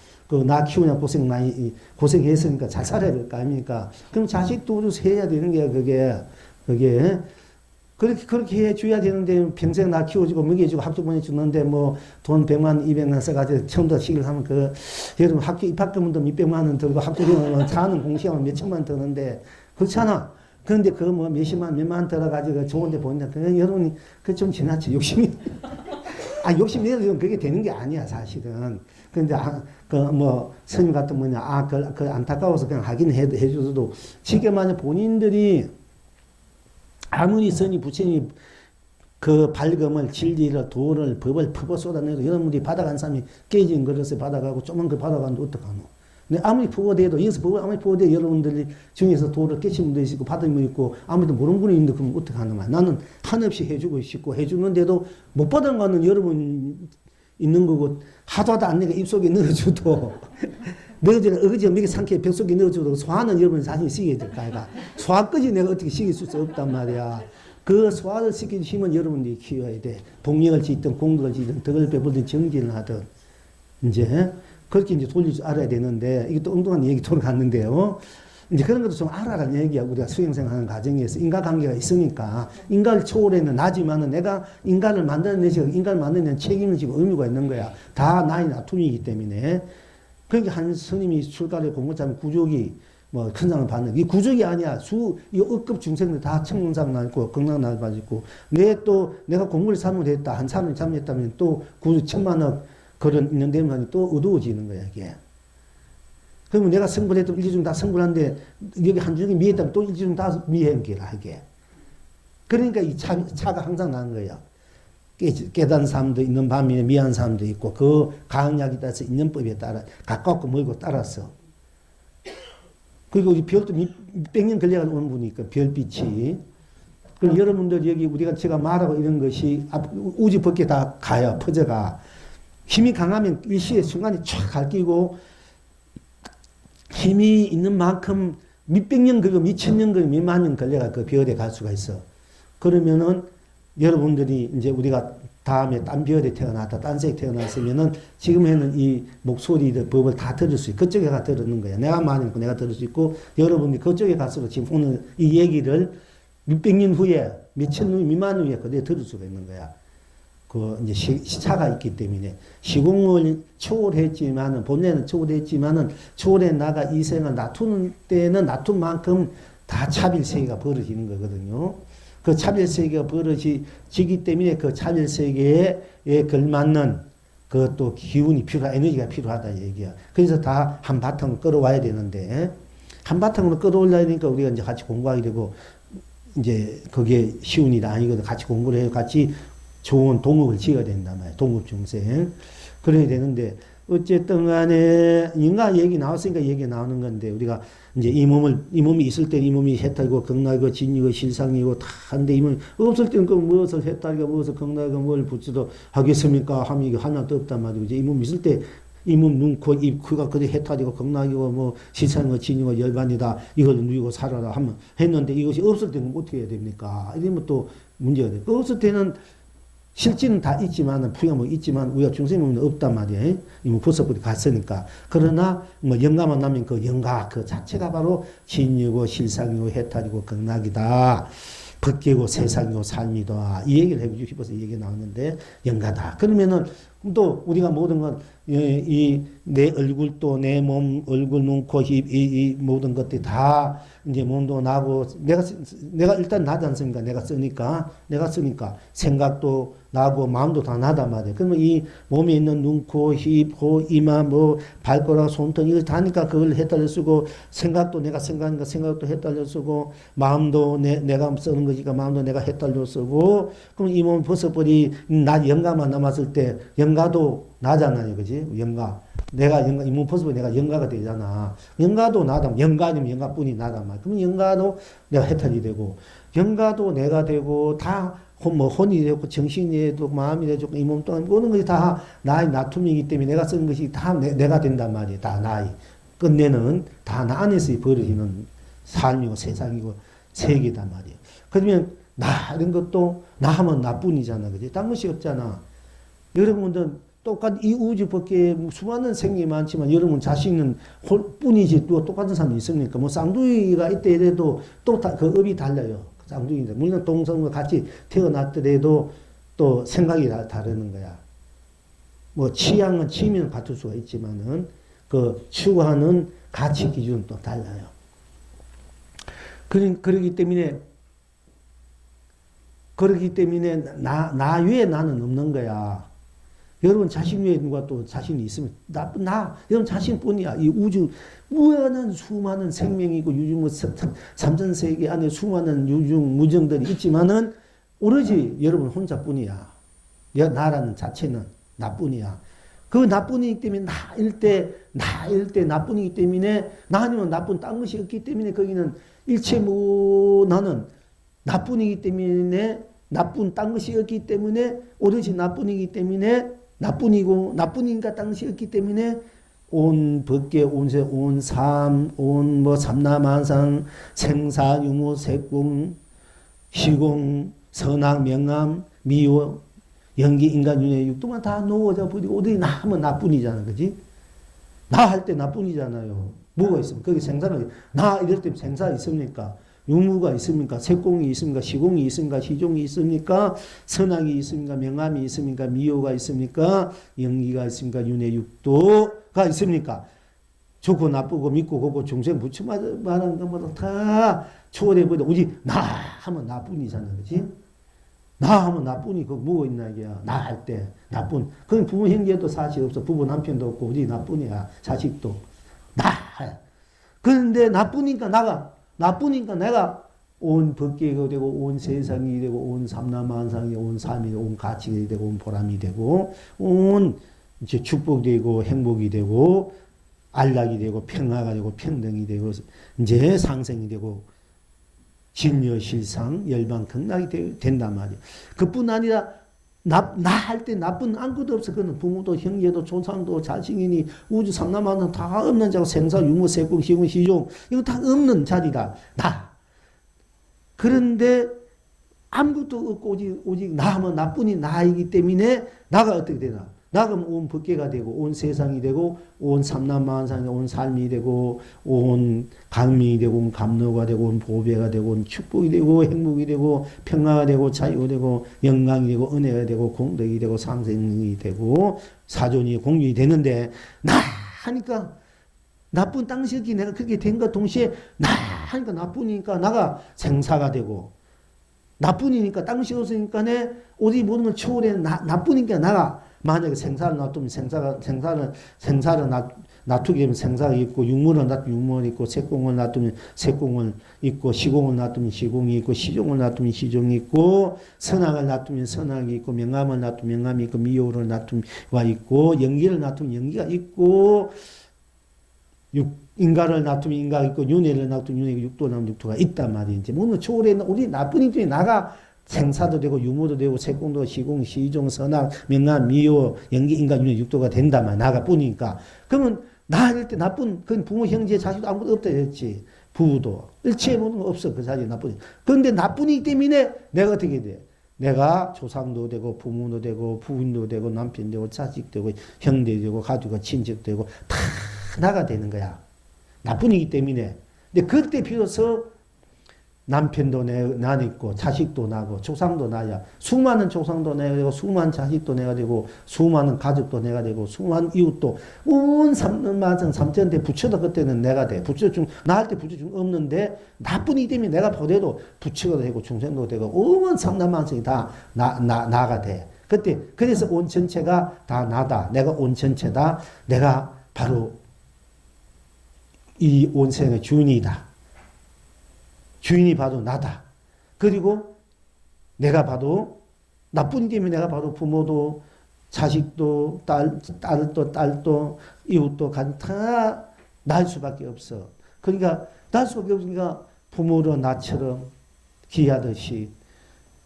나 키우냐 고생했으니까 잘 살아야 될 거 아닙니까? 그럼 자식도 우리 해야 되는 게 그게 그렇게 해줘야 되는데 평생 나 키워주고 먹여주고 학교 보내주는데 뭐 돈 100만 200만 써가지고 처음부터 시기를 하면 여러분 학교 입학금도 몇백만 원 들고 학교 사는 공시하면 몇천만 원 드는데 그렇잖아. 그런데 뭐 몇십만 몇만 원 들어가지고 좋은데 보낸다. 여러분이 좀 지나치 욕심이 욕심 내도 그게 되는 게 아니야 사실은. 근데 뭐 스님 같은 뭐냐 그 안타까워서 그냥 하긴 해줘도 지금 만약 본인들이 아무리 선이 부처님이 그 발금을 진리를 도를 법을 퍼버 쏟아내도 여러분들이 받아간 사람이 깨진 그릇을 받아가고 조만 그 받아가는데 어떡하노. 근데 아무리 퍼버대도 여기서 법을 아무리 퍼버대도 여러분들 중에서 도를 깨친 분도 있고 받은 분도 있고 아무래도 모르는 분이 있는데 그럼 어떡하는 거야. 나는 한없이 해주고 싶고 해주는데도 못 받은 거는 여러분 있는 거고 하도 안 내가 입속에 넣어줘도 넣어주는 어거지 미개 상쾌 벽속에 넣어줘도 소화는 여러분 자신이 시켜야 될 거 아이가. 소화까지 내가 어떻게 시킬 수 없단 말이야. 그 소화를 시키는 힘은 여러분들이 키워야 돼. 복력을 짓든 공덕을 짓든 덕을 베풀든 정진을 하든 이제 그렇게 이제 돌릴 줄 알아야 되는데 이게 또 엉뚱한 얘기 돌아갔는데요. 이제 그런 것도 좀 알아라는 얘기야. 우리가 수행생하는 과정에서 인과관계가 있으니까 인간을 초월해는 나지만은 내가 인간을 만들어내서 인간을 만들어내는 책임을 지고 의무가 있는 거야. 다 나의 나툼이기 때문에. 그러니까 한 스님이 출가를 공부하면 구족이 뭐 큰 상을 받는 이 구족이 아니야. 이 억급 중생들 다 청문상 날고 건강 날 가지고 내가 공부를 잘못했다 한 사람을 잘못했다면 또 구조 천만억 그런 있는 데만 또 어두워지는 거야 이게. 그러면 내가 성불해도 일주 중 다 성불한데 여기 한 중에 미했다면 또 일주 중 다 미한 게라 이게. 그러니까 이 차가 항상 나는 거야. 깨달은 사람도 있는 반면에 미한 사람도 있고 그 강약에 따라서 인연법에 따라 가깝고 멀고 따라서 그리고 우리 별도 몇백 년 걸려가지고 오는 분이니까 별빛이 그럼 여러분들 여기 우리가 제가 말하고 이런 것이 우주 밖에 다 가요. 퍼져가 힘이 강하면 일시의 순간에 촥 갈끼고 힘이 있는 만큼 몇백 년 그리고 몇천 년 그리고 몇만 년 걸려가 그 별에 갈 수가 있어. 그러면은 여러분들이 이제 우리가 다음에 딴 별에 태어났다, 딴 세에 태어났으면은 지금에는 이 목소리를 법을 다 들을 수 있고 그쪽에 가 들었는 거야. 내가 말하니까 내가 들을 수 있고 여러분이 그쪽에 가서 지금 오늘 이 얘기를 몇백 년 후에 몇천 년 몇만 년 후에 그대 들을 수가 있는 거야. 그 이제 시차가 있기 때문에 시공을 초월했지만은 본래는 초월했지만은 초월해 나가 이 생을 놔두는 때는 놔둔 만큼 다 차별 세계가 벌어지는 거거든요. 그 차별 세계가 벌어지기 때문에 그 차별 세계에 걸맞는 그 또 기운이 에너지가 필요하다 얘기야. 그래서 다 한바탕으로 끌어와야 되는데 한바탕으로 끌어올려야 되니까 우리가 이제 같이 공부하게 되고 이제 그게 쉬운 일이 아니거든. 같이 공부를 해요. 같이 좋은 동업을 지어야 된단 말이야. 동업중생. 그래야 되는데, 어쨌든 간에, 인가 얘기 나왔으니까 얘기 나오는 건데, 우리가 이제 이 몸이 있을 때 이 몸이 해탈이고, 극락이고, 진이고, 실상이고, 다 한데, 이 몸이 없을 때는 그 무엇을 해탈이고, 무엇을 극락이고, 뭘 붙지도 하겠습니까? 하면 이게 하나도 없단 말이고, 이제 이 몸이 있을 때, 이 몸, 눈, 코, 입, 그가 그래 해탈이고, 극락이고, 뭐, 실상이고, 진이고, 열반이다, 이걸 누리고 살아라 하면 했는데, 이것이 없을 때는 어떻게 해야 됩니까? 이러면 또 문제가 돼. 없을 때는 실질은 다 있지만은, 부여뭐 있지만, 우리가 중생 몸은 없단 말이에요. 이뭐 벌써부터 갔으니까. 그러나, 뭐, 영가만 나면 그 영가, 그 자체가 바로 진이고, 실상이고, 해탈이고, 극락이다. 법계고, 세상이고, 삶이다. 이 얘기를 해주고 싶어서 이 얘기가 나왔는데, 영가다. 그러면은, 또, 우리가 모든 건, 내 얼굴도, 내 몸, 얼굴, 눈, 코, 입, 이 모든 것들이 다, 이제 몸도 나고, 내가 일단 나지 않습니까? 내가 쓰니까. 생각도 나고, 마음도 다 나단 말이에요. 그러면 이 몸에 있는 눈, 코, 입, 코, 이마, 뭐, 발가락, 손등, 이걸 다니까 그걸 해달려 쓰고, 생각도 내가 생각하니까 생각도 해달려 쓰고, 마음도 내가 쓰는 것이니까 마음도 내가 해달려 쓰고, 그럼 이 몸 벗어버리, 영가만 남았을 때, 영가도 나잖아요. 그지? 영가. 이 몸 벗어버리 내가 영가가 되잖아. 영가도 나다. 영가 아니면 영가뿐이 나단 말이야. 그러면 영가도 내가 해탈이 되고, 영가도 내가 되고, 다 뭐 혼이 되고 정신이 되고 마음이 되고 이 몸 또한 모든 것이 다 나의 나툼이기 때문에 내가 쓰는 것이 다 내가 된단 말이에요. 다 나의. 끝내는 다 나 안에서 벌어지는 삶이고 세상이고 세계단 말이에요. 그러면 나 이런 것도 나 하면 나뿐이잖아. 그지? 딴 것이 없잖아. 여러분들 똑같은 이 우주 밖에 수많은 생명이 많지만 여러분 자신은 뿐이지 또 똑같은 사람이 있습니까? 뭐 쌍둥이가 있다 이래도 또 그 업이 달라요. 쌍둥이들. 물론 동성과 같이 태어났더라도 또 생각이 다르는 거야. 뭐 취미는 같을 수가 있지만은 그 추구하는 가치 기준은 또 달라요. 그러기 때문에 나 외에 나는 없는 거야. 여러분 자신 외에 누가 또 자신이 있으면 여러분 자신뿐이야. 이 우주 무한한 수많은 생명이고 유중 삼천세계 안에 수많은 유중 무정들이 있지만은 오로지 여러분 혼자뿐이야. 나라는 자체는 나뿐이야. 그 나뿐이기 때문에 나일 때 나뿐이기 때문에 나 아니면 나쁜 딴 것이 없기 때문에 거기는 일체 나는 나뿐이기 때문에 나쁜 딴 것이 없기 때문에 오로지 나뿐이기 때문에 나뿐이니까 딴 것이 없기 때문에 온 법계, 온세, 온 삶, 온 뭐 삼라만상, 생사, 유무, 색공, 시공, 선악, 명암, 미호, 연기, 인간, 윤회, 육도만 다 놓아져 버리고 어디 나 하면 나뿐이잖아. 그지? 나 할 때 나뿐이잖아요. 뭐가 있습니까? 거기 생사는 나 이럴 때 생사 있습니까? 유무가 있습니까? 색공이 있습니까? 시공이 있습니까? 시종이 있습니까? 선악이 있습니까? 명암이 있습니까? 미호가 있습니까? 영기가 있습니까? 윤회 육도가 있습니까? 좋고 나쁘고 믿고 고고 중생 부처 말하는 것보다 다 초월해버려. 오직 나 하면 나뿐이잖아. 그렇지? 나 하면 나뿐이 그 뭐가 있나 이게야. 나 할 때 나뿐. 그럼 부모 형제도 사실 없어. 부부 남편도 없고 우리 나뿐이야. 자식도. 나. 그런데 나쁘니까 내가 온 법계가 되고 온 세상이 되고 온 삼라만상이 온 삶이 되고 온 가치가 되고 온 보람이 되고 온 이제 축복이 되고 행복이 되고 안락이 되고 평화가 되고 평등이 되고 이제 상생이 되고 진여 실상 열방 극락이 된단 말이에요. 그뿐 아니라 나 할 때 나쁜 아무것도 없어. 그는 부모도 형제도 조상도 자식이니 우주 상남하는 다 없는 자고 생사 유무 세공 시공 시종 이거 다 없는 자리다. 나. 그런데 아무것도 없고 오직 나하면 나뿐이 나이기 때문에 나가 어떻게 되나? 나가 온 법계가 되고 온 세상이 되고 온 삼남만상이 온 삶이 되고 온 강민이 되고 온 감로가 되고 온 보배가 되고 온 축복이 되고 행복이 되고 평화가 되고 자유가 되고 영광이 되고 은혜가 되고 공덕이 되고 상생이 되고 사존이 공유이 되는데 나 하니까 나쁜 당시에 내가 그렇게 된 것 동시에 나 하니까 나쁘니까 나가 생사가 되고 나뿐이니까 땅시 없으니까 내 어디 모든 걸 초월해 나뿐이니까 나가 만약에 생사를 놔두면 생사를 놔두게 되면 생사가 있고 육문을 놔두면 육문이 있고 색공을 놔두면 색공을 있고 시공을 놔두면 시공이 있고 시종을 놔두면 시종이 있고 선악을 놔두면 선악이 있고 명암을 놔두면 명암이 있고 미호를 놔두면 와 있고 연기를 놔두면 연기가 있고 인가를 놔두면 인가가 있고 윤회를 놔두면 윤회가 육도 나면 육도가 있단 말이지. 뭐 초월에 우리 나쁜 인중에 나가 생사도 되고 유무도 되고 색공도 시공 시종 선악 명암 미호 연기 인가 윤회 육도가 된단 말이야. 나가 뿐이니까. 그러면 나 할 때 나쁜 그 부모 형제 자식도 아무것도 없다 했지. 부부도 일체의 모든 거 없어. 그 사실 나뿐이. 그런데 나뿐이기 때문에 내가 어떻게 돼? 내가 조상도 되고 부모도 되고 부인도 되고 남편 되고 자식 되고 형제 되고 가족과 친척 되고 다 나가 되는 거야. 나뿐이기 때문에. 근데 그때 비로소 남편도 나 있고 자식도 나고 조상도 나야. 수많은 조상도 내가 되고 수많은 자식도 내가 되고 수많은 가족도 내가 되고 수많은 이웃도 온 삼천만상 삼천대 부처도 그때는 내가 돼. 부처 중 나 할 때 부처 중 없는데 나뿐이기 때문에 내가 보내도 부처가 되고 중생도 되고 온 삼천만상이 다 나가 돼. 그때 그래서 온 전체가 다 나다. 내가 온 전체다. 내가 바로 이 온생의 주인이다. 주인이 바로 나다. 그리고 내가 봐도 나뿐이 때문에 내가 바로 부모도 자식도 딸도 이웃도 다 날 수밖에 없어. 그러니까 날 수밖에 없으니까 부모로 나처럼 귀하듯이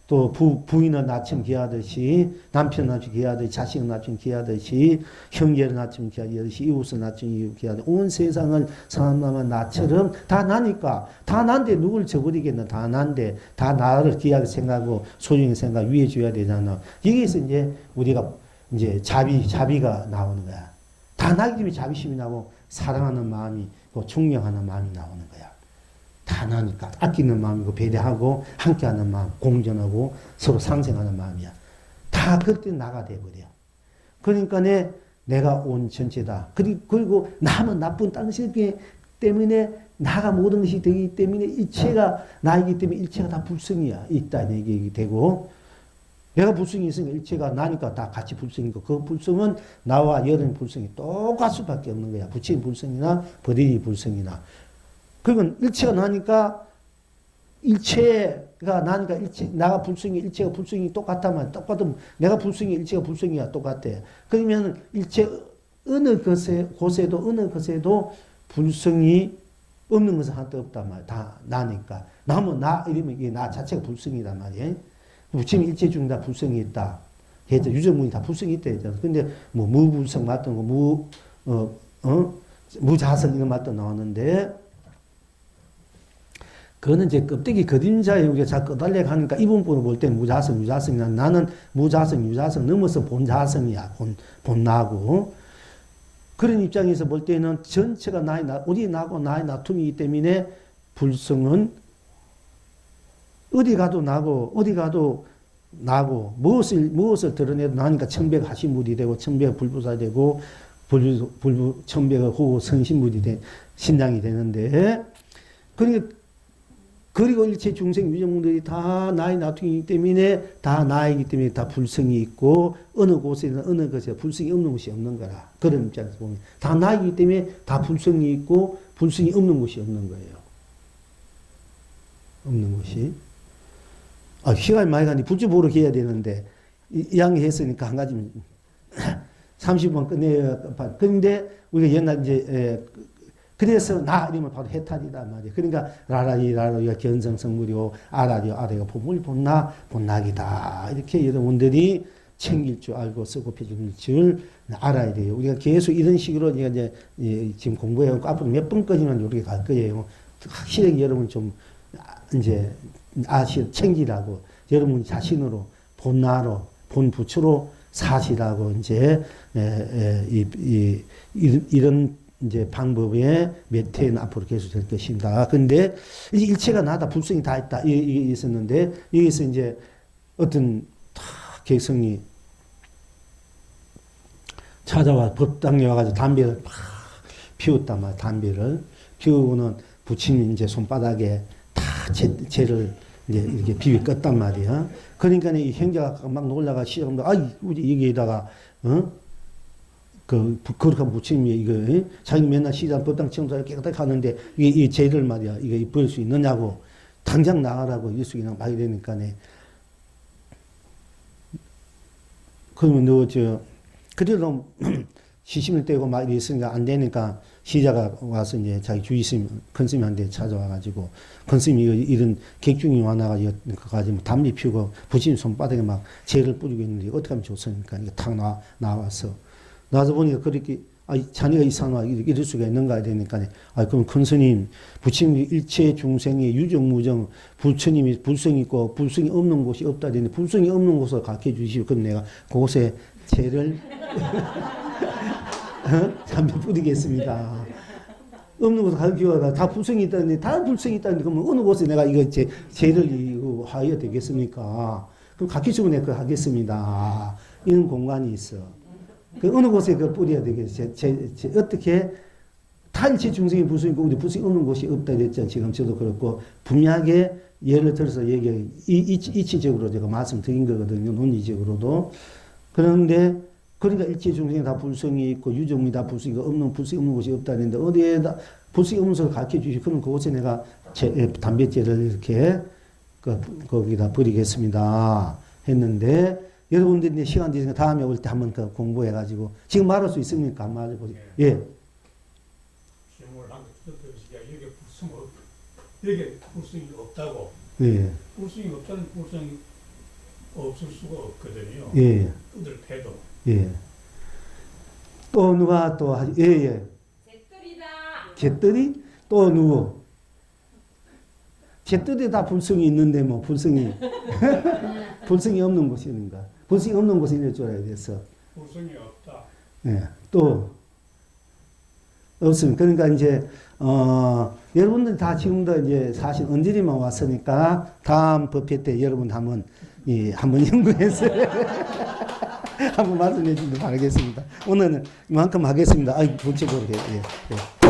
또 부인을 낳으면 귀하듯이 남편을 낳으면 귀하듯이 자식을 낳으면 귀하듯이 형제를 낳으면 귀하듯이 이웃을 낳으면 귀하듯이 온 세상을 사람만 나처럼 다 나니까 다 난데 누굴 저버리겠나. 다 난데 다 나를 귀하게 생각하고 소중히 생각 위해 줘야 되잖아. 여기서 이제 우리가 이제 자비가 나오는 거야. 다 나기 때문에 자비심이 나고 사랑하는 마음이 또 존경하는 마음이 나오는 거야. 다 나니까 아끼는 마음이고 배려하고 함께하는 마음, 공존하고 서로 상생하는 마음이야. 다 그때 나가 돼버려. 그러니까 내가 온 전체다. 그리고 나만 나쁜 당시기 때문에 나가 모든 것이 되기 때문에 일체가 나이기 때문에 일체가 다 불성이야. 있다는 얘기 되고 내가 불성이 있으니까 일체가 나니까 다 같이 불성이고 그 불성은 나와 여러분 불성이 똑같을 수밖에 없는 거야. 부처님 불성이나 버리리 불성이나. 그러면 일체가 나니까 일체가 나니까 나가 불성이 일체가 불성이 똑같다면 똑같으면 내가 불성이 일체가 불성이야 똑같아. 그러면 일체 어느 것에도 불성이 없는 것은 하나도 없단 말이야. 다 나니까. 나면 나 이러면 이게 나 자체가 불성이란 말이야. 부처님 일체 중에 다 불성이 있다. 해서 유정문이 다 불성이 있다 했잖아. 근데 뭐 무불성 맞던 거 무자성 이거 맞던 나왔는데 그거는 이제 껍데기 그림자에 우리가 자꾸 달려 가니까 이분법으로 볼 때 유자성이나 나는 유자성 넘어서 본자성이야. 본나고. 그런 입장에서 볼 때는 전체가 어디 나고 나의 나툼이기 때문에 불성은 어디 가도 나고 무엇을 드러내도 나니까 천백 하신물이 되고 천백 불부사 되고 천백의 호호 선신물이 신장이 되는데 그리고 일체 중생 유정들이 다 나의 나통이기 때문에 다 나이기 때문에 다 불성이 있고 어느 곳에는 어느 것에 불성이 없는 곳이 없는 거라. 그런 입장에서 보면 다 나이기 때문에 다 불성이 있고 불성이 없는 곳이 없는 거예요. 없는 곳이. 시간이 많이 가니 불주 보러 해야 되는데 이야기 했으니까 한 가지 30분 끝내야. 그런데 우리가 옛날 이제 그래서 나 이러면 바로 해탈이란 말이에요. 그러니까 라라리가 견성성물이고 아라리가 보물 본낙이다. 이렇게 여러분들이 챙길 줄 알고 쓰고 펴줄 줄 알아야 돼요. 우리가 계속 이런 식으로 우리가 이제 지금 공부해갖고 앞으로 몇 번까지만 이렇게 갈 거예요. 확실히 여러분 좀 이제 챙기라고 여러분 자신으로 본나로 본부처로 사시라고 이제 이런 이제 방법의 몇 해는 앞으로 계속 될 것입니다. 근데 이제 일체가 나다 불성이 다 있다 이게 있었는데 여기서 이제 어떤 객성이 찾아와 법당에 와가지고 담배를 막 피웠단 말이야. 담배를 피우고는 부처님 이제 손바닥에 다 죄를 이제 이렇게 비비 껐단 말이야. 그러니까 이 형제가 막 놀다가 시작하면 우리 여기에다가 그렇게 부처님이 이거 자기 맨날 시장 법당 청소를 깨끗하게 하는데 이 죄를 말이야 이거 버릴 수 있느냐고 당장 나가라고 일수 그냥 말이 되니까네. 그러면 너 그래도 시심을 떼고 막 이랬으니까 안 되니까 시자가 와서 이제 자기 주의 스님, 큰 스님한테 찾아와가지고, 큰 스님이 이런 객중이 와나가지고 담배 피우고 부처님 손바닥에 막 재를 뿌리고 있는데 어떻게 하면 좋습니까? 이게 탁 나와서. 나와서 보니까 그렇게, 자네가 이상하 이럴 수가 있는가 되니까, 그럼 큰 스님, 부처님이 일체 중생의 유정무정, 부처님이 불성이 있고 불성이 없는 곳이 없다 되니 불성이 없는 곳을 가르쳐 주시고, 그럼 내가 그곳에 재를 담배 뿌리겠습니다. 없는 곳을 가르쳐가 다 불성이 있다는데 다 불성이 있다는데 그러면 어느 곳에 내가 이거 죄를 이거 하여야 되겠습니까? 그럼 가르쳐주면 내가 하겠습니다. 이런 공간이 있어. 그 어느 곳에 그 뿌려야 되겠어요. 어떻게 타일체 중생이 불성이 있고 우리 불성이 없는 곳이 없다 그랬죠. 지금 저도 그렇고 분명하게 예를 들어서 이치적으로 제가 말씀드린 거거든요. 논리적으로도. 그런데 그러니까 일체 중생이 다 불성이 있고 유정이 다 불성이 없는 곳이 없다는데 어디에다 불성이 없는 것을 가르쳐 주시고 그럼 그곳에 내가 담배째를 이렇게 거기다 버리겠습니다 했는데 여러분들이 시간 되니까 다음에 올 때 한번 더 공부해가지고 지금 말할 수 있습니까? 말해보세요. 예. 질문을 한개 드렸어요. 여기 불성이 없다고. 예. 불성이 없다는 불성이 없을 수가 없거든요. 예. 뜯을 패도. 예. 또 누가 또 하지? 예, 예. 잿더리다. 잿더리? 또 누구? 잿더리 다 불성이 있는데 뭐 불성이 불성이 없는 곳이 있는가? 불성이 없는 곳에 있는 줄 알아야 됐어. 불성이 없다. 예. 또 없습니다. 그러니까 이제 여러분들 다 지금도 이제 사실 언제리만 왔으니까 다음 법회 때 여러분 한번 연구해서 한번 말씀해 주시기 바라겠습니다. 오늘은 이만큼 하겠습니다. 본격적으로 예.